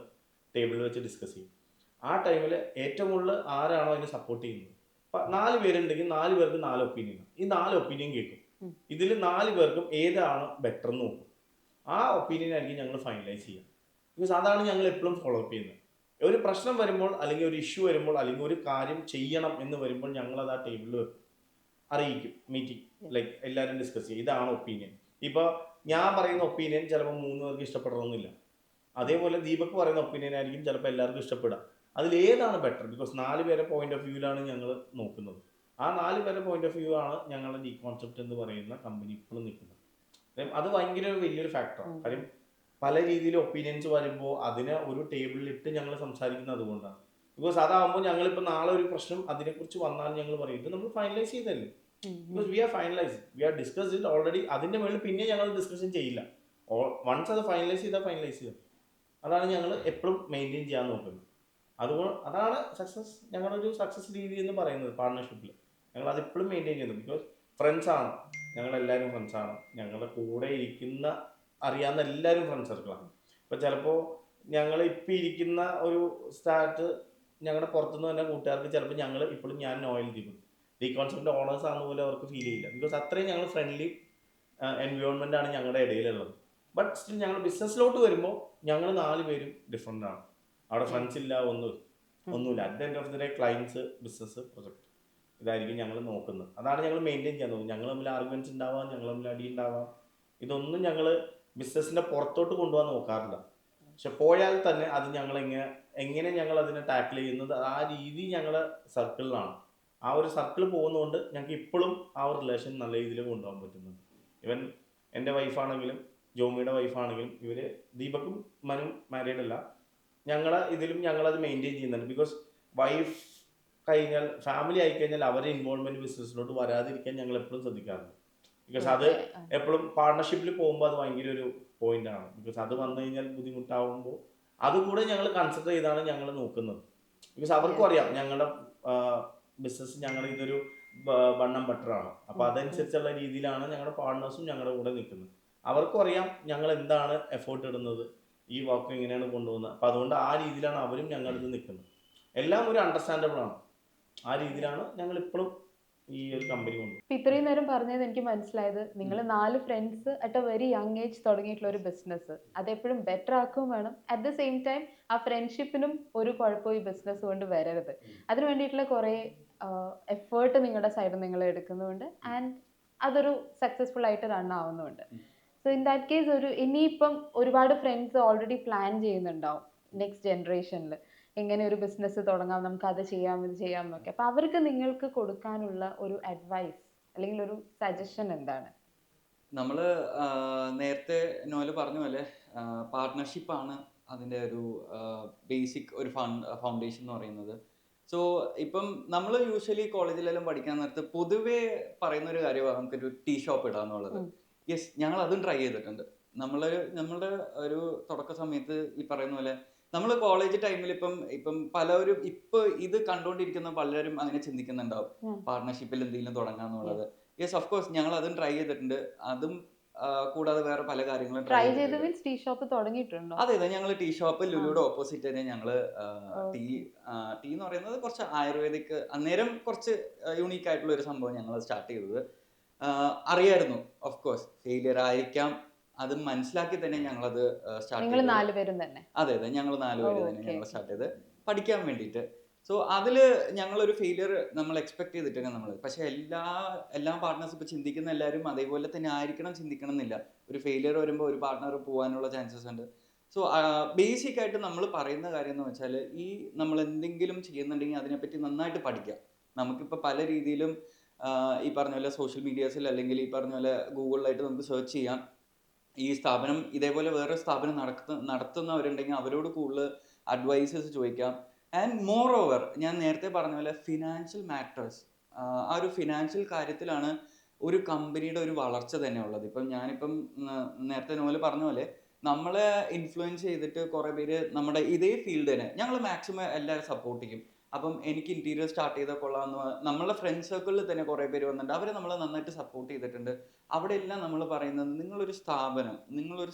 ടേബിളിൽ വെച്ച് ഡിസ്കസ് ചെയ്യും. ആ ടൈമിൽ ഏറ്റവും കൂടുതൽ ആരാണോ അതിനെ സപ്പോർട്ട് ചെയ്യുന്നത്, 4 പേരുണ്ടെങ്കിൽ 4 പേർക്ക് 4 ഒപ്പീനിയൻ. ഈ 4 ഒപ്പീനിയൻ കേൾക്കും. ഇതിൽ 4 പേർക്കും ഏതാണ് ബെറ്റർ എന്ന് നോക്കും. ആ ഒപ്പീനിയൻ ആയിരിക്കും ഞങ്ങൾ ഫൈനലൈസ് ചെയ്യുക. ബിക്കോസ് അതാണ് ഞങ്ങൾ എപ്പോഴും ഫോളോ അപ്പ് ചെയ്യുന്നത്. ഒരു പ്രശ്നം വരുമ്പോൾ, അല്ലെങ്കിൽ ഒരു ഇഷ്യൂ വരുമ്പോൾ, അല്ലെങ്കിൽ ഒരു കാര്യം ചെയ്യണം എന്ന് വരുമ്പോൾ ഞങ്ങളത് ആ ടേബിളിൽ വെക്കും, അറിയിക്കും. മീറ്റിംഗ് ലൈക്ക് എല്ലാവരും ഡിസ്കസ് ചെയ്യും, ഇതാണ് ഒപ്പീനിയൻ. ഇപ്പോൾ ഞാൻ പറയുന്ന ഒപ്പീനിയൻ ചിലപ്പോൾ 3 പേർക്ക് ഇഷ്ടപ്പെടണമെന്നില്ല. അതേപോലെ ദീപക് പറയുന്ന ഒപ്പീനിയൻ ആയിരിക്കും ചിലപ്പോൾ എല്ലാവർക്കും ഇഷ്ടപ്പെടുക. അതിലേതാണ് ബെറ്റർ? ബിക്കോസ് 4 പേരെ പോയിന്റ് ഓഫ് വ്യൂവിലാണ് ഞങ്ങൾ നോക്കുന്നത്. ആ 4 പേരെ പോയിന്റ് ഓഫ് വ്യൂ ആണ് ഞങ്ങളുടെ ഡി കോൺസെപ്റ്റ് എന്ന് പറയുന്ന കമ്പനി ഇപ്പോഴും നിൽക്കുന്നത്. അത് ഭയങ്കര വലിയൊരു ഫാക്ടറാണ്. കാര്യം പല രീതിയിൽ ഒപ്പീനിയൻസ് വരുമ്പോൾ അതിനെ ഒരു ടേബിളിലിട്ട് ഞങ്ങൾ സംസാരിക്കുന്നത് അതുകൊണ്ടാണ്. ബിക്കോസ് അതാകുമ്പോൾ ഞങ്ങളിപ്പോൾ നാളെ ഒരു പ്രശ്നം അതിനെക്കുറിച്ച് വന്നാൽ ഞങ്ങൾ പറയും ഇത് നമ്മൾ ഫൈനലൈസ് ചെയ്തല്ലേ. Because we are discuss it already. അതിൻ്റെ മുകളിൽ പിന്നെ ഞങ്ങൾ ഡിസ്കഷൻ ചെയ്യില്ല. വൺസ് അത് ഫൈനലൈസ് ചെയ്താൽ അതാണ് ഞങ്ങൾ എപ്പോഴും മെയിൻറ്റെയിൻ ചെയ്യാൻ നോക്കുന്നത്. അതാണ് സക്സസ്, ഞങ്ങളുടെ ഒരു സക്സസ് രീതി എന്ന് പറയുന്നത്. പാർട്ട്ണർഷിപ്പിൽ ഞങ്ങൾ അതിപ്പോഴും മെയിൻറ്റെയിൻ ചെയ്യുന്നത്. ബിക്കോസ് ഫ്രണ്ട്സാണ്, ഞങ്ങളെല്ലാവരും ഫ്രണ്ട്സാണ്. ഞങ്ങളുടെ കൂടെ ഇരിക്കുന്ന അറിയാവുന്ന എല്ലാവരും ഫ്രണ്ട് സർക്കിളാണ്. ഇപ്പോൾ ചിലപ്പോൾ ഞങ്ങൾ ഇപ്പം ഇരിക്കുന്ന ഒരു സ്റ്റാർട്ട് ഞങ്ങളുടെ പുറത്തുനിന്ന് തന്നെ കൂട്ടുകാർക്ക് ചിലപ്പോൾ ഞങ്ങൾ ഇപ്പോഴും ഞാൻ നോയൽ ദീപക് ഡി കോൺസെപ്റ്റിൻ്റെ ഓണേഴ്സ് ആണെന്ന് പോലും അവർക്ക് ഫീൽ ചെയ്യില്ല. ബിക്കോസ് അത്രയും ഞങ്ങൾ ഫ്രണ്ട്ലി എൻവയോൺമെൻ്റ് ആണ് ഞങ്ങളുടെ ഇടയിലുള്ളത്. ബട്ട് സ്റ്റിൽ ഞങ്ങൾ ബിസിനസ്സിലോട്ട് വരുമ്പോൾ ഞങ്ങൾ 4 പേരും ഡിഫറെൻ്റ് ആണ്. അവിടെ ഫ്രണ്ട്സ് ഇല്ല, ഒന്നുമില്ല. At the end of the day clients, business, project, ഇതായിരിക്കും ഞങ്ങൾ നോക്കുന്നത്. അതാണ് ഞങ്ങൾ മെയിൻറ്റെയിൻ ചെയ്യാൻ നോക്കുന്നത്. ഞങ്ങൾ തമ്മിൽ ആർഗ്യുമെൻറ്റ്സ് ഉണ്ടാവാം, ഞങ്ങൾ തമ്മിൽ അടി ഉണ്ടാവാം. ഇതൊന്നും ഞങ്ങൾ ബിസിനസ്സിൻ്റെ പുറത്തോട്ട് കൊണ്ടുപോകാൻ നോക്കാറില്ല. പക്ഷെ പോയാൽ തന്നെ അത് എങ്ങനെ ഞങ്ങൾ അതിനെ ടാക്കിൾ ചെയ്യുന്നത് ആ രീതി ഞങ്ങളുടെ സർക്കിളിലാണ്. ആ ഒരു സർക്കിൾ പോകുന്നതുകൊണ്ട് ഞങ്ങൾക്ക് ഇപ്പോഴും ആ ഒരു റിലേഷൻ നല്ല രീതിയിൽ കൊണ്ടുപോകാൻ പറ്റുന്നുണ്ട്. ഇവൻ എൻ്റെ വൈഫാണെങ്കിലും ജോമിയുടെ വൈഫാണെങ്കിലും ഇവർ ദീപക്കും മനും മാരീഡ് അല്ല. ഞങ്ങളത് മെയിൻറ്റെയിൻ ചെയ്യുന്നുണ്ട്. ബിക്കോസ് വൈഫ് കഴിഞ്ഞാൽ, ഫാമിലി ആയിക്കഴിഞ്ഞാൽ അവരെ ഇൻവോൾവ്മെൻറ്റ് ബിസിനസ്സിലോട്ട് വരാതിരിക്കാൻ ഞങ്ങൾ എപ്പോഴും ശ്രദ്ധിക്കാറുണ്ട്. ബിക്കോസ് അത് എപ്പോഴും പാർട്ട്ണർഷിപ്പിൽ പോകുമ്പോൾ അത് ഭയങ്കര ഒരു പോയിന്റാണ്. ബിക്കോസ് അത് വന്നു കഴിഞ്ഞാൽ ബുദ്ധിമുട്ടാവുമ്പോൾ അതുകൂടെ ഞങ്ങൾ കൺസിഡർ ചെയ്താണ് ഞങ്ങൾ നോക്കുന്നത്. ബിക്കോസ് അവർക്കും അറിയാം ഞങ്ങളുടെ ബിസിനസ്, ഇതൊരു ബണ്ണം ബട്ടറാണ്. അപ്പോൾ അതനുസരിച്ചുള്ള രീതിയിലാണ് ഞങ്ങളുടെ പാർട്ട്നേഴ്സും ഞങ്ങളുടെ കൂടെ നിൽക്കുന്നത്. അവർക്കും അറിയാം ഞങ്ങൾ എന്താണ് എഫേർട്ട് ഇടുന്നത്, ഈ വർക്ക് എങ്ങനെയാണ് കൊണ്ടുപോകുന്നത്. അപ്പോൾ അതുകൊണ്ട് ആ രീതിയിലാണ് അവരും ഞങ്ങളുടെ നിൽക്കുന്നത്. എല്ലാം ഒരു അണ്ടർസ്റ്റാൻഡബിൾ ആണ്. ആ രീതിയിലാണ് ഞങ്ങൾ ഇപ്പോഴും ഈ ഒരു കമ്പനി കൊണ്ട്. ഇത്രയും നേരം പറഞ്ഞത് എനിക്ക് മനസ്സിലായത്, നിങ്ങൾ 4 friends at A very young age തുടങ്ങിയിട്ടുള്ള ഒരു ബിസിനസ് അതെപ്പോഴും ബെറ്റർ ആക്കുകയും വേണം. അറ്റ് ദ സെയിം ടൈം ആ ഫ്രണ്ട്ഷിപ്പിനും ഒരു കുഴപ്പവും ഈ ബിസിനസ് കൊണ്ട് വരരുത്. അതിന് വേണ്ടിയിട്ടുള്ള കുറേ എഫേർട്ട് നിങ്ങളുടെ സൈഡിൽ നിങ്ങൾ എടുക്കുന്നുണ്ട്. ആൻഡ് അതൊരു സക്സസ്ഫുൾ ആയിട്ട് റൺ ആവുന്നുണ്ട്. സോ ഇൻ ദാറ്റ് കേസ് ഇനിയിപ്പം ഒരുപാട് ഫ്രണ്ട്സ് ഓൾറെഡി പ്ലാൻ ചെയ്യുന്നുണ്ടാവും നെക്സ്റ്റ് ജനറേഷനിൽ എങ്ങനെ ഒരു ബിസിനസ് തുടങ്ങാം, നമുക്ക് അത് ചെയ്യാം, ഇത് ചെയ്യാം എന്നൊക്കെ. അപ്പോൾ അവർക്ക് നിങ്ങൾക്ക് കൊടുക്കാനുള്ള ഒരു അഡ്വൈസ് അല്ലെങ്കിൽ ഒരു സജഷൻ എന്താണ്? നമ്മൾ നേരത്തെ നോല് പറഞ്ഞ പോലെ പാർട്ട്ണർഷിപ്പാണ് അതിൻ്റെ ഒരു ബേസിക് ഒരു ഫൗണ്ടേഷൻ എന്ന് പറയുന്നത്. സോ ഇപ്പം നമ്മൾ യൂഷ്വലി കോളേജിലെല്ലാം പഠിക്കാൻ നേരത്ത് പൊതുവേ പറയുന്ന ഒരു കാര്യമാണ് നമുക്കൊരു ടീ ഷോപ്പ് ഇടാന്നുള്ളത്. യെസ്, ഞങ്ങൾ അതും ട്രൈ ചെയ്തിട്ടുണ്ട്. നമ്മളുടെ ഒരു തുടക്ക സമയത്ത് ഈ പറയുന്ന പോലെ നമ്മൾ കോളേജ് ടൈമിൽ ഇപ്പം പലരും ഇത് കണ്ടുകൊണ്ടിരിക്കുന്ന പലരും അങ്ങനെ ചിന്തിക്കുന്നുണ്ടാവും, പാർട്ട്ണർഷിപ്പിൽ എന്തെങ്കിലും തുടങ്ങാന്നുള്ളത്. യെസ്, ഓഫ് കോഴ്സ് ഞങ്ങൾ അതും ട്രൈ ചെയ്തിട്ടുണ്ട്. അതും കൂടാതെ വേറെ പല കാര്യങ്ങളും ട്രൈ ചെയ്ത് മീൻസ് ടീ ഷോപ്പ് തുടങ്ങിയിട്ടുണ്ടോ? അതെ, ഞങ്ങൾ ടീ ഷോപ്പ് ലുലുയുടെ ഓപ്പോസിറ്റ് തന്നെ ഞങ്ങള് ടീ ടീ എന്ന് പറയുന്നത് കുറച്ച് ആയുർവേദിക്, അന്നേരം കുറച്ച് യൂണീക്ക് ആയിട്ടുള്ള ഒരു സംഭവം ഞങ്ങൾ സ്റ്റാർട്ട് ചെയ്തത്. അറിയായിരുന്നു ഓഫ് കോഴ്സ് ഫെയിലിയർ ആയിരിക്കാം, അത് മനസ്സിലാക്കി തന്നെ ഞങ്ങളത് സ്റ്റാർട്ട് നിങ്ങൾ ചെയ്തത്. 4 പേരും തന്നെ? അതെ, ഞങ്ങൾ 4 പേര് തന്നെ ഞങ്ങൾ സ്റ്റാർട്ട് ചെയ്ത് പഠിക്കാൻ വേണ്ടിയിട്ട്. സോ അതില് ഞങ്ങളൊരു ഫെയിലിയർ നമ്മൾ എക്സ്പെക്ട് ചെയ്തിട്ടാണ് നമ്മൾ, പക്ഷെ എല്ലാ പാർട്ട്നേഴ്സ് ഇപ്പൊ ചിന്തിക്കുന്ന എല്ലാവരും അതേപോലെ തന്നെ ആയിരിക്കണം ചിന്തിക്കണം എന്നില്ല. ഒരു ഫെയിലിയർ വരുമ്പോൾ ഒരു പാർട്ട്ണർ പോകാനുള്ള ചാൻസസ് ഉണ്ട്. സോ ബേസിക് ആയിട്ട് നമ്മൾ പറയുന്ന കാര്യം എന്ന് വെച്ചാൽ, ഈ നമ്മൾ എന്തെങ്കിലും ചെയ്യുന്നുണ്ടെങ്കിൽ അതിനെപ്പറ്റി നന്നായിട്ട് പഠിക്കാം. നമുക്കിപ്പോൾ പല രീതിയിലും ഈ പറഞ്ഞ പോലെ സോഷ്യൽ മീഡിയാസിൽ അല്ലെങ്കിൽ ഈ പറഞ്ഞ പോലെ ഗൂഗിളിലായിട്ട് നമുക്ക് സെർച്ച് ചെയ്യാം. ഈ സ്ഥാപനം ഇതേപോലെ വേറെ സ്ഥാപനം നടത്തുന്നവരുണ്ടെങ്കിൽ അവരോട് കൂടുതൽ അഡ്വൈസസ് ചോദിക്കാം. ആൻഡ് മോർ ഓവർ, ഞാൻ നേരത്തെ പറഞ്ഞ പോലെ ഫിനാൻഷ്യൽ മാറ്റേഴ്സ്, ആ ഒരു ഫിനാൻഷ്യൽ കാര്യത്തിലാണ് ഒരു കമ്പനിയുടെ ഒരു വളർച്ച തന്നെ ഉള്ളത്. ഇപ്പം ഞാനിപ്പം നേരത്തെ നോല് പറഞ്ഞ പോലെ നമ്മളെ ഇൻഫ്ലുവൻസ് ചെയ്തിട്ട് കുറേ പേര് നമ്മുടെ ഇതേ ഫീൽഡ് തന്നെ ഞങ്ങൾ മാക്സിമം എല്ലാവരും സപ്പോർട്ട് ചെയ്യും. അപ്പം എനിക്ക് ഇന്റീരിയർ സ്റ്റാർട്ട് ചെയ്താൽ കൊള്ളാമെന്ന് നമ്മളുടെ ഫ്രണ്ട് സർക്കിളിൽ തന്നെ കുറേ പേര് വന്നിട്ടുണ്ട്. അവർ നമ്മളെ നന്നായിട്ട് സപ്പോർട്ട് ചെയ്തിട്ടുണ്ട്. അവിടെ എല്ലാം നമ്മൾ പറയുന്നത്, നിങ്ങളൊരു സ്ഥാപനം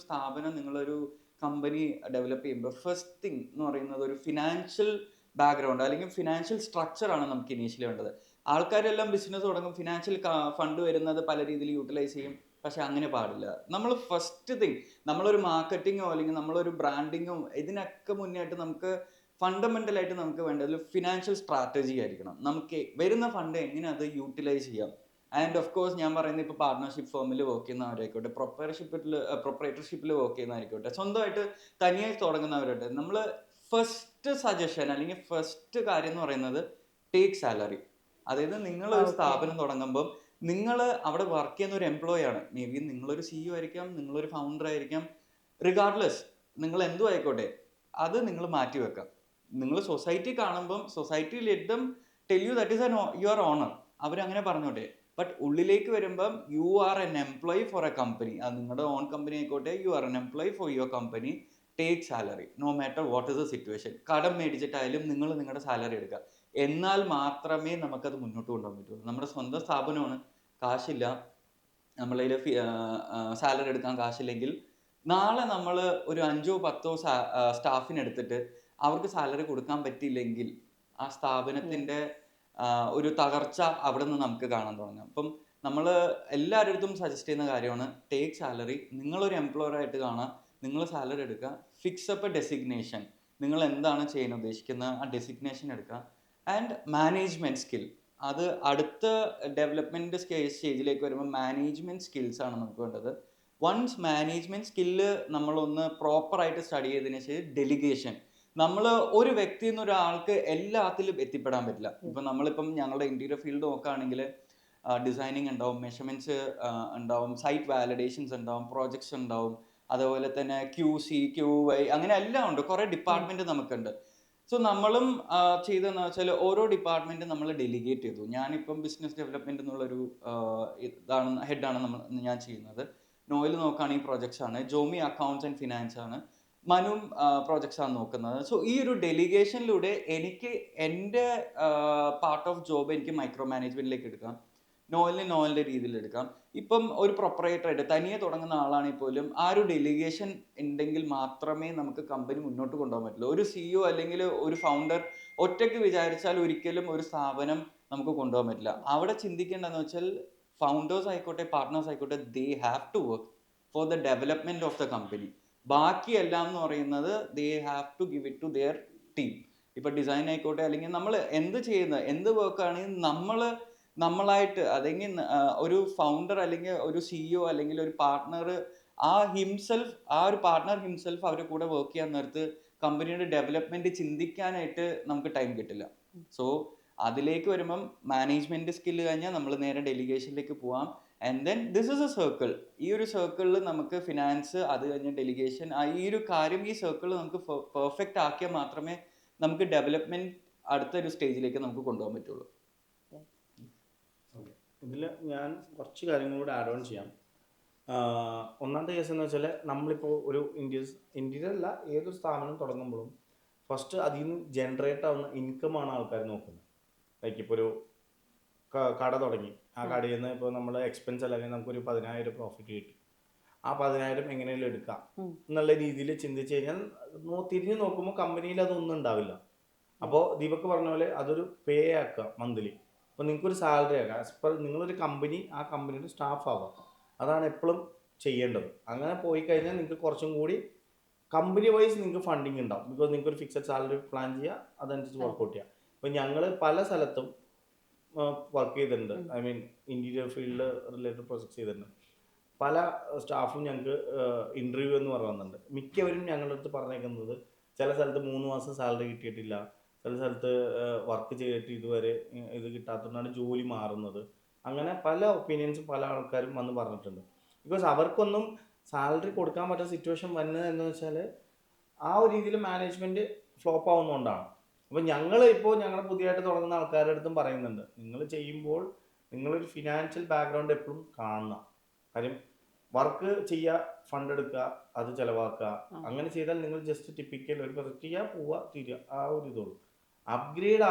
നിങ്ങളൊരു കമ്പനി ഡെവലപ്പ് ചെയ്യുമ്പോൾ ഫസ്റ്റ് തിങ് എന്ന് പറയുന്നത് ഒരു ഫിനാൻഷ്യൽ ബാക്ക്ഗ്രൗണ്ട് അല്ലെങ്കിൽ ഫിനാൻഷ്യൽ സ്ട്രക്ചറാണ് നമുക്ക് ഇനീഷ്യലി വേണ്ടത്. ആൾക്കാരെല്ലാം ബിസിനസ് തുടങ്ങും, ഫിനാൻഷ്യൽ ഫണ്ട് വരുന്നത് പല രീതിയിൽ യൂട്ടിലൈസ് ചെയ്യും. പക്ഷെ അങ്ങനെ പാടില്ല. നമ്മൾ ഫസ്റ്റ് തിങ്, നമ്മളൊരു മാർക്കറ്റിങ്ങോ അല്ലെങ്കിൽ നമ്മളൊരു ബ്രാൻഡിങ്ങോ ഇതിനൊക്കെ മുന്നേയായിട്ട് നമുക്ക് ഫണ്ടമെന്റലായിട്ട് നമുക്ക് വേണ്ടത് ഫിനാൻഷ്യൽ സ്ട്രാറ്റജി ആയിരിക്കണം. നമുക്ക് വരുന്ന ഫണ്ട് എങ്ങനെ അത് യൂട്ടിലൈസ് ചെയ്യാം. ആൻഡ് ഓഫ് കോഴ്സ് ഞാൻ പറയുന്നത് ഇപ്പോൾ പാർട്ട്ണർഷിപ്പ് ഫേമിൽ വർക്ക് ചെയ്യുന്നവരായിക്കോട്ടെ, പ്രൊപ്പറേറ്റർഷിപ്പിൽ വർക്ക് ചെയ്യുന്നവരായിക്കോട്ടെ, സ്വന്തമായിട്ട് തനിയെ തുടങ്ങുന്നവരായിട്ട്, നമ്മൾ ഫസ്റ്റ് സജഷൻ അല്ലെങ്കിൽ ഫസ്റ്റ് കാര്യം എന്ന് പറയുന്നത് ടേക്ക് സാലറി. അതായത് നിങ്ങളൊരു സ്ഥാപനം തുടങ്ങുമ്പം നിങ്ങൾ അവിടെ വർക്ക് ചെയ്യുന്ന ഒരു എംപ്ലോയി ആണ്. മേ ബി നിങ്ങളൊരു CEO ആയിരിക്കാം, നിങ്ങളൊരു ഫൗണ്ടർ ആയിരിക്കാം, റിഗാർഡ്ലെസ് നിങ്ങൾ എന്തും ആയിക്കോട്ടെ, അത് നിങ്ങൾ മാറ്റി വെക്കാം. നിങ്ങൾ സൊസൈറ്റി കാണുമ്പം society let them tell you that is your owner, അവരങ്ങനെ പറഞ്ഞോട്ടെ. ബട്ട് ഉള്ളിലേക്ക് വരുമ്പം you are an employee for a company. അത് നിങ്ങളുടെ ഓൺ കമ്പനി ആയിക്കോട്ടെ, you are an employee for your company. Take salary no matter what is the situation. കടം മേടിച്ചിട്ടായാലും നിങ്ങൾ നിങ്ങളുടെ സാലറി എടുക്കുക. എന്നാൽ മാത്രമേ നമുക്കത് മുന്നോട്ട് കൊണ്ടുപോകാൻ പറ്റുള്ളൂ. നമ്മുടെ സ്വന്തം സ്ഥാപനമാണ്, കാശില്ല, നമ്മളതിൽ സാലറി എടുക്കാൻ കാശില്ലെങ്കിൽ നാളെ നമ്മൾ ഒരു 5 or 10 സ്റ്റാഫിനെ എടുത്തിട്ട് അവർക്ക് സാലറി കൊടുക്കാൻ പറ്റിയില്ലെങ്കിൽ ആ സ്ഥാപനത്തിൻ്റെ ഒരു തകർച്ച അവിടെ നിന്ന് നമുക്ക് കാണാൻ തുടങ്ങാം. അപ്പം നമ്മൾ എല്ലാവരുടെ അടുത്തും സജസ്റ്റ് ചെയ്യുന്ന കാര്യമാണ് ടേക്ക് സാലറി. നിങ്ങളൊരു എംപ്ലോയറായിട്ട് കാണാം, നിങ്ങൾ സാലറി എടുക്കുക, ഫിക്സ് അപ്പ് എ ഡെസിഗ്നേഷൻ. നിങ്ങൾ എന്താണ് ചെയ്യാൻ ഉദ്ദേശിക്കുന്നത് ആ ഡെസിഗ്നേഷൻ എടുക്കുക. ആൻഡ് മാനേജ്മെൻറ്റ് സ്കിൽ, അത് അടുത്ത ഡെവലപ്മെൻറ്റ് സ്റ്റേജിലേക്ക് വരുമ്പോൾ മാനേജ്മെൻറ്റ് സ്കിൽസ് ആണ് നമുക്ക് വേണ്ടത്. വൺസ് മാനേജ്മെൻറ്റ് സ്കില്ല് നമ്മളൊന്ന് പ്രോപ്പറായിട്ട് സ്റ്റഡി ചെയ്തതിന് ശേഷം ഡെലിഗേഷൻ. നമ്മൾ ഒരു വ്യക്തിയിൽ നിന്ന് ഒരാൾക്ക് എല്ലാത്തിലും എത്തിപ്പെടാൻ പറ്റില്ല. ഇപ്പം നമ്മളിപ്പം ഞങ്ങളുടെ ഇൻറ്റീരിയർ ഫീൽഡ് നോക്കുകയാണെങ്കിൽ ഡിസൈനിങ് ഉണ്ടാവും, മെഷർമെൻറ്റ്സ് ഉണ്ടാവും, സൈറ്റ് വാലിഡേഷൻസ് ഉണ്ടാവും, പ്രോജക്ട്സ് ഉണ്ടാവും, അതുപോലെ തന്നെ QC QY അങ്ങനെ എല്ലാം ഉണ്ട്. കുറേ ഡിപ്പാർട്ട്മെൻറ്റ് നമുക്കുണ്ട്. സോ നമ്മളും ചെയ്തതെന്ന് വെച്ചാൽ ഓരോ ഡിപ്പാർട്ട്മെൻറ്റ് നമ്മൾ ഡെലിഗേറ്റ് ചെയ്തു. ഞാനിപ്പം ബിസിനസ് ഡെവലപ്മെൻറ്റ് എന്നുള്ളൊരു ഹെഡാണ് ഞാൻ ചെയ്യുന്നത്. നോയിൽ നോക്കുകയാണെങ്കിൽ പ്രോജക്ട്സ് ആണ്, ജോമി അക്കൗണ്ട്സ് ആൻഡ് ഫിനാൻസ് ആണ്, മനും പ്രോജക്ട്സ് ആണ് നോക്കുന്നത്. സോ ഈ ഒരു ഡെലിഗേഷനിലൂടെ എനിക്ക് എൻ്റെ പാർട്ട് ഓഫ് ജോബ് എനിക്ക് മൈക്രോ മാനേജ്മെൻറ്റിലേക്ക് എടുക്കാം, നോയിലിൻ്റെ രീതിയിൽ എടുക്കാം. ഇപ്പം ഒരു പ്രൊപ്പറേറ്ററായിട്ട് തനിയെ തുടങ്ങുന്ന ആളാണെങ്കിൽ പോലും ആ ഒരു ഡെലിഗേഷൻ ഉണ്ടെങ്കിൽ മാത്രമേ നമുക്ക് കമ്പനി മുന്നോട്ട് കൊണ്ടുപോകാൻ പറ്റുള്ളൂ. ഒരു CEO അല്ലെങ്കിൽ ഒരു ഫൗണ്ടർ ഒറ്റയ്ക്ക് വിചാരിച്ചാൽ ഒരിക്കലും ഒരു സ്ഥാപനം നമുക്ക് കൊണ്ടുപോകാൻ പറ്റില്ല. അവിടെ ചിന്തിക്കേണ്ടതെന്ന് വെച്ചാൽ ഫൗണ്ടേഴ്സ് ആയിക്കോട്ടെ, പാർട്ട്നേഴ്സ് ആയിക്കോട്ടെ, they have to work for the development of the company. ബാക്കിയെല്ലാം എന്ന് പറയുന്നത് they have to give it to their team. ഇപ്പം ഡിസൈൻ ആയിക്കോട്ടെ, അല്ലെങ്കിൽ നമ്മൾ എന്ത് വർക്കാണെങ്കിൽ നമ്മളായിട്ട്, അല്ലെങ്കിൽ ഒരു ഫൗണ്ടർ അല്ലെങ്കിൽ ഒരു CEO അല്ലെങ്കിൽ ഒരു പാർട്ട്ണർ ആ ഒരു പാർട്ട്ണർ ഹിംസെൽഫ് അവരുടെ കൂടെ വർക്ക് ചെയ്യാൻ നേരത്ത് കമ്പനിയുടെ ഡെവലപ്മെൻറ്റ് ചിന്തിക്കാനായിട്ട് നമുക്ക് ടൈം കിട്ടില്ല. സോ അതിലേക്ക് വരുമ്പം മാനേജ്മെൻറ്റ് സ്കില്ല് കഴിഞ്ഞാൽ നമ്മൾ നേരെ ഡെലിഗേഷനിലേക്ക് പോവാം. And then this is A circle. ഈ ഒരു സർക്കിളിൽ നമുക്ക് ഫിനാൻസ്, അത് കഴിഞ്ഞ് ഡെലിഗേഷൻ, ഈ ഒരു കാര്യം ഈ സർക്കിൾ നമുക്ക് പെർഫെക്റ്റ് ആക്കിയാൽ മാത്രമേ നമുക്ക് ഡെവലപ്മെന്റ് അടുത്തൊരു സ്റ്റേജിലേക്ക് നമുക്ക് കൊണ്ടുപോകാൻ പറ്റുള്ളൂ. ഇതിൽ ഞാൻ കുറച്ച് കാര്യങ്ങൾ കൂടെ ആഡ് ഓൺ ചെയ്യാം. ഒന്നാമത്തെ കേസ് എന്ന് വെച്ചാൽ നമ്മളിപ്പോൾ ഒരു ഇന്ത്യയിൽ അല്ല ഏതൊരു സ്ഥാപനം തുടങ്ങുമ്പോഴും ഫസ്റ്റ് അതിൽ നിന്ന് ജനറേറ്റ് ആവുന്ന ഇൻകമാണ് ആൾക്കാർ നോക്കുന്നത്. ലൈക്ക് ഇപ്പോൾ ഒരു കട തുടങ്ങി, ആ കടയിൽ നിന്ന് ഇപ്പോൾ നമ്മൾ എക്സ്പെൻസ് അല്ലെങ്കിൽ നമുക്കൊരു 10,000 പ്രോഫിറ്റ് കിട്ടി, ആ 10,000 എങ്ങനെയെങ്കിലും എടുക്കാം എന്നുള്ള രീതിയിൽ ചിന്തിച്ച് കഴിഞ്ഞാൽ തിരിഞ്ഞ് നോക്കുമ്പോൾ കമ്പനിയിൽ അതൊന്നും ഉണ്ടാവില്ല. അപ്പോൾ ദീപക് പറഞ്ഞ പോലെ അതൊരു പേ ആക്കുക മന്ത്ലി. അപ്പോൾ നിങ്ങൾക്കൊരു സാലറി ആക്കാം. ആസ് പെർ നിങ്ങളൊരു കമ്പനി, ആ കമ്പനിയുടെ സ്റ്റാഫ് ആവാം. അതാണ് എപ്പോഴും ചെയ്യേണ്ടത്. അങ്ങനെ പോയി കഴിഞ്ഞാൽ നിങ്ങൾക്ക് കുറച്ചും കൂടി കമ്പനി വൈസ് നിങ്ങൾക്ക് ഫണ്ടിങ് ഉണ്ടാവും. ബിക്കോസ് നിങ്ങൾക്ക് ഒരു ഫിക്സഡ് സാലറി പ്ലാൻ ചെയ്യുക, അതനുസരിച്ച് വർക്കൗട്ട് ചെയ്യുക. ഇപ്പോൾ ഞങ്ങൾ പല സ്ഥലത്തും വർക്ക് ചെയ്തിട്ടുണ്ട്. ഐ മീൻ ഇൻറ്റീരിയർ ഫീൽഡിൽ റിലേറ്റഡ് പ്രൊജക്ട്സ് ചെയ്തിട്ടുണ്ട്. പല സ്റ്റാഫും ഞങ്ങൾക്ക് ഇൻ്റർവ്യൂ എന്ന് പറയുന്നുണ്ട്. മിക്കവരും ഞങ്ങളുടെ അടുത്ത് പറഞ്ഞേക്കുന്നത് ചില സ്ഥലത്ത് 3 മാസം സാലറി കിട്ടിയിട്ടില്ല, ചില സ്ഥലത്ത് വർക്ക് ചെയ്തിട്ട് ഇതുവരെ ഇത് കിട്ടാത്തതുകൊണ്ടാണ് ജോലി മാറുന്നത്. അങ്ങനെ പല ഒപ്പീനിയൻസും പല ആൾക്കാരും വന്ന് പറഞ്ഞിട്ടുണ്ട്. ബിക്കോസ് അവർക്കൊന്നും സാലറി കൊടുക്കാൻ പറ്റുന്ന സിറ്റുവേഷൻ വന്നത് എന്ന് വെച്ചാൽ ആ ഒരു രീതിയിൽ മാനേജ്മെൻറ്റ് ഫ്ലോപ്പ് ആവുന്നതുകൊണ്ടാണ്. അപ്പോൾ ഞങ്ങൾ പുതിയതായിട്ട് തുടങ്ങുന്ന ആൾക്കാരുടെ അടുത്തും പറയുന്നുണ്ട്, നിങ്ങൾ ചെയ്യുമ്പോൾ നിങ്ങളൊരു ഫിനാൻഷ്യൽ ബാക്ക്ഗ്രൗണ്ട് എപ്പോഴും കാണണം. കാര്യം വർക്ക് ചെയ്യുക, ഫണ്ട് എടുക്കുക, അത് ചിലവാക്കുക, അങ്ങനെ ചെയ്താൽ നിങ്ങൾ ജസ്റ്റ് ടിപ്പിക്കൽ ഒരു പ്രൊജക്റ്റ് ചെയ്യുക, പോവുക, തീരുക, ആ ഒരു ഇതുള്ളൂ. അപ്ഗ്രേഡ്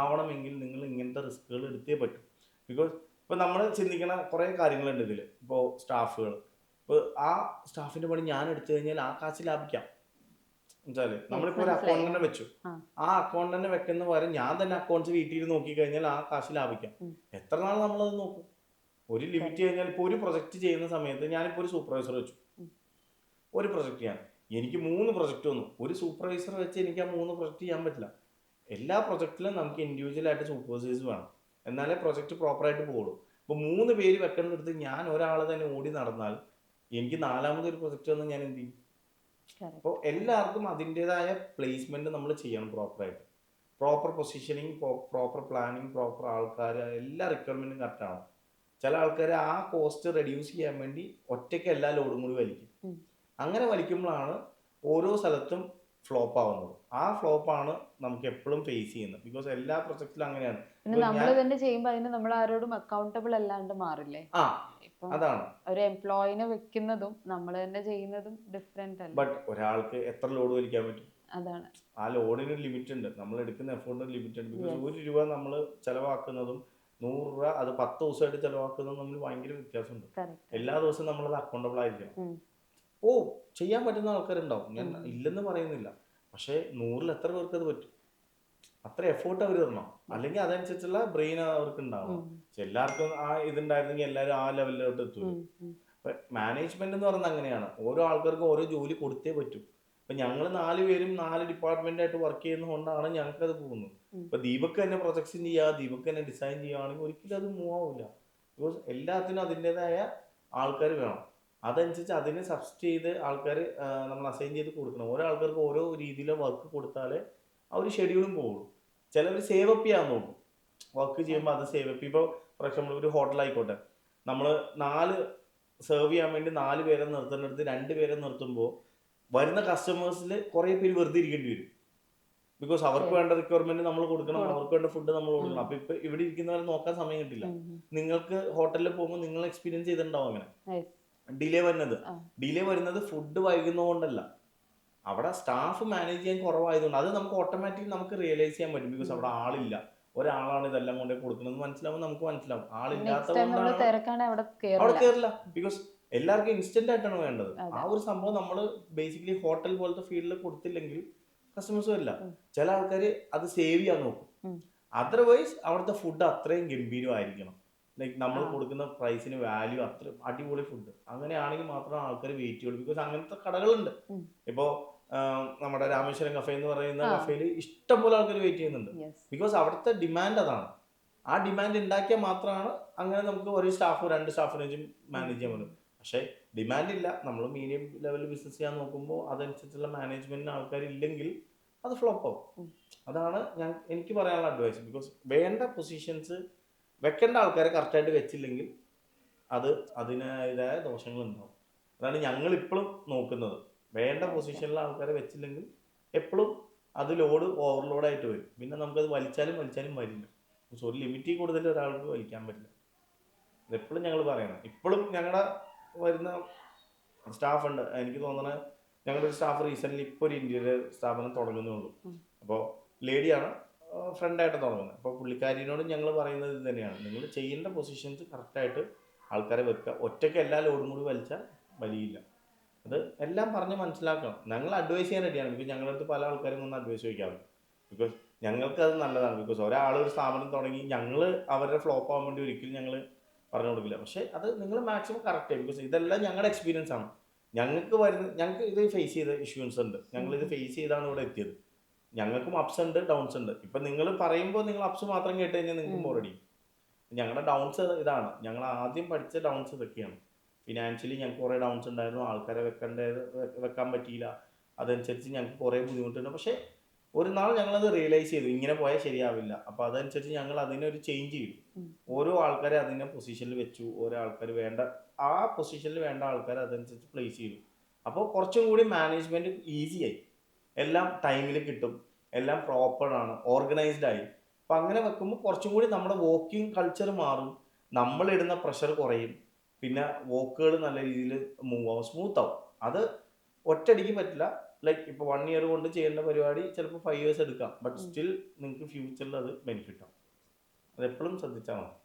ആവണമെങ്കിൽ നിങ്ങൾ ഇങ്ങനത്തെ റിസ്കുകൾ എടുത്തേ പറ്റും. ബിക്കോസ് ഇപ്പോൾ നമ്മൾ ചിന്തിക്കുന്ന കുറേ കാര്യങ്ങളുണ്ട് ഇതിൽ. ഇപ്പോൾ സ്റ്റാഫുകൾ, ഇപ്പോൾ ആ സ്റ്റാഫിൻ്റെ പണി ഞാൻ എടുത്തു കഴിഞ്ഞാൽ ആ കാശ് ലാഭിക്കാം. എന്നുവെച്ചാൽ നമ്മളിപ്പോൾ ഒരു അക്കൗണ്ടന്റിനെ വെച്ചു, ആ അക്കൗണ്ടന്റിനെ വെക്കുന്ന പകരം ഞാൻ തന്നെ അക്കൗണ്ട്സ് വീട്ടിൽ നോക്കി കഴിഞ്ഞാൽ ആ കാശ് ലാഭിക്കാം. എത്ര നാൾ നമ്മളത് നോക്കും? ഒരു ലിമിറ്റ് കഴിഞ്ഞാൽ ഇപ്പോൾ ഒരു പ്രൊജക്റ്റ് ചെയ്യുന്ന സമയത്ത് ഞാനിപ്പോൾ ഒരു സൂപ്പർവൈസർ വെച്ചു, ഒരു പ്രൊജക്റ്റ് ചെയ്യാൻ എനിക്ക് 3 പ്രൊജക്റ്റ് വന്നു. ഒരു സൂപ്പർവൈസർ വെച്ച് എനിക്ക് ആ 3 പ്രൊജക്റ്റ് ചെയ്യാൻ പറ്റില്ല. എല്ലാ പ്രൊജക്റ്റിലും നമുക്ക് ഇൻഡിവിജ്വലായിട്ട് സൂപ്പർവൈസേഴ്സ് വേണം, എന്നാലേ പ്രൊജക്റ്റ് പ്രോപ്പറായിട്ട് പോകുള്ളൂ. ഇപ്പോൾ 3 പേര് വെക്കേണ്ടടുത്ത് ഞാൻ ഒരാൾ തന്നെ ഓടി നടന്നാൽ എനിക്ക് 4ാമതൊരു പ്രൊജക്റ്റ് വന്ന് ഞാൻ എന്ത് ചെയ്യും? അപ്പോൾ എല്ലാവർക്കും അതിൻ്റെതായ പ്ലേസ്മെൻറ്റ് നമ്മൾ ചെയ്യണം പ്രോപ്പറായിട്ട്. Proper positioning, proper planning, proper ആൾക്കാർ, എല്ലാ റിക്വയർമെൻറ്റും കറക്റ്റാണ്. ചില ആൾക്കാർ ആ കോസ്റ്റ് റെഡ്യൂസ് ചെയ്യാൻ വേണ്ടി ഒറ്റയ്ക്ക് എല്ലാ ലോഡും കൂടി വലിക്കും. അങ്ങനെ വലിക്കുമ്പോഴാണ് ഓരോ സ്ഥലത്തും ഫ്ലോപ്പ് ആവുന്നത്. ആ ഫ്ലോപ്പാണ് നമുക്ക് എപ്പോഴും ഫേസ് ചെയ്യുന്നത്. ബിക്കോസ് എല്ലാ പ്രൊജക്റ്റിലും അങ്ങനെയാണ്. നമ്മൾ തന്നെ ചെയ്യുമ്പോൾ അതിന് നമ്മൾ ആരോടും അക്കൗണ്ടബിൾ അല്ലാണ്ട് മാറില്ലേ? അതാണ് ഒരു എംപ്ലോയിനെ വെക്കുന്നതും നമ്മൾ തന്നെ ചെയ്യുന്നതും ഡിഫറെന്റ് അല്ല. ബട്ട് ഒരാൾക്ക് എത്ര ലോഡ് വലിക്കാൻ പറ്റും? അതാണ്, ആ ലോഡിന് ലിമിറ്റ് ഉണ്ട്, നമ്മൾ എടുക്കുന്ന എഫോർട്ടിന് ലിമിറ്റ് ഉണ്ട്. ബിക്കോസ് 1 രൂപ നമ്മൾ ചിലവാക്കുന്നതും 100 രൂപ അത് 10 ദിവസമായിട്ട് ചിലവാക്കുന്നതും തമ്മിൽ ഭയങ്കര വ്യത്യാസമുണ്ട്. എല്ലാ ദിവസവും നമ്മളത് അക്കൗണ്ടബിൾ ആയിരിക്കണം. ചെയ്യാൻ പറ്റുന്ന ആൾക്കാരുണ്ടാവും, ഞാൻ ഇല്ലെന്ന് പറയുന്നില്ല. പക്ഷേ 100-ൽ എത്ര പേർക്ക് അത് പറ്റും? അത്ര എഫോർട്ട് അവർ തരണം, അല്ലെങ്കിൽ അതനുസരിച്ചുള്ള ബ്രെയിൻ അവർക്ക് ഉണ്ടാവണം. എല്ലാവർക്കും ആ ഇതുണ്ടായിരുന്നെങ്കിൽ എല്ലാവരും ആ ലെവലിലോട്ട് എത്തും. മാനേജ്മെന്റ് എന്ന് പറയുന്നത് അങ്ങനെയാണ്, ഓരോ ആൾക്കാർക്കും ഓരോ ജോലി കൊടുത്തേ പറ്റും. ഇപ്പൊ ഞങ്ങൾ 4 പേരും 4 ഡിപ്പാർട്ട്മെന്റായിട്ട് വർക്ക് ചെയ്യുന്നതുകൊണ്ടാണ് ഞങ്ങൾക്ക് അത് പോകുന്നത്. ഇപ്പൊ ദീപക് തന്നെ പ്രൊജക്ഷൻ ചെയ്യുക, ദീപക് തന്നെ ഡിസൈൻ ചെയ്യുകയാണെങ്കിൽ ഒരിക്കലും അത് മൂവ് ആവില്ല. ബിക്കോസ് എല്ലാത്തിനും അതിൻ്റെതായ ആൾക്കാർ വേണം. അതനുസരിച്ച് അതിനെ സബ്സ്റ്റ് ചെയ്ത് ആൾക്കാർ നമ്മൾ അസൈൻ ചെയ്ത് കൊടുക്കണം. ഓരോ ആൾക്കാർക്ക് ഓരോ രീതിയിലെ വർക്ക് കൊടുത്താലേ ആ ഒരു ഷെഡ്യൂളും പോകുള്ളൂ. ചിലവർ സേവ് അപ്പ് ചെയ്യാൻ നോക്കും, വർക്ക് ചെയ്യുമ്പോൾ അത് സേവ് അപ്പ്. ഇപ്പോൾ ഫോർ എക്സാമ്പിൾ ഒരു ഹോട്ടലായിക്കോട്ടെ, നമ്മൾ 4 സെർവ് ചെയ്യാൻ വേണ്ടി 4 പേരെ നിർത്തുന്നിടത്ത് 2 പേരെ നിർത്തുമ്പോൾ വരുന്ന കസ്റ്റമേഴ്സിൽ കുറേ പേര് വെറുതെ ഇരിക്കേണ്ടി വരും. ബിക്കോസ് അവർക്ക് വേണ്ട റിക്വയർമെന്റ് നമ്മൾ കൊടുക്കണം, അവർക്ക് വേണ്ട ഫുഡ് നമ്മൾ കൊടുക്കണം. അപ്പൊ ഇപ്പൊ ഇവിടെ ഇരിക്കുന്നവരെ നോക്കാൻ സമയം കിട്ടില്ല. നിങ്ങൾക്ക് ഹോട്ടലിൽ പോകുമ്പോൾ നിങ്ങൾ എക്സ്പീരിയൻസ് ചെയ്തിട്ടുണ്ടാവും അങ്ങനെ ഡിലേ വരുന്നത് ഫുഡ് വൈകുന്നതുകൊണ്ടല്ല, അവിടെ സ്റ്റാഫ് മാനേജ് ചെയ്യാൻ കുറവായതുകൊണ്ട്. അത് നമുക്ക് ഓട്ടോമാറ്റിക് നമുക്ക് റിയലൈസ് ചെയ്യാൻ പറ്റും. ബിക്കോസ് അവിടെ ആളില്ല, ഒരാളാണ് ഇതെല്ലാം കൊണ്ടേ കൊടുക്കുന്നത് മനസ്സിലാവും, നമുക്ക് മനസ്സിലാവും. ആളില്ലാത്തതുകൊണ്ടാണ് അവിടെ കയറില്ല. ബിക്കോസ് എല്ലാവർക്കും ഇൻസ്റ്റന്റ് ആയിട്ടാണ് വേണ്ടത്. ആ ഒരു സംഭവം നമ്മൾ ബേസിക്കലി ഹോട്ടൽ പോലത്തെ ഫീൽഡിൽ കൊടുത്തില്ലെങ്കിൽ കസ്റ്റമേഴ്സും ഇല്ല. ചില ആൾക്കാർ അത് സേവ് ചെയ്യാൻ നോക്കും. അതർവൈസ് അവിടുത്തെ ഫുഡ് അത്രയും ഗംഭീരമായിരിക്കണം. ലൈക്ക് നമ്മൾ കൊടുക്കുന്ന പ്രൈസിന് വാല്യൂ, അത്ര അടിപൊളി ഫുഡ്. അങ്ങനെയാണെങ്കിൽ മാത്രമേ ആൾക്കാർ വെയിറ്റ് ചെയ്യുള്ളൂ. ബിക്കോസ് അങ്ങനത്തെ കടകളുണ്ട്. ഇപ്പോൾ നമ്മുടെ രാമേശ്വരം കഫേ എന്ന് പറയുന്ന കഫേയിൽ ഇഷ്ടംപോലെ ആൾക്കാർ വെയിറ്റ് ചെയ്യുന്നുണ്ട്. ബിക്കോസ് അവിടുത്തെ ഡിമാൻഡ് അതാണ്. ആ ഡിമാൻഡ് ഉണ്ടാക്കിയാൽ മാത്രമാണ് അങ്ങനെ നമുക്ക് ഒരു സ്റ്റാഫ് 2 സ്റ്റാഫിനെ വെച്ച് മാനേജ് ചെയ്യാൻ പറ്റും. പക്ഷേ ഡിമാൻഡ് ഇല്ല, നമ്മൾ മീഡിയം ലെവലിൽ ബിസിനസ് ചെയ്യാൻ നോക്കുമ്പോൾ അതനുസരിച്ചുള്ള മാനേജ്മെന്റിന് ആൾക്കാരില്ലെങ്കിൽ അത് ഫ്ലോപ്പ് ആവും. അതാണ് എനിക്ക് പറയാനുള്ള അഡ്വൈസ്. ബിക്കോസ് വേണ്ട പൊസിഷൻസ് വെക്കേണ്ട ആൾക്കാരെ കറക്റ്റായിട്ട് വെച്ചില്ലെങ്കിൽ അത് അതിൻ്റെതായ ദോഷങ്ങളുണ്ടാവും. അതാണ് ഞങ്ങൾ ഇപ്പോഴും നോക്കുന്നത്. വേണ്ട പൊസിഷനിൽ ആൾക്കാരെ വെച്ചില്ലെങ്കിൽ എപ്പോഴും അത് ലോഡ് ഓവർലോഡായിട്ട് വരും. പിന്നെ നമുക്കത് വലിച്ചാലും വരില്ല. പക്ഷെ ഒരു ലിമിറ്റിൽ കൂടുതൽ ഒരാൾക്ക് വലിക്കാൻ പറ്റില്ല. ഇതെപ്പോഴും ഞങ്ങൾ പറയണം. ഇപ്പോഴും ഞങ്ങളുടെ വരുന്ന സ്റ്റാഫ് ഉണ്ട്. എനിക്ക് തോന്നുന്നത് ഞങ്ങളുടെ ഒരു സ്റ്റാഫ് റീസെൻ്റ്ലി ഇപ്പോൾ ഒരു ഇന്റീരിയർ സ്ഥാപനം തുടങ്ങുന്നേ ഉള്ളൂ. അപ്പോൾ ലേഡിയാണ് ഫ്രണ്ടായിട്ട് തുടങ്ങുന്നത്. അപ്പോൾ പുള്ളിക്കാരിനോട് ഞങ്ങൾ പറയുന്നത് ഇത് തന്നെയാണ്, നിങ്ങൾ ചെയ്യേണ്ട പൊസിഷൻസ് കറക്റ്റായിട്ട് ആൾക്കാരെ വെക്കുക. ഒറ്റയ്ക്ക് എല്ലാ ലോഡും കൂടി വലിച്ചാൽ വലിയില്ല. അത് എല്ലാം പറഞ്ഞ് മനസ്സിലാക്കണം. ഞങ്ങൾ അഡ്വൈസ് ചെയ്യാൻ റെഡിയാണ്. ബിക്കോസ് ഞങ്ങളുടെ അടുത്ത് പല ആൾക്കാരും ഒന്ന് അഡ്വൈസ് ചോദിക്കാറുണ്ട്. ബിക്കോസ് ഞങ്ങൾക്ക് അത് നല്ലതാണ്. ബിക്കോസ് ഒരാൾ ഒരു സ്ഥാപനം തുടങ്ങി ഞങ്ങൾ അവരുടെ ഫ്ലോപ്പ് ആവാൻ വേണ്ടി ഒരിക്കലും ഞങ്ങൾ പറഞ്ഞു കൊടുക്കില്ല. പക്ഷേ അത് നിങ്ങൾ മാക്സിമം കറക്റ്റ് ചെയ്യും. ബിക്കോസ് ഇതെല്ലാം ഞങ്ങളുടെ എക്സ്പീരിയൻസ് ആണ്. ഞങ്ങൾക്ക് ഇത് ഫേസ് ചെയ്ത ഇഷ്യൂസ് ഉണ്ട്. ഞങ്ങളിത് ഫേസ് ചെയ്താണ് ഇവിടെ എത്തിയത്. ഞങ്ങൾക്കും അപ്സ് ഉണ്ട്, ഡൗൺസ് ഉണ്ട്. ഇപ്പം നിങ്ങൾ പറയുമ്പോൾ നിങ്ങൾ അപ്സ് മാത്രം കേട്ട് കഴിഞ്ഞാൽ നിങ്ങൾക്ക് ബോറടി. ഞങ്ങളുടെ ഡൗൺസ് ഇതാണ്. ഞങ്ങൾ ആദ്യം പഠിച്ച ഡൗൺസ് ഇതൊക്കെയാണ്. ഫിനാൻഷ്യലി ഞങ്ങൾക്ക് കുറേ ഡൗൺസ് ഉണ്ടായിരുന്നു. ആൾക്കാരെ വെക്കാൻ പറ്റിയില്ല. അതനുസരിച്ച് ഞങ്ങൾക്ക് കുറേ ബുദ്ധിമുട്ടുണ്ട്. പക്ഷേ ഒരു നാൾ ഞങ്ങളത് റിയലൈസ് ചെയ്തു, ഇങ്ങനെ പോയാൽ ശരിയാവില്ല. അപ്പോൾ അതനുസരിച്ച് ഞങ്ങൾ അതിനൊരു ചേഞ്ച് ചെയ്തു. ഓരോ ആൾക്കാരെ അതിനെ പൊസിഷനിൽ വെച്ചു. ഓരോ ആൾക്കാർ വേണ്ട ആ പൊസിഷനിൽ വേണ്ട ആൾക്കാരെ അതനുസരിച്ച് പ്ലേസ് ചെയ്തു. അപ്പോൾ കുറച്ചും കൂടി മാനേജ്മെൻറ്റ് ഈസിയായി. എല്ലാം ടൈമിൽ കിട്ടും, എല്ലാം പ്രോപ്പറാണ്, ഓർഗനൈസ്ഡ് ആയി. അപ്പം അങ്ങനെ വെക്കുമ്പോൾ കുറച്ചും കൂടി നമ്മുടെ വർക്കിംഗ് കൾച്ചർ മാറും. നമ്മളിടുന്ന പ്രഷർ കുറയും. പിന്നെ വർക്കുകൾ നല്ല രീതിയിൽ മൂവ് ആവും, സ്മൂത്ത് ആവും. അത് ഒറ്റയടിക്ക് പറ്റില്ല. ലൈക്ക് ഇപ്പോൾ 1 year കൊണ്ട് ചെയ്യേണ്ട പരിപാടി ചിലപ്പോൾ 5 years എടുക്കാം. ബട്ട് സ്റ്റിൽ നിങ്ങൾക്ക് ഫ്യൂച്ചറിൽ അത് ബെനിഫിറ്റ് ആവും. അതെപ്പോഴും ശ്രദ്ധിച്ചാൽ മതി.